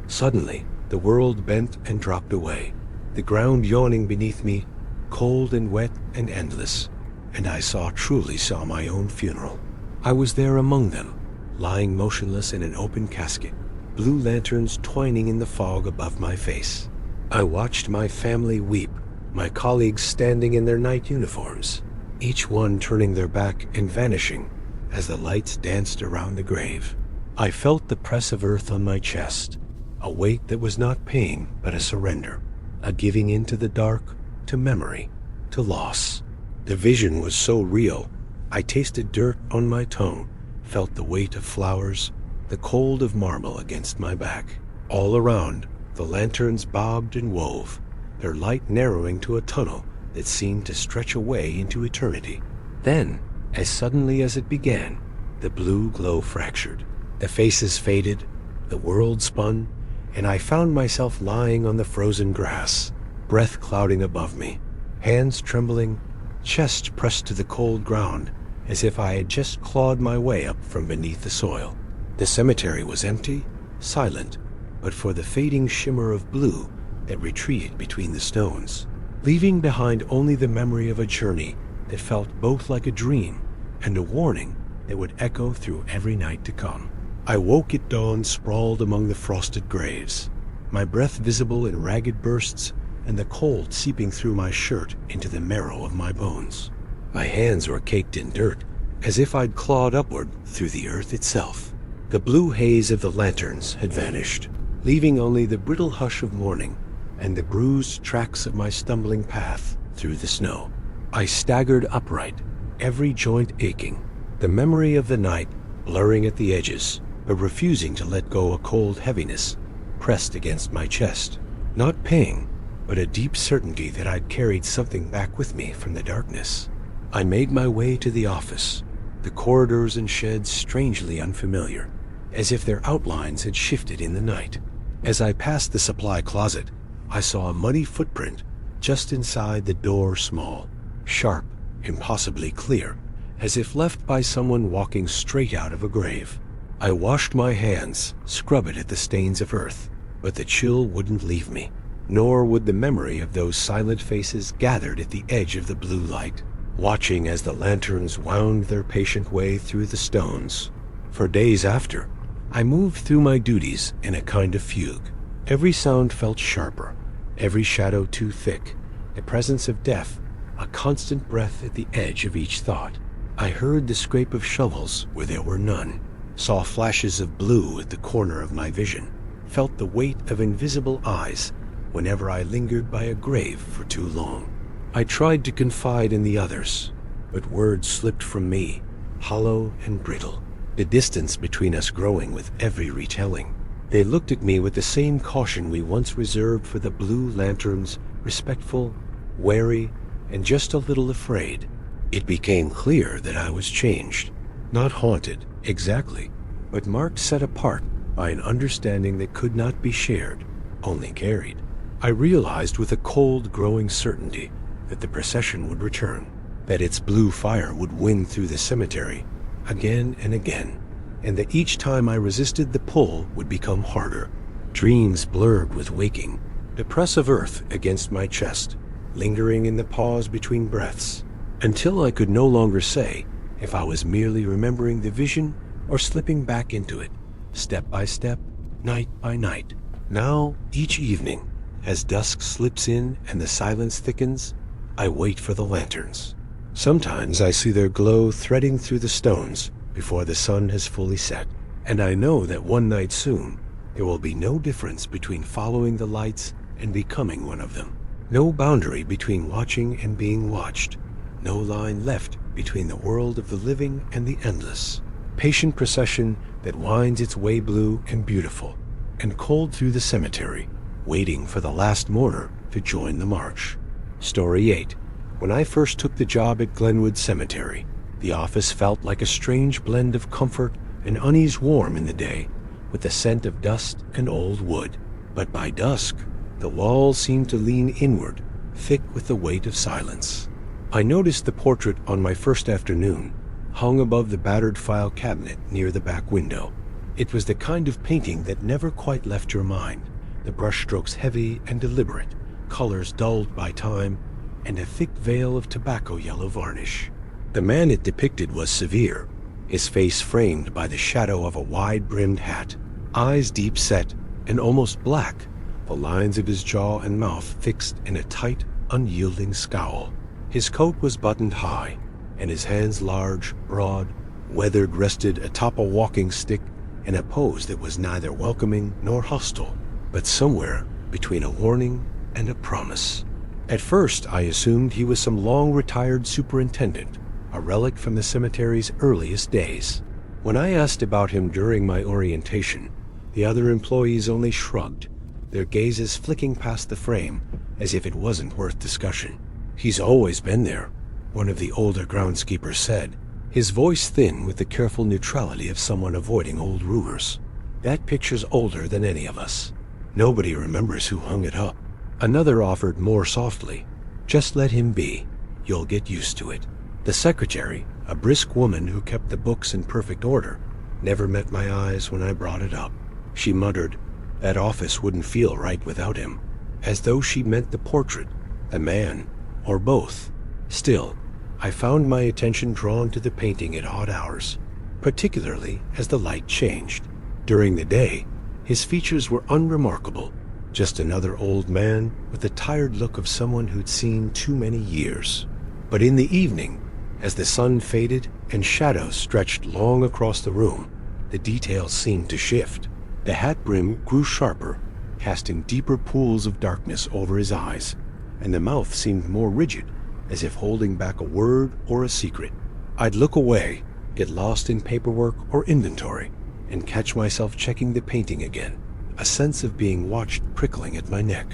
Suddenly, the world bent and dropped away, the ground yawning beneath me, cold and wet and endless, and I truly saw my own funeral. I was there among them, lying motionless in an open casket, blue lanterns twining in the fog above my face. I watched my family weep, my colleagues standing in their night uniforms, each one turning their back and vanishing as the lights danced around the grave. I felt the press of earth on my chest, a weight that was not pain but a surrender, a giving in to the dark, to memory, to loss. The vision was so real, I tasted dirt on my tongue, felt the weight of flowers, the cold of marble against my back. All around, the lanterns bobbed and wove, their light narrowing to a tunnel that seemed to stretch away into eternity. Then, as suddenly as it began, the blue glow fractured. The faces faded, the world spun, and I found myself lying on the frozen grass, breath clouding above me, hands trembling, chest pressed to the cold ground, as if I had just clawed my way up from beneath the soil. The cemetery was empty, silent, but for the fading shimmer of blue that retreated between the stones, leaving behind only the memory of a journey that felt both like a dream and a warning that would echo through every night to come. I woke at dawn sprawled among the frosted graves, my breath visible in ragged bursts and the cold seeping through my shirt into the marrow of my bones. My hands were caked in dirt, as if I'd clawed upward through the earth itself. The blue haze of the lanterns had vanished, leaving only the brittle hush of morning and the bruised tracks of my stumbling path through the snow. I staggered upright, every joint aching, the memory of the night blurring at the edges, but refusing to let go a cold heaviness pressed against my chest. Not pain, but a deep certainty that I'd carried something back with me from the darkness. I made my way to the office, the corridors and sheds strangely unfamiliar, as if their outlines had shifted in the night. As I passed the supply closet, I saw a muddy footprint just inside the door, small, sharp, impossibly clear, as if left by someone walking straight out of a grave. I washed my hands, scrubbed at the stains of earth, but the chill wouldn't leave me, nor would the memory of those silent faces gathered at the edge of the blue light, watching as the lanterns wound their patient way through the stones. For days after, I moved through my duties in a kind of fugue. Every sound felt sharper, every shadow too thick, the presence of death, a constant breath at the edge of each thought. I heard the scrape of shovels where there were none, saw flashes of blue at the corner of my vision, felt the weight of invisible eyes whenever I lingered by a grave for too long. I tried to confide in the others, but words slipped from me, hollow and brittle, the distance between us growing with every retelling. They looked at me with the same caution we once reserved for the blue lanterns, respectful, wary, and just a little afraid. It became clear that I was changed, not haunted, exactly, but marked set apart by an understanding that could not be shared, only carried. I realized with a cold, growing certainty that the procession would return, that its blue fire would win through the cemetery again and again, and that each time I resisted the pull would become harder. Dreams blurred with waking, the press of earth against my chest, lingering in the pause between breaths, until I could no longer say if I was merely remembering the vision or slipping back into it, step by step, night by night. Now, each evening, as dusk slips in and the silence thickens, I wait for the lanterns. Sometimes I see their glow threading through the stones before the sun has fully set, and I know that one night soon there will be no difference between following the lights and becoming one of them. No boundary between watching and being watched. No line left between the world of the living and the endless. Patient procession that winds its way blue and beautiful and cold through the cemetery, waiting for the last mourner to join the march. Story 8. When I first took the job at Glenwood Cemetery, the office felt like a strange blend of comfort and unease warm in the day, with the scent of dust and old wood. But by dusk, the walls seemed to lean inward, thick with the weight of silence. I noticed the portrait on my first afternoon, hung above the battered file cabinet near the back window. It was the kind of painting that never quite left your mind, the brushstrokes heavy and deliberate, colors dulled by time, and a thick veil of tobacco yellow varnish. The man it depicted was severe, his face framed by the shadow of a wide-brimmed hat, eyes deep-set and almost black, the lines of his jaw and mouth fixed in a tight, unyielding scowl. His coat was buttoned high, and his hands large, broad, weathered, rested atop a walking stick in a pose that was neither welcoming nor hostile, but somewhere between a warning and a promise. At first, I assumed he was some long-retired superintendent, a relic from the cemetery's earliest days. When I asked about him during my orientation, the other employees only shrugged, their gazes flicking past the frame as if it wasn't worth discussion. "He's always been there," one of the older groundskeepers said, his voice thin with the careful neutrality of someone avoiding old rumors. "That picture's older than any of us. Nobody remembers who hung it up." Another offered more softly, "Just let him be. You'll get used to it." The secretary, a brisk woman who kept the books in perfect order, never met my eyes when I brought it up. She muttered, "That office wouldn't feel right without him," as though she meant the portrait, the man, or both. Still, I found my attention drawn to the painting at odd hours, particularly as the light changed. During the day, his features were unremarkable, just another old man with the tired look of someone who'd seen too many years. But in the evening, as the sun faded and shadows stretched long across the room, the details seemed to shift. The hat brim grew sharper, casting deeper pools of darkness over his eyes, and the mouth seemed more rigid, as if holding back a word or a secret. I'd look away, get lost in paperwork or inventory, and catch myself checking the painting again, a sense of being watched prickling at my neck.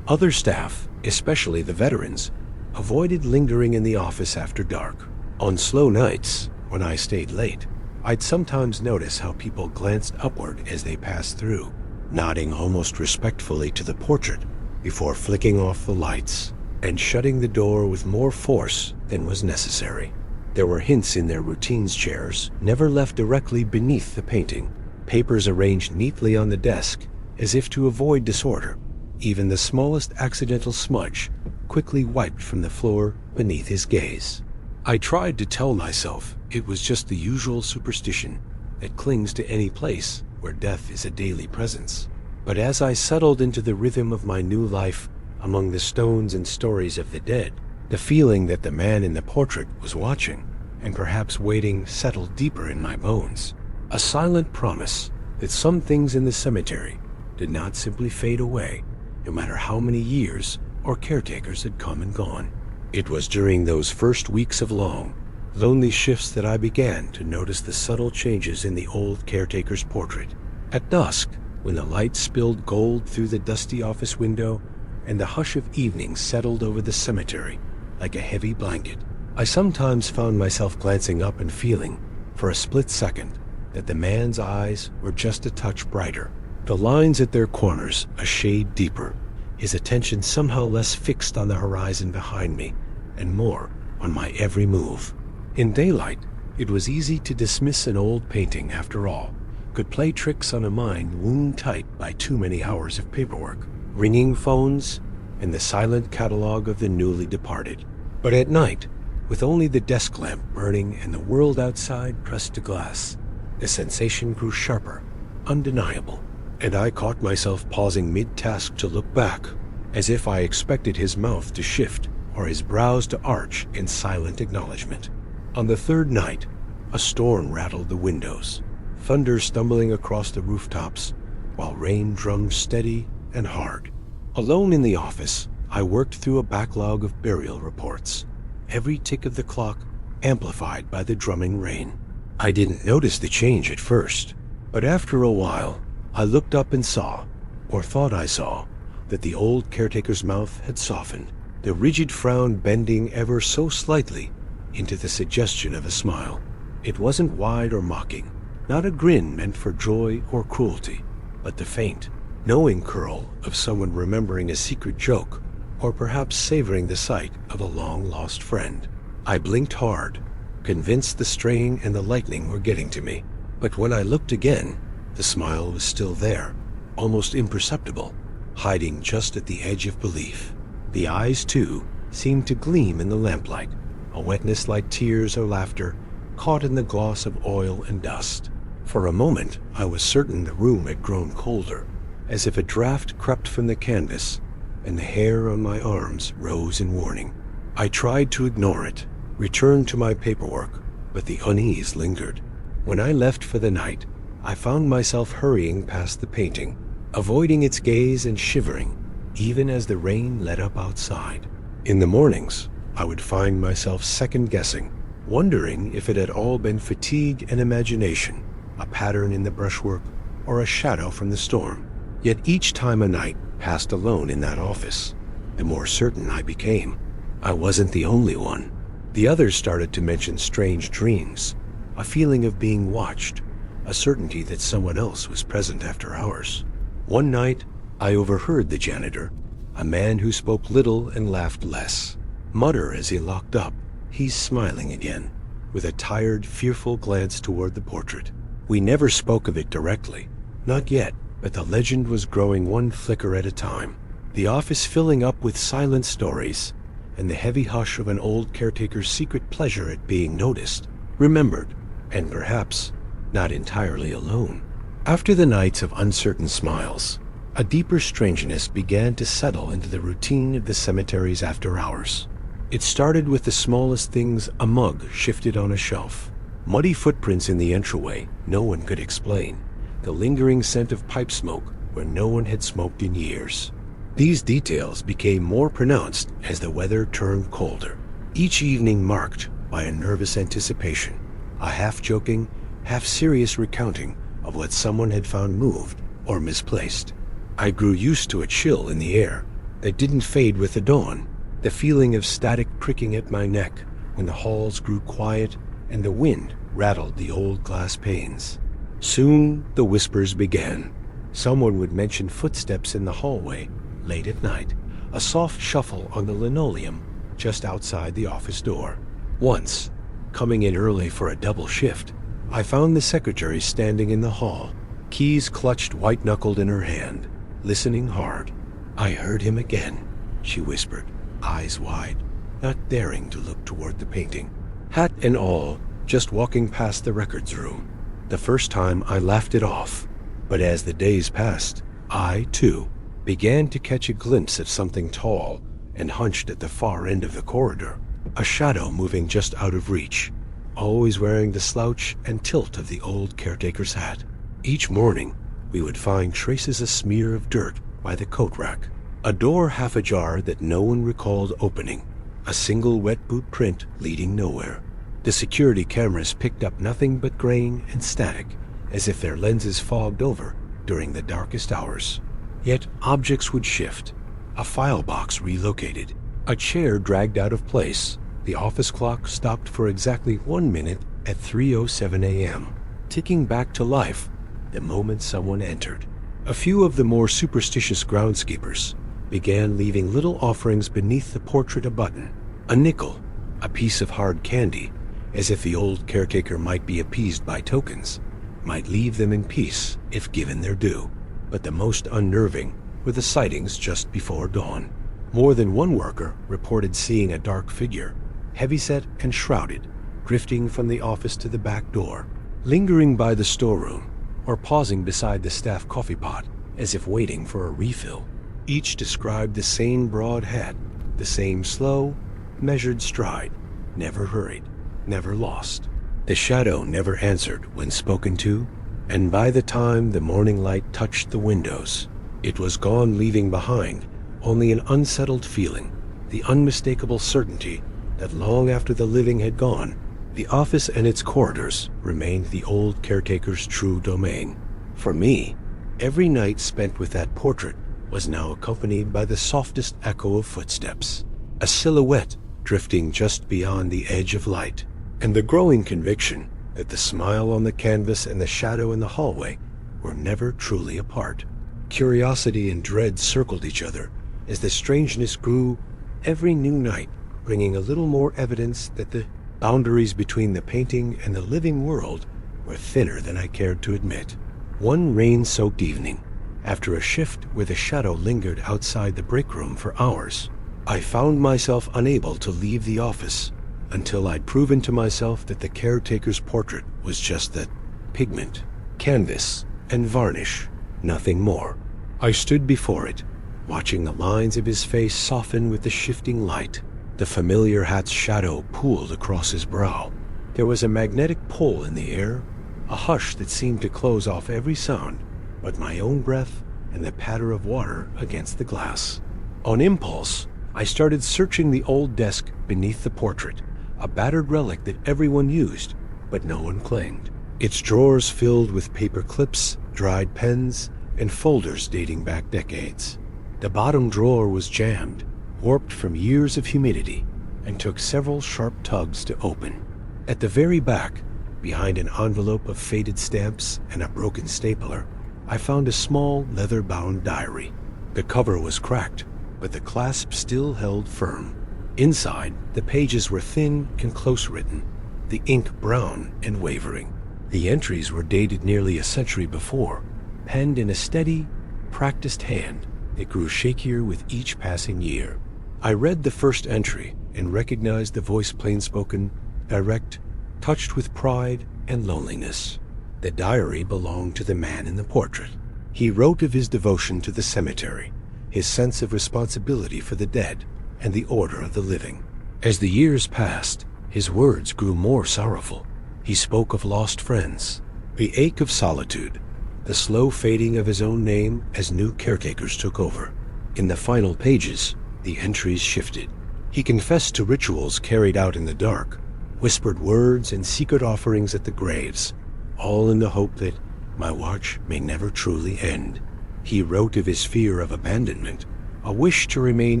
Other staff, especially the veterans, avoided lingering in the office after dark. On slow nights, when I stayed late, I'd sometimes notice how people glanced upward as they passed through, nodding almost respectfully to the portrait before flicking off the lights and shutting the door with more force than was necessary. There were hints in their routines chairs, never left directly beneath the painting, papers arranged neatly on the desk as if to avoid disorder, even the smallest accidental smudge quickly wiped from the floor beneath his gaze. I tried to tell myself it was just the usual superstition that clings to any place where death is a daily presence. But as I settled into the rhythm of my new life among the stones and stories of the dead, the feeling that the man in the portrait was watching, and perhaps waiting, settled deeper in my bones. A silent promise that some things in the cemetery did not simply fade away, no matter how many years or caretakers had come and gone. It was during those first weeks of long, lonely shifts that I began to notice the subtle changes in the old caretaker's portrait. At dusk, when the light spilled gold through the dusty office window and the hush of evening settled over the cemetery like a heavy blanket, I sometimes found myself glancing up and feeling, for a split second, that the man's eyes were just a touch brighter, the lines at their corners a shade deeper, his attention somehow less fixed on the horizon behind me and more on my every move. In daylight, it was easy to dismiss an old painting after all, could play tricks on a mind wound tight by too many hours of paperwork, ringing phones, and the silent catalog of the newly departed. But at night, with only the desk lamp burning and the world outside pressed to glass, the sensation grew sharper, undeniable, and I caught myself pausing mid-task to look back, as if I expected his mouth to shift or his brows to arch in silent acknowledgement. On the third night, a storm rattled the windows, thunder stumbling across the rooftops, while rain drummed steady and hard. Alone in the office, I worked through a backlog of burial reports, every tick of the clock amplified by the drumming rain. I didn't notice the change at first, but after a while, I looked up and saw, or thought I saw, that the old caretaker's mouth had softened, the rigid frown bending ever so slightly into the suggestion of a smile. It wasn't wide or mocking, not a grin meant for joy or cruelty, but the faint, knowing curl of someone remembering a secret joke, or perhaps savoring the sight of a long-lost friend. I blinked hard, convinced the straying and the lightning were getting to me. But when I looked again, the smile was still there, almost imperceptible, hiding just at the edge of belief. The eyes, too, seemed to gleam in the lamplight, a wetness like tears or laughter caught in the gloss of oil and dust. For a moment, I was certain the room had grown colder, as if a draft crept from the canvas, and the hair on my arms rose in warning. I tried to ignore it, returned to my paperwork, but the unease lingered. When I left for the night, I found myself hurrying past the painting, avoiding its gaze and shivering, even as the rain let up outside. In the mornings, I would find myself second-guessing, wondering if it had all been fatigue and imagination, a pattern in the brushwork, or a shadow from the storm. Yet each time a night passed alone in that office, the more certain I became. I wasn't the only one. The others started to mention strange dreams, a feeling of being watched, a certainty that someone else was present after hours. One night, I overheard the janitor, a man who spoke little and laughed less, mutter as he locked up, "He's smiling again," with a tired, fearful glance toward the portrait. We never spoke of it directly, not yet, but the legend was growing one flicker at a time, the office filling up with silent stories, and the heavy hush of an old caretaker's secret pleasure at being noticed, remembered, and perhaps not entirely alone. After the nights of uncertain smiles, a deeper strangeness began to settle into the routine of the cemetery's after hours. It started with the smallest things: a mug shifted on a shelf, muddy footprints in the entryway no one could explain, the lingering scent of pipe smoke where no one had smoked in years. These details became more pronounced as the weather turned colder, each evening marked by a nervous anticipation, a half-joking, half-serious recounting of what someone had found moved or misplaced. I grew used to a chill in the air that didn't fade with the dawn, the feeling of static pricking at my neck when the halls grew quiet and the wind rattled the old glass panes. Soon the whispers began. Someone would mention footsteps in the hallway late at night, a soft shuffle on the linoleum just outside the office door. Once, coming in early for a double shift, I found the secretary standing in the hall, keys clutched white-knuckled in her hand, listening hard. "I heard him again," she whispered, eyes wide, not daring to look toward the painting. Hat and all, just walking past the records room. The first time I laughed it off, but as the days passed, I, too, began to catch a glimpse of something tall and hunched at the far end of the corridor, a shadow moving just out of reach, always wearing the slouch and tilt of the old caretaker's hat. Each morning, we would find traces of smear of dirt by the coat rack, a door half ajar that no one recalled opening, a single wet boot print leading nowhere. The security cameras picked up nothing but grain and static, as if their lenses fogged over during the darkest hours. Yet objects would shift, a file box relocated, a chair dragged out of place. The office clock stopped for exactly 1 minute at 3:07 a.m., ticking back to life the moment someone entered. A few of the more superstitious groundskeepers began leaving little offerings beneath the portrait: a button, a nickel, a piece of hard candy, as if the old caretaker might be appeased by tokens, might leave them in peace if given their due. But the most unnerving were the sightings just before dawn. More than one worker reported seeing a dark figure, heavyset and shrouded, drifting from the office to the back door, lingering by the storeroom, or pausing beside the staff coffee pot as if waiting for a refill. Each described the same broad head, the same slow, measured stride, never hurried, never lost. The shadow never answered when spoken to, and by the time the morning light touched the windows, it was gone, leaving behind only an unsettled feeling, the unmistakable certainty that long after the living had gone, the office and its corridors remained the old caretaker's true domain. For me, every night spent with that portrait was now accompanied by the softest echo of footsteps, a silhouette drifting just beyond the edge of light, and the growing conviction that the smile on the canvas and the shadow in the hallway were never truly apart. Curiosity and dread circled each other as the strangeness grew every new night, bringing a little more evidence that the boundaries between the painting and the living world were thinner than I cared to admit. One rain-soaked evening, after a shift where the shadow lingered outside the break room for hours, I found myself unable to leave the office until I'd proven to myself that the caretaker's portrait was just that: pigment, canvas, and varnish, nothing more. I stood before it, watching the lines of his face soften with the shifting light. The familiar hat's shadow pooled across his brow. There was a magnetic pull in the air, a hush that seemed to close off every sound but my own breath and the patter of water against the glass. On impulse, I started searching the old desk beneath the portrait, a battered relic that everyone used, but no one claimed. Its drawers filled with paper clips, dried pens, and folders dating back decades. The bottom drawer was jammed, warped from years of humidity, and took several sharp tugs to open. At the very back, behind an envelope of faded stamps and a broken stapler, I found a small leather-bound diary. The cover was cracked, but the clasp still held firm. Inside, the pages were thin and close-written, the ink brown and wavering. The entries were dated nearly a century before, penned in a steady, practiced hand that grew shakier with each passing year. I read the first entry and recognized the voice plain-spoken, direct, touched with pride and loneliness. The diary belonged to the man in the portrait. He wrote of his devotion to the cemetery, his sense of responsibility for the dead, and the order of the living. As the years passed, his words grew more sorrowful. He spoke of lost friends, the ache of solitude, the slow fading of his own name as new caretakers took over. In the final pages, the entries shifted. He confessed to rituals carried out in the dark, whispered words and secret offerings at the graves, all in the hope that my watch may never truly end. He wrote of his fear of abandonment, a wish to remain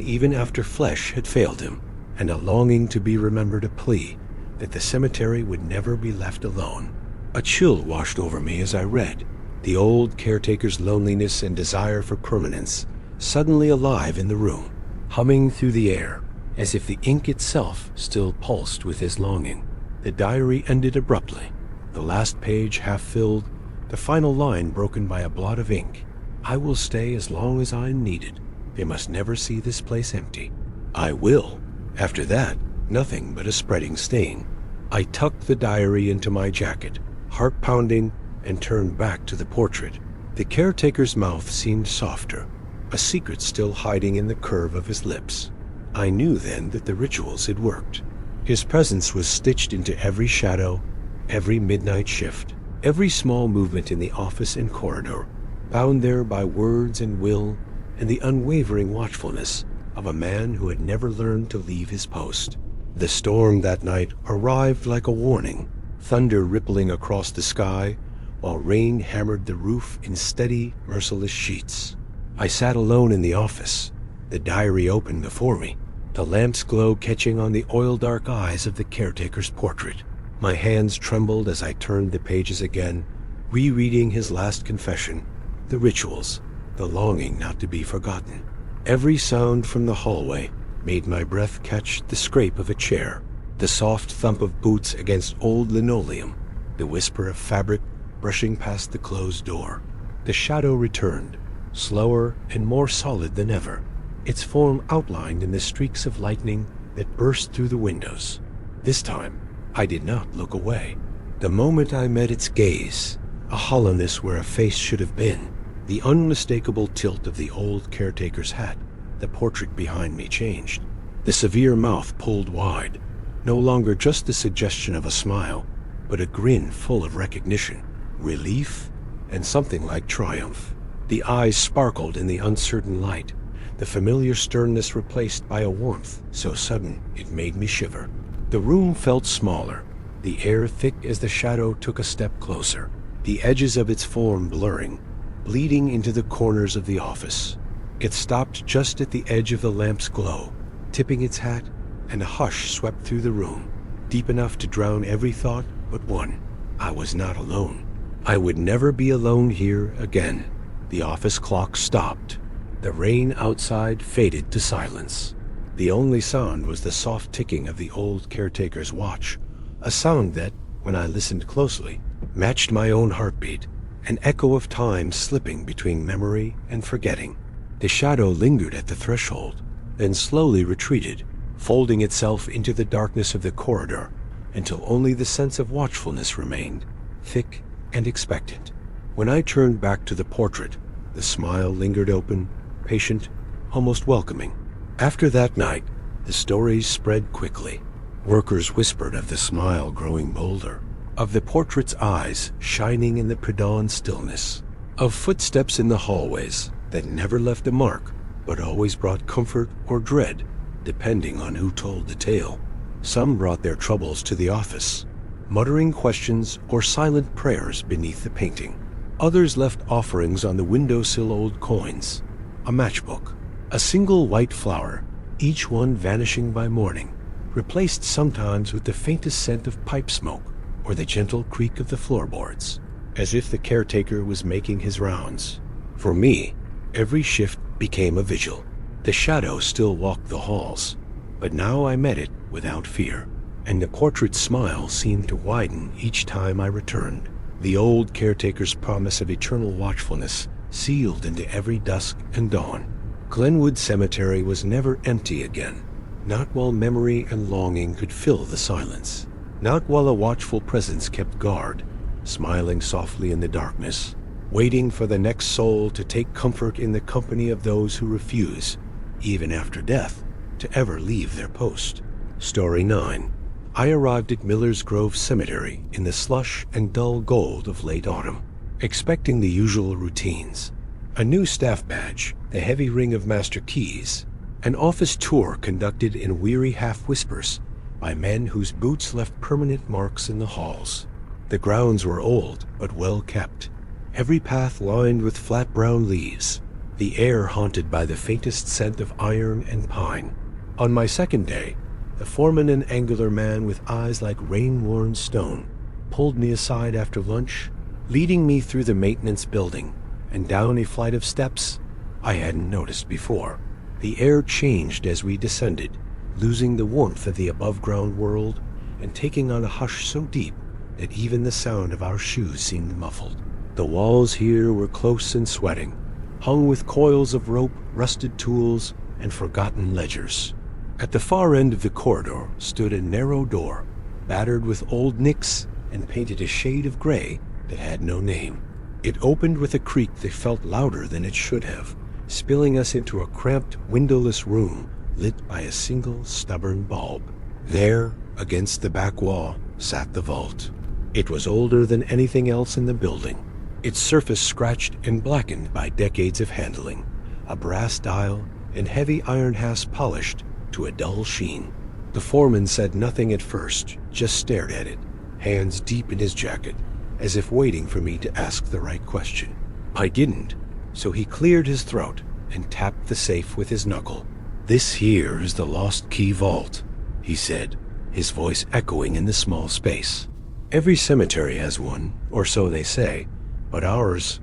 even after flesh had failed him, and a longing to be remembered, a plea that the cemetery would never be left alone. A chill washed over me as I read, the old caretaker's loneliness and desire for permanence suddenly alive in the room, humming through the air, as if the ink itself still pulsed with his longing. The diary ended abruptly, the last page half filled, the final line broken by a blot of ink. I will stay as long as I am needed. They must never see this place empty. I will. After that, nothing but a spreading stain. I tucked the diary into my jacket, heart pounding, and turned back to the portrait. The caretaker's mouth seemed softer, a secret still hiding in the curve of his lips. I knew then that the rituals had worked. His presence was stitched into every shadow, every midnight shift, every small movement in the office and corridor, bound there by words and will and the unwavering watchfulness of a man who had never learned to leave his post. The storm that night arrived like a warning, thunder rippling across the sky, while rain hammered the roof in steady, merciless sheets. I sat alone in the office, the diary open before me, the lamp's glow catching on the oil-dark eyes of the caretaker's portrait. My hands trembled as I turned the pages again, rereading his last confession, the rituals, the longing not to be forgotten. Every sound from the hallway made my breath catch the scrape of a chair, the soft thump of boots against old linoleum, the whisper of fabric brushing past the closed door. The shadow returned, slower and more solid than ever, its form outlined in the streaks of lightning that burst through the windows. This time, I did not look away. The moment I met its gaze, a hollowness where a face should have been, the unmistakable tilt of the old caretaker's hat, the portrait behind me changed. The severe mouth pulled wide, no longer just the suggestion of a smile, but a grin full of recognition, relief, and something like triumph. The eyes sparkled in the uncertain light, the familiar sternness replaced by a warmth so sudden it made me shiver. The room felt smaller, the air thick as the shadow took a step closer, the edges of its form blurring, bleeding into the corners of the office. It stopped just at the edge of the lamp's glow, tipping its hat, and a hush swept through the room, deep enough to drown every thought but one. I was not alone. I would never be alone here again. The office clock stopped. The rain outside faded to silence. The only sound was the soft ticking of the old caretaker's watch, a sound that, when I listened closely, matched my own heartbeat, an echo of time slipping between memory and forgetting. The shadow lingered at the threshold, then slowly retreated, folding itself into the darkness of the corridor, until only the sense of watchfulness remained, thick and expectant. When I turned back to the portrait, the smile lingered open, patient, almost welcoming. After that night, the stories spread quickly. Workers whispered of the smile growing bolder, of the portrait's eyes shining in the pre-dawn stillness, of footsteps in the hallways that never left a mark, but always brought comfort or dread, depending on who told the tale. Some brought their troubles to the office, muttering questions or silent prayers beneath the painting. Others left offerings on the windowsill, old coins, a matchbook, a single white flower, each one vanishing by morning, replaced sometimes with the faintest scent of pipe smoke or the gentle creak of the floorboards, as if the caretaker was making his rounds. For me, every shift became a vigil. The shadow still walked the halls, but now I met it without fear, and the portrait's smile seemed to widen each time I returned. The old caretaker's promise of eternal watchfulness sealed into every dusk and dawn. Glenwood Cemetery was never empty again, not while memory and longing could fill the silence, not while a watchful presence kept guard, smiling softly in the darkness, waiting for the next soul to take comfort in the company of those who refuse, even after death, to ever leave their post. Story 9. I arrived at Miller's Grove Cemetery in the slush and dull gold of late autumn, expecting the usual routines. A new staff badge, the heavy ring of master keys, an office tour conducted in weary half-whispers by men whose boots left permanent marks in the halls. The grounds were old but well kept, every path lined with flat brown leaves, the air haunted by the faintest scent of iron and pine. On my second day, the foreman, an angular man with eyes like rain-worn stone, pulled me aside after lunch, leading me through the maintenance building and down a flight of steps I hadn't noticed before. The air changed as we descended, losing the warmth of the above-ground world and taking on a hush so deep that even the sound of our shoes seemed muffled. The walls here were close and sweating, hung with coils of rope, rusted tools, and forgotten ledgers. At the far end of the corridor stood a narrow door, battered with old nicks and painted a shade of gray that had no name. It opened with a creak that felt louder than it should have, spilling us into a cramped, windowless room lit by a single stubborn bulb. There, against the back wall, sat the vault. It was older than anything else in the building, its surface scratched and blackened by decades of handling, a brass dial and heavy iron hasp polished to a dull sheen. The foreman said nothing at first, just stared at it, hands deep in his jacket, as if waiting for me to ask the right question. I didn't, so he cleared his throat and tapped the safe with his knuckle. "This here is the Lost Key Vault," he said, his voice echoing in the small space. "Every cemetery has one, or so they say, but ours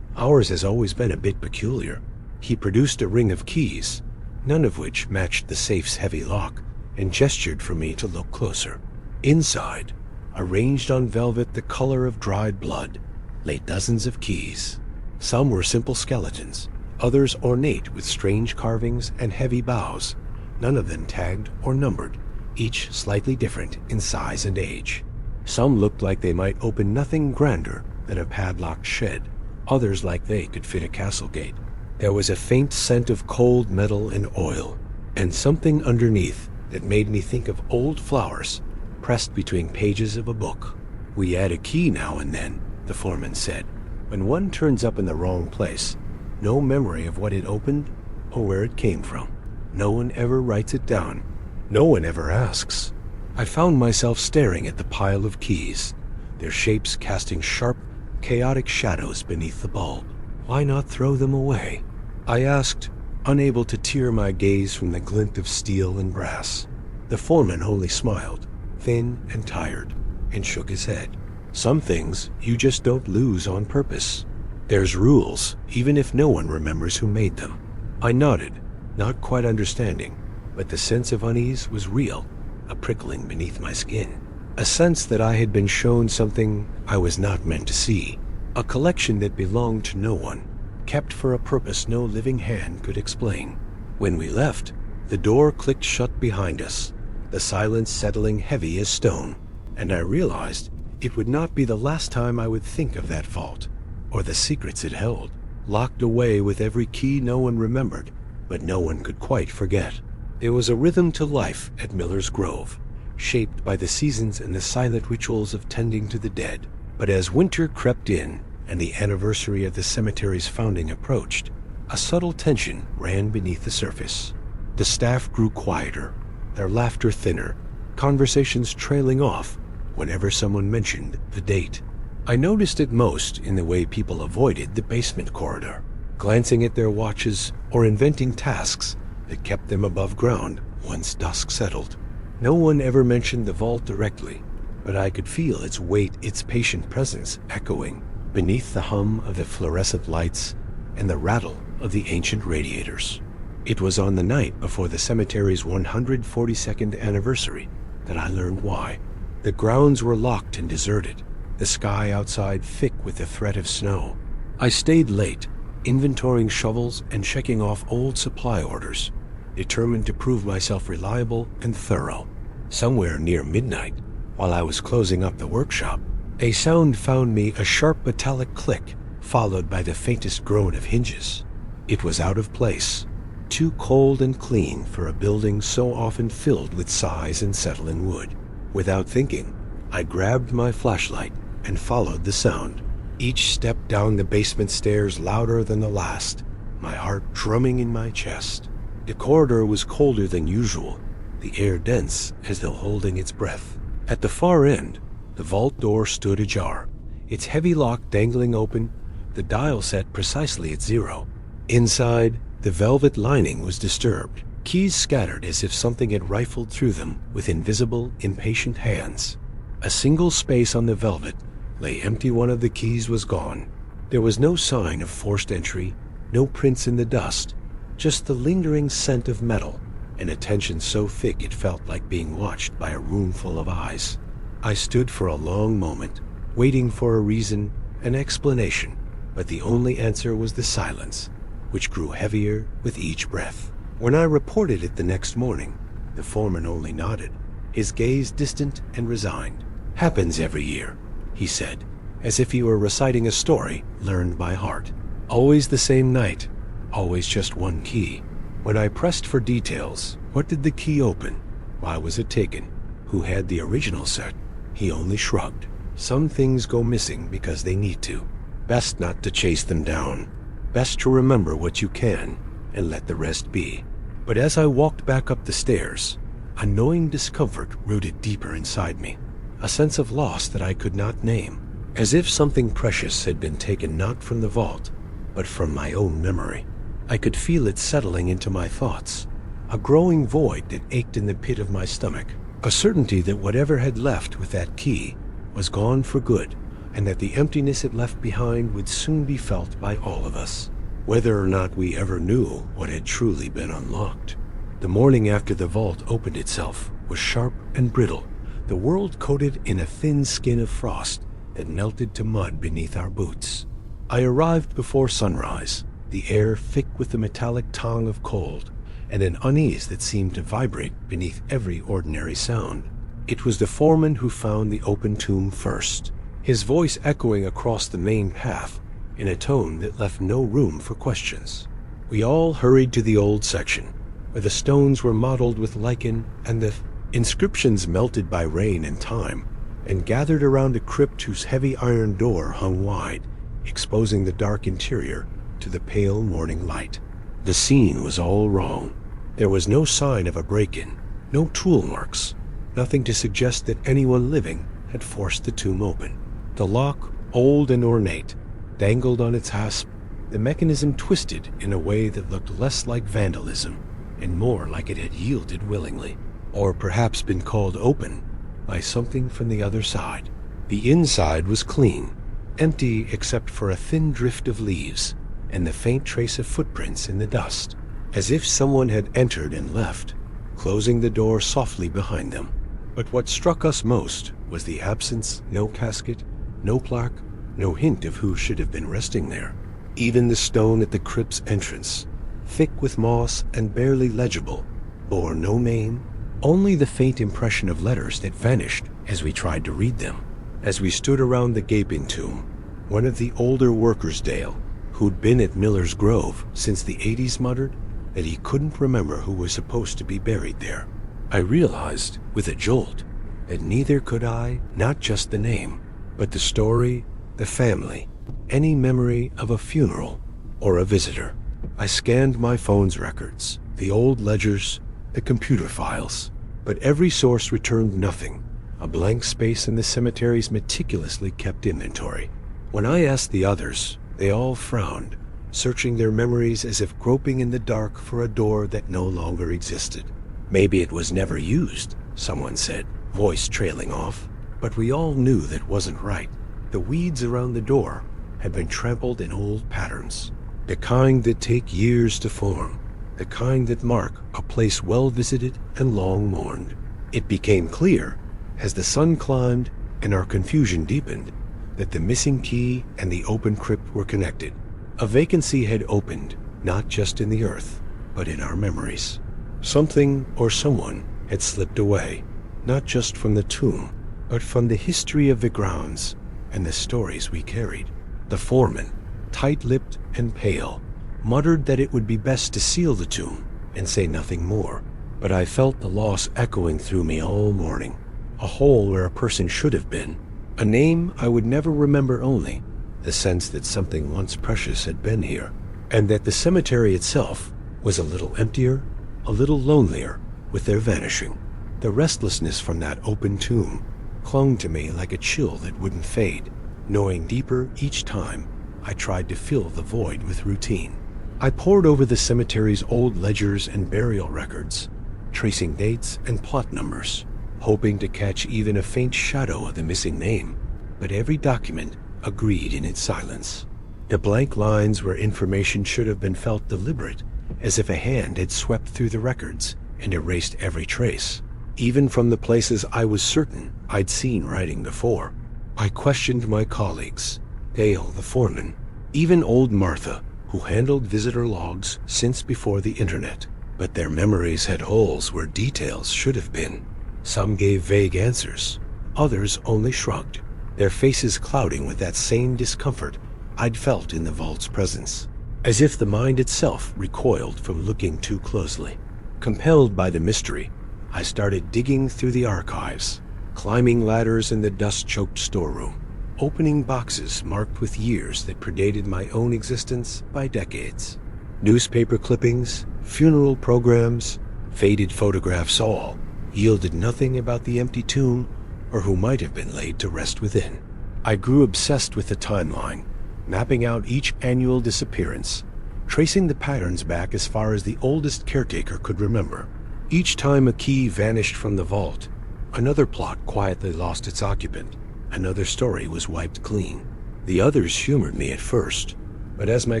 has always been a bit peculiar." He produced a ring of keys, none of which matched the safe's heavy lock, and gestured for me to look closer. Inside, arranged on velvet the color of dried blood, lay dozens of keys. Some were simple skeletons, others ornate with strange carvings and heavy bows, none of them tagged or numbered, each slightly different in size and age. Some looked like they might open nothing grander than a padlocked shed, others like they could fit a castle gate. There was a faint scent of cold metal and oil, and something underneath that made me think of old flowers pressed between pages of a book. "We add a key now and then," the foreman said. "When one turns up in the wrong place, no memory of what it opened or where it came from. No one ever writes it down. No one ever asks." I found myself staring at the pile of keys, their shapes casting sharp, chaotic shadows beneath the bulb. Why not throw them away? I asked, unable to tear my gaze from the glint of steel and brass. The foreman only smiled, thin and tired, and shook his head. Some things you just don't lose on purpose. There's rules, even if no one remembers who made them. I nodded, not quite understanding, but the sense of unease was real, a prickling beneath my skin. A sense that I had been shown something I was not meant to see. A collection that belonged to no one, kept for a purpose no living hand could explain. When we left, the door clicked shut behind us, the silence settling heavy as stone, and I realized it would not be the last time I would think of that vault, or the secrets it held, locked away with every key no one remembered, but no one could quite forget. There was a rhythm to life at Miller's Grove, shaped by the seasons and the silent rituals of tending to the dead. But as winter crept in and the anniversary of the cemetery's founding approached, a subtle tension ran beneath the surface. The staff grew quieter, their laughter thinner, conversations trailing off whenever someone mentioned the date. I noticed it most in the way people avoided the basement corridor, glancing at their watches or inventing tasks that kept them above ground once dusk settled. No one ever mentioned the vault directly, but I could feel its weight, its patient presence echoing beneath the hum of the fluorescent lights and the rattle of the ancient radiators. It was on the night before the cemetery's 142nd anniversary that I learned why. The grounds were locked and deserted, the sky outside thick with the threat of snow. I stayed late, inventorying shovels and checking off old supply orders, determined to prove myself reliable and thorough. Somewhere near midnight, while I was closing up the workshop, a sound found me, a sharp metallic click, followed by the faintest groan of hinges. It was out of place, too cold and clean for a building so often filled with sighs and settling wood. Without thinking, I grabbed my flashlight and followed the sound, each step down the basement stairs louder than the last, my heart drumming in my chest. The corridor was colder than usual, the air dense as though holding its breath. At the far end, the vault door stood ajar, its heavy lock dangling open, the dial set precisely at 0. Inside, the velvet lining was disturbed, keys scattered as if something had rifled through them with invisible, impatient hands. A single space on the velvet lay empty. One of the keys was gone. There was no sign of forced entry, no prints in the dust, just the lingering scent of metal, and a tension so thick it felt like being watched by a room full of eyes. I stood for a long moment, waiting for a reason, an explanation, but the only answer was the silence, which grew heavier with each breath. When I reported it the next morning, the foreman only nodded, his gaze distant and resigned. "Happens every year," he said, as if he were reciting a story learned by heart. "Always the same night, always just one key." When I pressed for details, what did the key open? Why was it taken? Who had the original set? He only shrugged. Some things go missing because they need to. Best not to chase them down. Best to remember what you can and let the rest be. But as I walked back up the stairs, a gnawing discomfort rooted deeper inside me, a sense of loss that I could not name, as if something precious had been taken not from the vault, but from my own memory. I could feel it settling into my thoughts, a growing void that ached in the pit of my stomach, a certainty that whatever had left with that key was gone for good, and that the emptiness it left behind would soon be felt by all of us, whether or not we ever knew what had truly been unlocked. The morning after the vault opened itself was sharp and brittle, the world coated in a thin skin of frost that melted to mud beneath our boots. I arrived before sunrise, the air thick with the metallic tang of cold, and an unease that seemed to vibrate beneath every ordinary sound. It was the foreman who found the open tomb first, his voice echoing across the main path in a tone that left no room for questions. We all hurried to the old section, where the stones were mottled with lichen and the inscriptions melted by rain and time, and gathered around a crypt whose heavy iron door hung wide, exposing the dark interior to the pale morning light. The scene was all wrong. There was no sign of a break-in, no tool marks, nothing to suggest that anyone living had forced the tomb open. The lock, old and ornate, dangled on its hasp, the mechanism twisted in a way that looked less like vandalism and more like it had yielded willingly, or perhaps been called open by something from the other side. The inside was clean, empty except for a thin drift of leaves and the faint trace of footprints in the dust, as if someone had entered and left, closing the door softly behind them. But what struck us most was the absence: no casket, no plaque, no hint of who should have been resting there. Even the stone at the crypt's entrance, thick with moss and barely legible, bore no name, only the faint impression of letters that vanished as we tried to read them. As we stood around the gaping tomb, one of the older workers, Dale, who'd been at Miller's Grove since the 80s, muttered that he couldn't remember who was supposed to be buried there. I realized, with a jolt, that neither could I, not just the name, but the story, the family, any memory of a funeral or a visitor. I scanned my phone's records, the old ledgers, the computer files, but every source returned nothing, a blank space in the cemetery's meticulously kept inventory. When I asked the others, they all frowned, searching their memories as if groping in the dark for a door that no longer existed. Maybe it was never used, someone said, voice trailing off, but we all knew that wasn't right. The weeds around the door had been trampled in old patterns, the kind that take years to form, the kind that mark a place well visited and long mourned. It became clear, as the sun climbed and our confusion deepened, that the missing key and the open crypt were connected. A vacancy had opened, not just in the earth, but in our memories. Something or someone had slipped away, not just from the tomb, but from the history of the grounds and the stories we carried. The foreman, tight-lipped and pale, muttered that it would be best to seal the tomb and say nothing more, but I felt the loss echoing through me all morning. A hole where a person should have been, a name I would never remember, only the sense that something once precious had been here, and that the cemetery itself was a little emptier, a little lonelier with their vanishing. The restlessness from that open tomb clung to me like a chill that wouldn't fade, knowing deeper each time I tried to fill the void with routine. I pored over the cemetery's old ledgers and burial records, tracing dates and plot numbers, hoping to catch even a faint shadow of the missing name, but every document agreed in its silence. The blank lines where information should have been felt deliberate, as if a hand had swept through the records and erased every trace, even from the places I was certain I'd seen writing before. I questioned my colleagues, Dale the foreman, even old Martha, who handled visitor logs since before the internet, but their memories had holes where details should have been. Some gave vague answers, others only shrugged, their faces clouding with that same discomfort I'd felt in the vault's presence, as if the mind itself recoiled from looking too closely. Compelled by the mystery, I started digging through the archives, climbing ladders in the dust-choked storeroom, opening boxes marked with years that predated my own existence by decades. Newspaper clippings, funeral programs, faded photographs, all yielded nothing about the empty tomb or who might have been laid to rest within. I grew obsessed with the timeline, mapping out each annual disappearance, tracing the patterns back as far as the oldest caretaker could remember. Each time a key vanished from the vault, another plot quietly lost its occupant, another story was wiped clean. The others humored me at first, but as my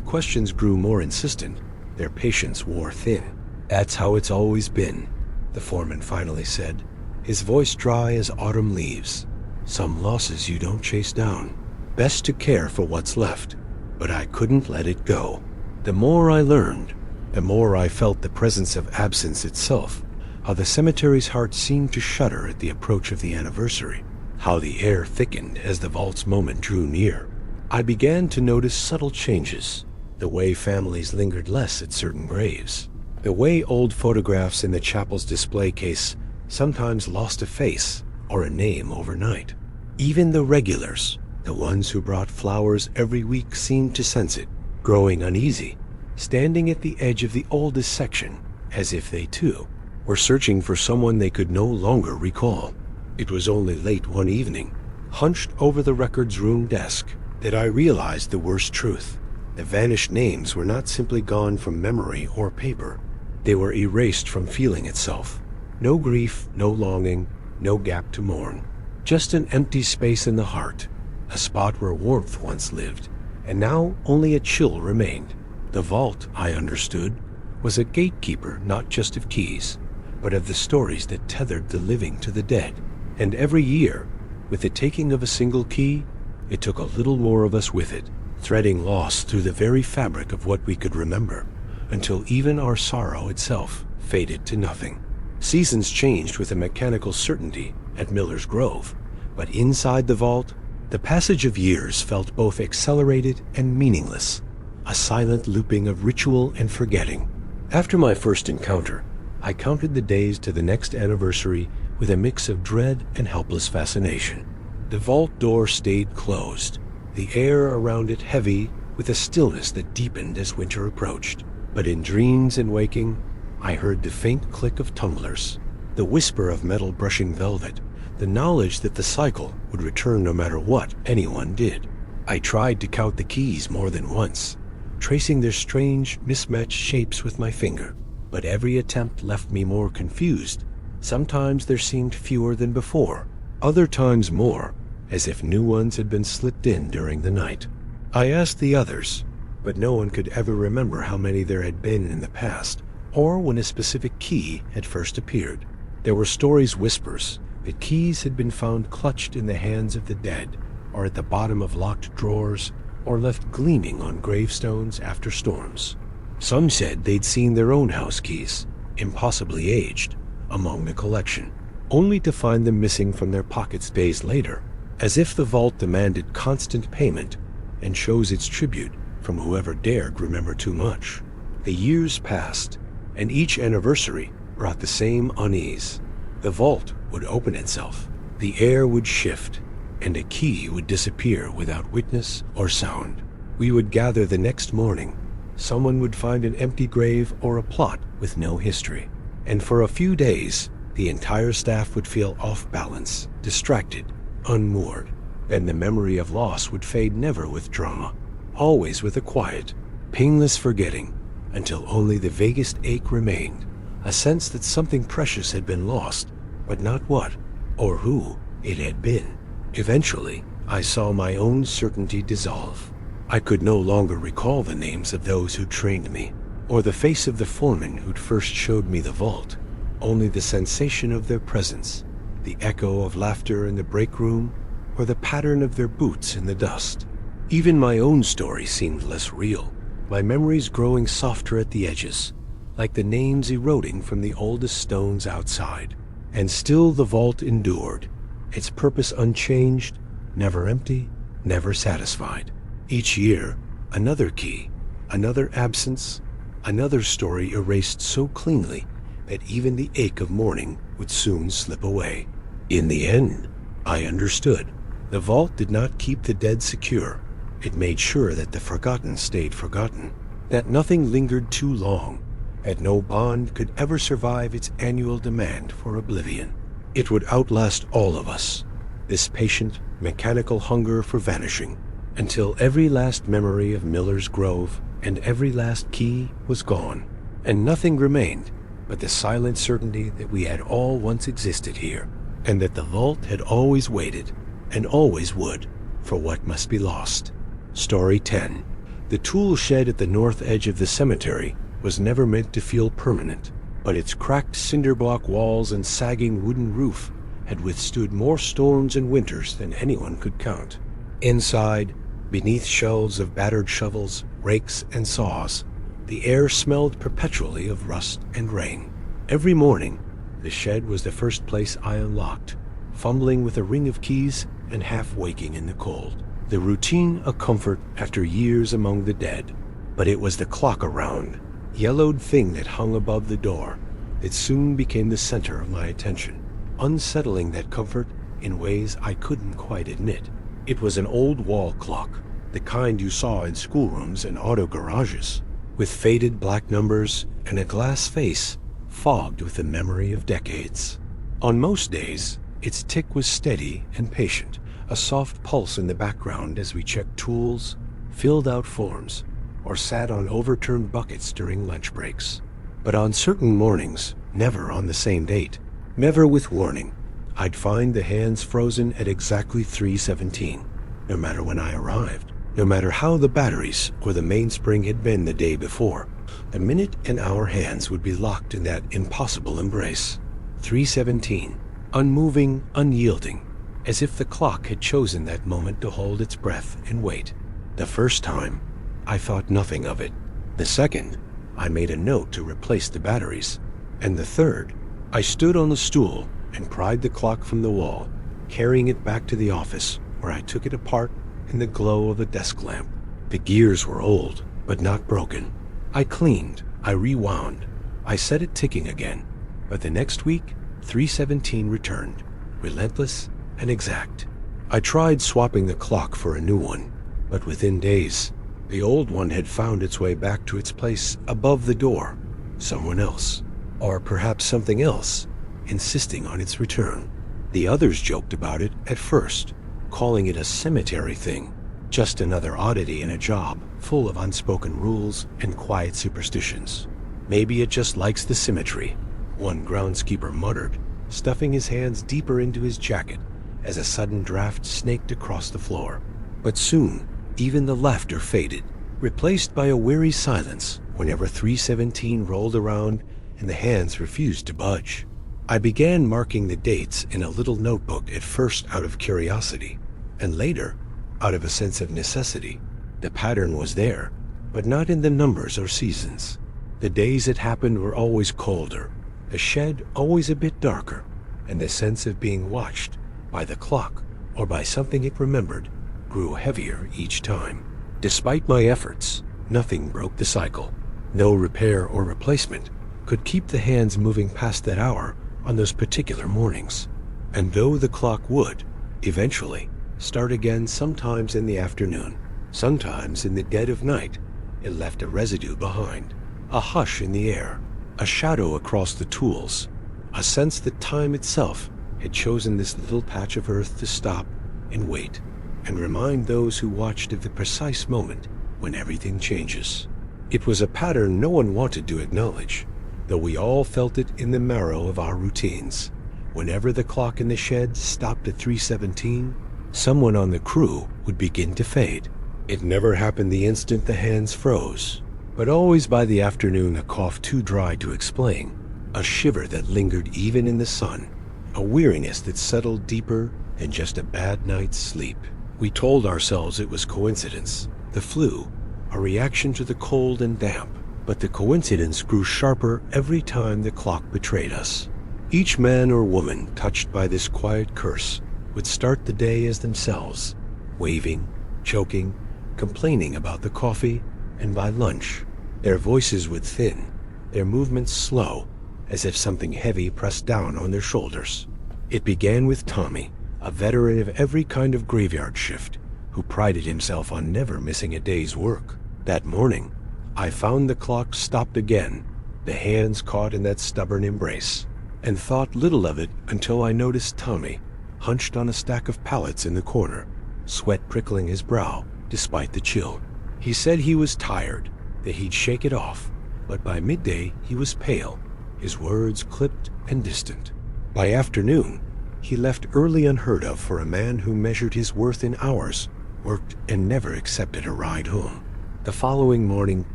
questions grew more insistent, their patience wore thin. "That's how it's always been," the foreman finally said, his voice dry as autumn leaves. "Some losses you don't chase down. Best to care for what's left." But I couldn't let it go. The more I learned, the more I felt the presence of absence itself, how the cemetery's heart seemed to shudder at the approach of the anniversary, how the air thickened as the vault's moment drew near. I began to notice subtle changes, the way families lingered less at certain graves, the way old photographs in the chapel's display case sometimes lost a face or a name overnight. Even the regulars, the ones who brought flowers every week, seemed to sense it, growing uneasy, standing at the edge of the oldest section, as if they too were searching for someone they could no longer recall. It was only late one evening, hunched over the records room desk, that I realized the worst truth. The vanished names were not simply gone from memory or paper. They were erased from feeling itself. No grief, no longing, no gap to mourn. Just an empty space in the heart, a spot where warmth once lived, and now only a chill remained. The vault, I understood, was a gatekeeper not just of keys, but of the stories that tethered the living to the dead. And every year, with the taking of a single key, it took a little more of us with it, threading loss through the very fabric of what we could remember, until even our sorrow itself faded to nothing. Seasons changed with a mechanical certainty at Miller's Grove, but inside the vault, the passage of years felt both accelerated and meaningless, a silent looping of ritual and forgetting. After my first encounter, I counted the days to the next anniversary with a mix of dread and helpless fascination. The vault door stayed closed, the air around it heavy with a stillness that deepened as winter approached. But in dreams and waking, I heard the faint click of tumblers, the whisper of metal brushing velvet, the knowledge that the cycle would return no matter what anyone did. I tried to count the keys more than once, tracing their strange, mismatched shapes with my finger, but every attempt left me more confused. Sometimes there seemed fewer than before, other times more, as if new ones had been slipped in during the night. I asked the others, but no one could ever remember how many there had been in the past, or when a specific key had first appeared. There were stories, whispers, that keys had been found clutched in the hands of the dead, or at the bottom of locked drawers, or left gleaming on gravestones after storms. Some said they'd seen their own house keys, impossibly aged, among the collection, only to find them missing from their pockets days later, as if the vault demanded constant payment and chose its tribute from whoever dared remember too much. The years passed, and each anniversary brought the same unease. The vault would open itself, the air would shift, and a key would disappear without witness or sound. We would gather the next morning. Someone would find an empty grave or a plot with no history. And for a few days, the entire staff would feel off balance, distracted, unmoored. Then the memory of loss would fade, never with drama, always with a quiet, painless forgetting, until only the vaguest ache remained, a sense that something precious had been lost, but not what or who it had been. Eventually, I saw my own certainty dissolve. I could no longer recall the names of those who trained me, or the face of the foreman who'd first showed me the vault, only the sensation of their presence, the echo of laughter in the break room, or the pattern of their boots in the dust. Even my own story seemed less real, my memories growing softer at the edges, like the names eroding from the oldest stones outside. And still the vault endured, its purpose unchanged, never empty, never satisfied. Each year, another key, another absence, another story erased so cleanly that even the ache of mourning would soon slip away. In the end, I understood. The vault did not keep the dead secure. It made sure that the forgotten stayed forgotten, that nothing lingered too long, that no bond could ever survive its annual demand for oblivion. It would outlast all of us, this patient, mechanical hunger for vanishing, until every last memory of Miller's Grove and every last key was gone, and nothing remained but the silent certainty that we had all once existed here, and that the vault had always waited, and always would, for what must be lost. Story 10. The tool shed at the north edge of the cemetery was never meant to feel permanent, but its cracked cinder-block walls and sagging wooden roof had withstood more storms and winters than anyone could count. Inside, beneath shelves of battered shovels, rakes, and saws, the air smelled perpetually of rust and rain. Every morning, the shed was the first place I unlocked, fumbling with a ring of keys and half waking in the cold. The routine a comfort after years among the dead, but it was the clock around, yellowed thing that hung above the door that soon became the center of my attention, unsettling that comfort in ways I couldn't quite admit. It was an old wall clock, the kind you saw in schoolrooms and auto garages, with faded black numbers and a glass face fogged with the memory of decades. On most days, its tick was steady and patient, a soft pulse in the background as we checked tools, filled out forms, or sat on overturned buckets during lunch breaks. But on certain mornings, never on the same date, never with warning, I'd find the hands frozen at exactly 3:17, no matter when I arrived, no matter how the batteries or the mainspring had been the day before. The minute and our hands would be locked in that impossible embrace. 3:17, unmoving, unyielding, as if the clock had chosen that moment to hold its breath and wait. The first time, I thought nothing of it. The second, I made a note to replace the batteries. And the third, I stood on the stool and pried the clock from the wall, carrying it back to the office, where I took it apart in the glow of a desk lamp. The gears were old, but not broken. I cleaned, I rewound, I set it ticking again. But the next week, 3:17 returned, relentless and exact. I tried swapping the clock for a new one, but within days, the old one had found its way back to its place above the door. Someone else, or perhaps something else, insisting on its return. The others joked about it at first, calling it a cemetery thing, just another oddity in a job full of unspoken rules and quiet superstitions. Maybe it just likes the symmetry, one groundskeeper muttered, stuffing his hands deeper into his jacket as a sudden draft snaked across the floor. But soon, even the laughter faded, replaced by a weary silence whenever 3:17 rolled around and the hands refused to budge. I began marking the dates in a little notebook, at first out of curiosity, and later out of a sense of necessity. The pattern was there, but not in the numbers or seasons. The days it happened were always colder, the shed always a bit darker, and the sense of being watched by the clock or by something it remembered grew heavier each time. Despite my efforts, nothing broke the cycle. No repair or replacement could keep the hands moving past that hour on those particular mornings. And though the clock would, eventually, start again sometimes in the afternoon, sometimes in the dead of night, it left a residue behind, a hush in the air, a shadow across the tools, a sense that time itself had chosen this little patch of earth to stop and wait, and remind those who watched of the precise moment when everything changes. It was a pattern no one wanted to acknowledge, though we all felt it in the marrow of our routines. Whenever the clock in the shed stopped at 3:17, someone on the crew would begin to fade. It never happened the instant the hands froze, but always by the afternoon, a cough too dry to explain, a shiver that lingered even in the sun, a weariness that settled deeper than just a bad night's sleep. We told ourselves it was coincidence, the flu, a reaction to the cold and damp, but the coincidence grew sharper every time the clock betrayed us. Each man or woman touched by this quiet curse would start the day as themselves, waving, choking, complaining about the coffee, and by lunch, their voices would thin, their movements slow, as if something heavy pressed down on their shoulders. It began with Tommy, a veteran of every kind of graveyard shift, who prided himself on never missing a day's work. That morning, I found the clock stopped again, the hands caught in that stubborn embrace, and thought little of it until I noticed Tommy, hunched on a stack of pallets in the corner, sweat prickling his brow despite the chill. He said he was tired, that he'd shake it off, but by midday he was pale, his words clipped and distant. By afternoon, he left early unheard of for a man who measured his worth in hours, worked and never accepted a ride home. The following morning,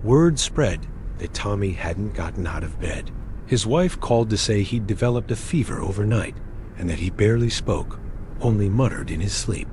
word spread that Tommy hadn't gotten out of bed. His wife called to say he'd developed a fever overnight and that he barely spoke, only muttered in his sleep.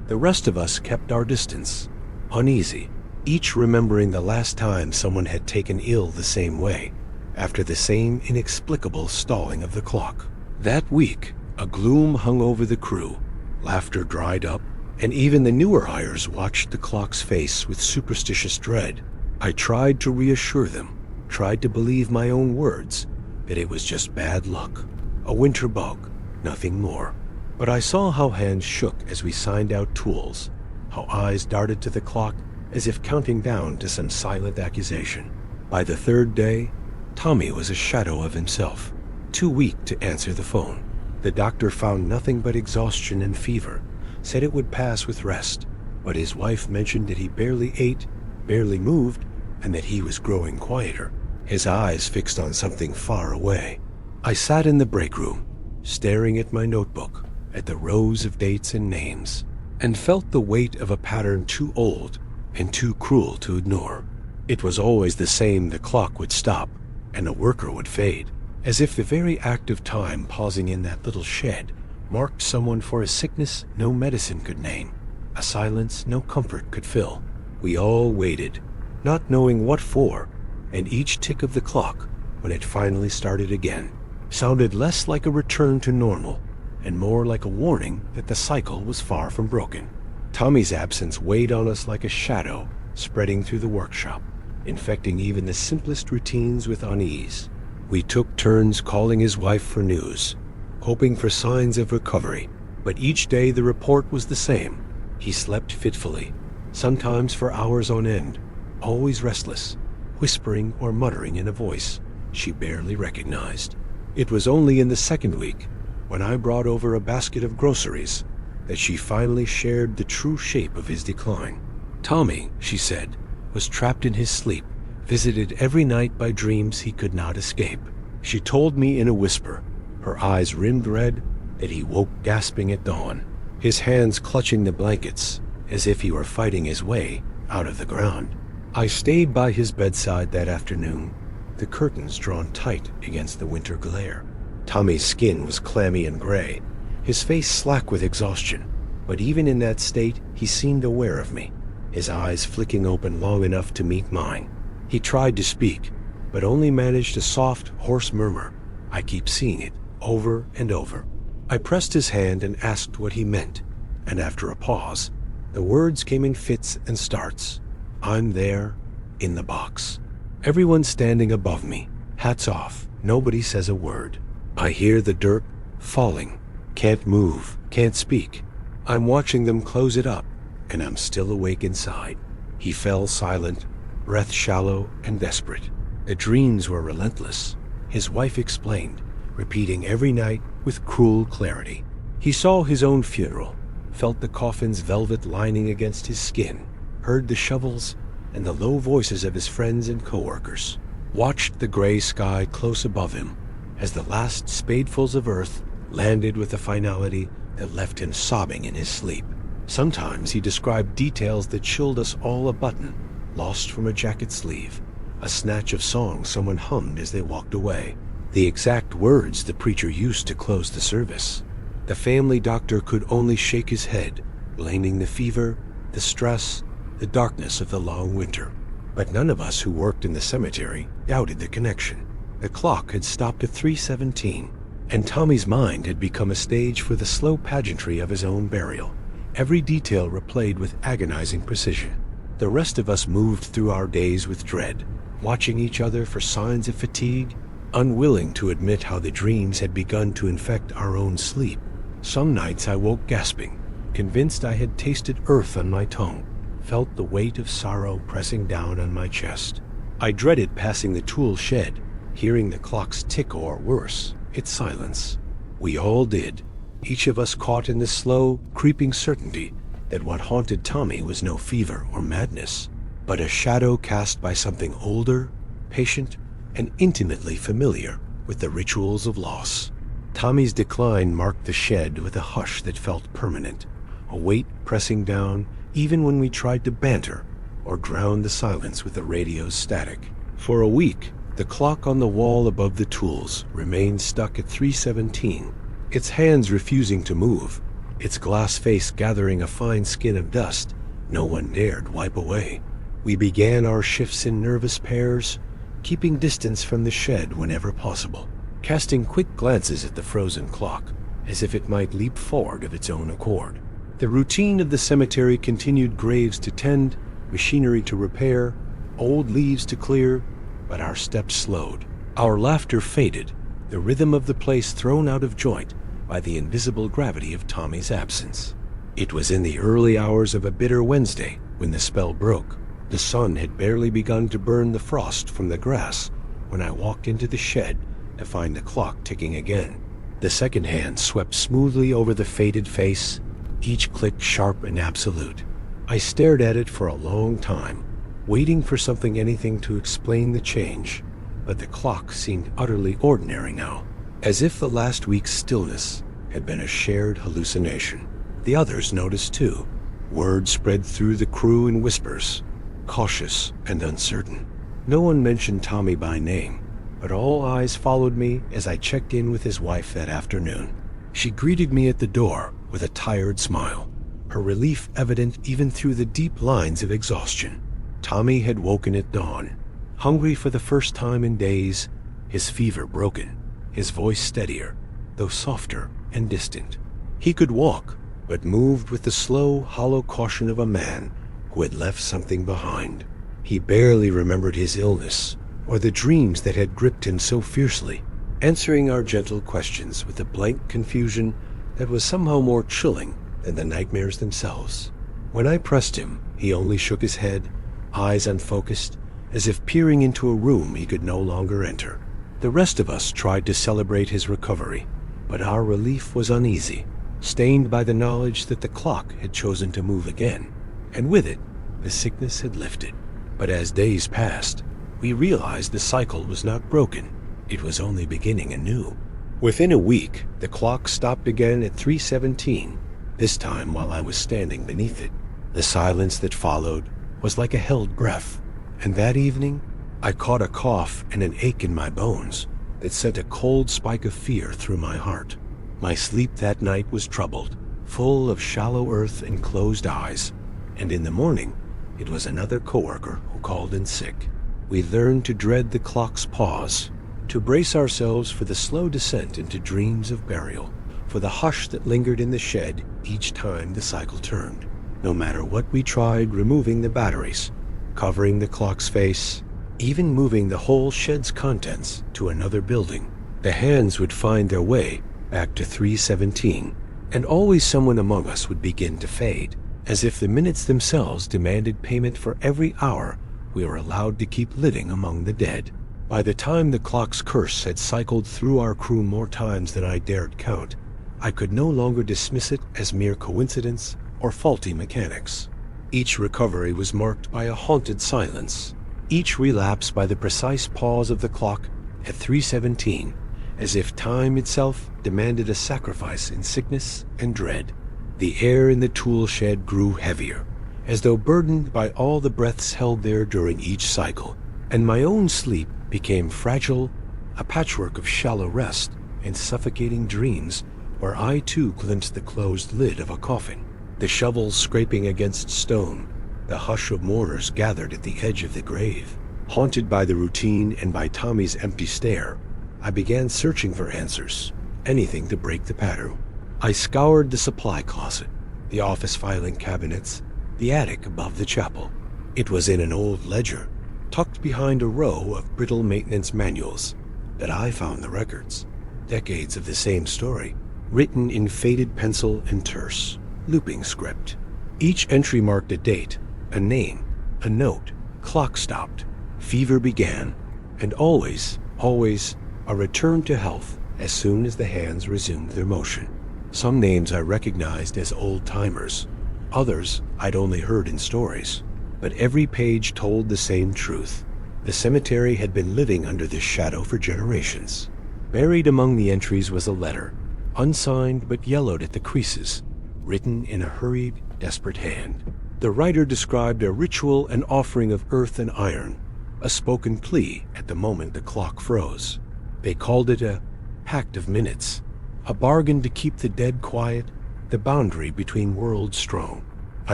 The rest of us kept our distance, uneasy, each remembering the last time someone had taken ill the same way, after the same inexplicable stalling of the clock. That week, a gloom hung over the crew, laughter dried up, and even the newer hires watched the clock's face with superstitious dread. I tried to reassure them, tried to believe my own words, that it was just bad luck, a winter bug, nothing more. But I saw how hands shook as we signed out tools, how eyes darted to the clock as if counting down to some silent accusation. By the third day, Tommy was a shadow of himself, too weak to answer the phone. The doctor found nothing but exhaustion and fever, said it would pass with rest, but his wife mentioned that he barely ate, barely moved, and that he was growing quieter, his eyes fixed on something far away. I sat in the break room, staring at my notebook, at the rows of dates and names, and felt the weight of a pattern too old and too cruel to ignore. It was always the same. The clock would stop, and a worker would fade, as if the very act of time pausing in that little shed marked someone for a sickness no medicine could name, a silence no comfort could fill. We all waited, not knowing what for, and each tick of the clock, when it finally started again, sounded less like a return to normal and more like a warning that the cycle was far from broken. Tommy's absence weighed on us like a shadow spreading through the workshop, infecting even the simplest routines with unease. We took turns calling his wife for news, hoping for signs of recovery, but each day the report was the same. He slept fitfully, sometimes for hours on end, always restless, whispering or muttering in a voice she barely recognized. It was only in the second week, when I brought over a basket of groceries, that she finally shared the true shape of his decline. Tommy, she said, was trapped in his sleep, visited every night by dreams he could not escape. She told me in a whisper, her eyes rimmed red, that he woke gasping at dawn, his hands clutching the blankets as if he were fighting his way out of the ground. I stayed by his bedside that afternoon, the curtains drawn tight against the winter glare. Tommy's skin was clammy and gray, his face slack with exhaustion, but even in that state he seemed aware of me, his eyes flicking open long enough to meet mine. He tried to speak, but only managed a soft, hoarse murmur. I keep seeing it over and over. I pressed his hand and asked what he meant, and after a pause, the words came in fits and starts. I'm there, in the box. Everyone standing above me, hats off, nobody says a word. I hear the dirt falling, can't move, can't speak. I'm watching them close it up, and I'm still awake inside. He fell silent, breath shallow and desperate. The dreams were relentless, his wife explained, repeating every night with cruel clarity. He saw his own funeral, felt the coffin's velvet lining against his skin, heard the shovels and the low voices of his friends and coworkers, watched the gray sky close above him as the last spadefuls of earth landed with a finality that left him sobbing in his sleep. Sometimes he described details that chilled us all. A button lost from a jacket sleeve, a snatch of song someone hummed as they walked away, the exact words the preacher used to close the service. The family doctor could only shake his head, blaming the fever, the stress, the darkness of the long winter. But none of us who worked in the cemetery doubted the connection. The clock had stopped at 3:17, and Tommy's mind had become a stage for the slow pageantry of his own burial, every detail replayed with agonizing precision. The rest of us moved through our days with dread, watching each other for signs of fatigue, unwilling to admit how the dreams had begun to infect our own sleep. Some nights I woke gasping, convinced I had tasted earth on my tongue, felt the weight of sorrow pressing down on my chest. I dreaded passing the tool shed, hearing the clock's tick or, worse, its silence. We all did, each of us caught in the slow, creeping certainty that what haunted Tommy was no fever or madness, but a shadow cast by something older, patient, and intimately familiar with the rituals of loss. Tommy's decline marked the shed with a hush that felt permanent, a weight pressing down even when we tried to banter or drown the silence with the radio's static. For a week, the clock on the wall above the tools remained stuck at 3:17, its hands refusing to move, its glass face gathering a fine skin of dust no one dared wipe away. We began our shifts in nervous pairs, keeping distance from the shed whenever possible, casting quick glances at the frozen clock, as if it might leap forward of its own accord. The routine of the cemetery continued: graves to tend, machinery to repair, old leaves to clear, but our steps slowed. Our laughter faded, the rhythm of the place thrown out of joint by the invisible gravity of Tommy's absence. It was in the early hours of a bitter Wednesday when the spell broke. The sun had barely begun to burn the frost from the grass when I walked into the shed to find the clock ticking again. The second hand swept smoothly over the faded face, each click sharp and absolute. I stared at it for a long time, waiting for anything to explain the change, but the clock seemed utterly ordinary now, as if the last week's stillness had been a shared hallucination. The others noticed too. Word spread through the crew in whispers, cautious and uncertain. No one mentioned Tommy by name, but all eyes followed me as I checked in with his wife that afternoon. She greeted me at the door with a tired smile, her relief evident even through the deep lines of exhaustion. Tommy had woken at dawn, hungry for the first time in days, his fever broken, his voice steadier, though softer and distant. He could walk, but moved with the slow, hollow caution of a man who had left something behind. He barely remembered his illness or the dreams that had gripped him so fiercely, answering our gentle questions with a blank confusion that was somehow more chilling than the nightmares themselves. When I pressed him, he only shook his head, eyes unfocused, as if peering into a room he could no longer enter. The rest of us tried to celebrate his recovery, but our relief was uneasy, stained by the knowledge that the clock had chosen to move again, and with it, the sickness had lifted. But as days passed, we realized the cycle was not broken. It was only beginning anew. Within a week, the clock stopped again at 3:17, this time while I was standing beneath it. The silence that followed was like a held breath, and that evening, I caught a cough and an ache in my bones that sent a cold spike of fear through my heart. My sleep that night was troubled, full of shallow earth and closed eyes, and in the morning, it was another coworker who called in sick. We learned to dread the clock's pause, to brace ourselves for the slow descent into dreams of burial, for the hush that lingered in the shed each time the cycle turned. No matter what we tried removing the batteries, covering the clock's face, even moving the whole shed's contents to another building, the hands would find their way back to 3:17, and always someone among us would begin to fade, as if the minutes themselves demanded payment for every hour we were allowed to keep living among the dead. By the time the clock's curse had cycled through our crew more times than I dared count, I could no longer dismiss it as mere coincidence or faulty mechanics. Each recovery was marked by a haunted silence, each relapse by the precise pause of the clock at 3:17, as if time itself demanded a sacrifice in sickness and dread. The air in the tool shed grew heavier, as though burdened by all the breaths held there during each cycle, and my own sleep became fragile, a patchwork of shallow rest and suffocating dreams where I too glimpsed the closed lid of a coffin, the shovels scraping against stone, the hush of mourners gathered at the edge of the grave. Haunted by the routine and by Tommy's empty stare, I began searching for answers, anything to break the pattern. I scoured the supply closet, the office filing cabinets, the attic above the chapel. It was in an old ledger, tucked behind a row of brittle maintenance manuals, that I found the records. Decades of the same story, written in faded pencil and terse, looping script. Each entry marked a date, a name, a note. Clock stopped, fever began, and always, a return to health as soon as the hands resumed their motion. Some names I recognized as old-timers, others I'd only heard in stories, but every page told the same truth. The cemetery had been living under this shadow for generations. Buried among the entries was a letter, unsigned but yellowed at the creases, written in a hurried, desperate hand. The writer described a ritual and offering of earth and iron, a spoken plea at the moment the clock froze. They called it a pact of minutes, a bargain to keep the dead quiet, the boundary between worlds strong. I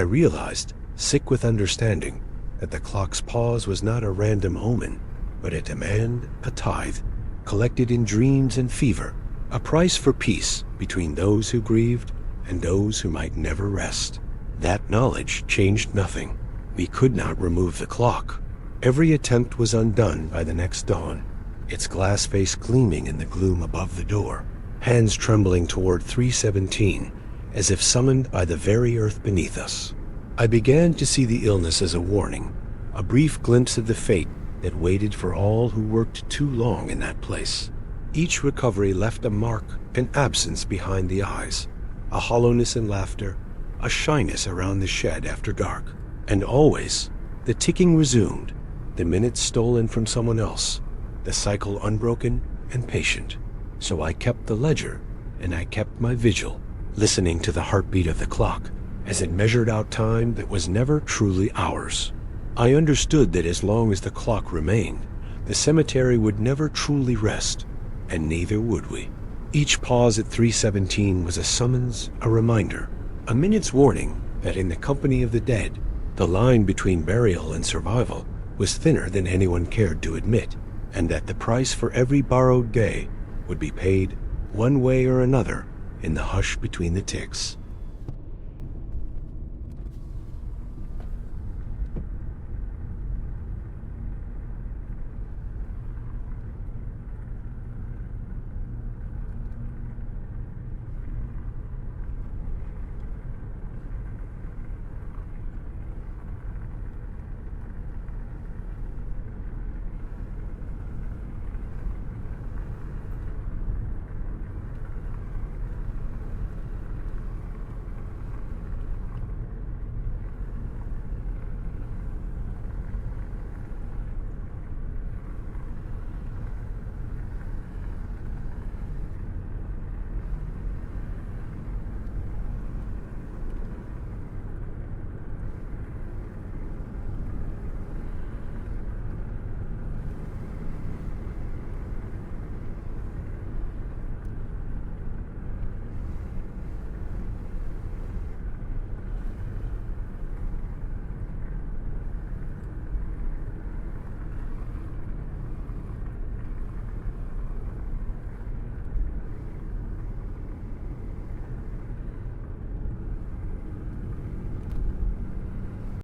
realized, sick with understanding, that the clock's pause was not a random omen, but a demand, a tithe, collected in dreams and fever, a price for peace between those who grieved and those who might never rest. That knowledge changed nothing. We could not remove the clock. Every attempt was undone by the next dawn, its glass face gleaming in the gloom above the door, hands trembling toward 3:17, as if summoned by the very earth beneath us. I began to see the illness as a warning, a brief glimpse of the fate that waited for all who worked too long in that place. Each recovery left a mark, an absence behind the eyes, a hollowness in laughter, a shyness around the shed after dark. And always, the ticking resumed, the minutes stolen from someone else, the cycle unbroken and patient. So I kept the ledger, and I kept my vigil, listening to the heartbeat of the clock as it measured out time that was never truly ours. I understood that as long as the clock remained, the cemetery would never truly rest, and neither would we. Each pause at 3:17 was a summons, a reminder, a minute's warning that in the company of the dead, the line between burial and survival was thinner than anyone cared to admit, and that the price for every borrowed day would be paid one way or another in the hush between the ticks.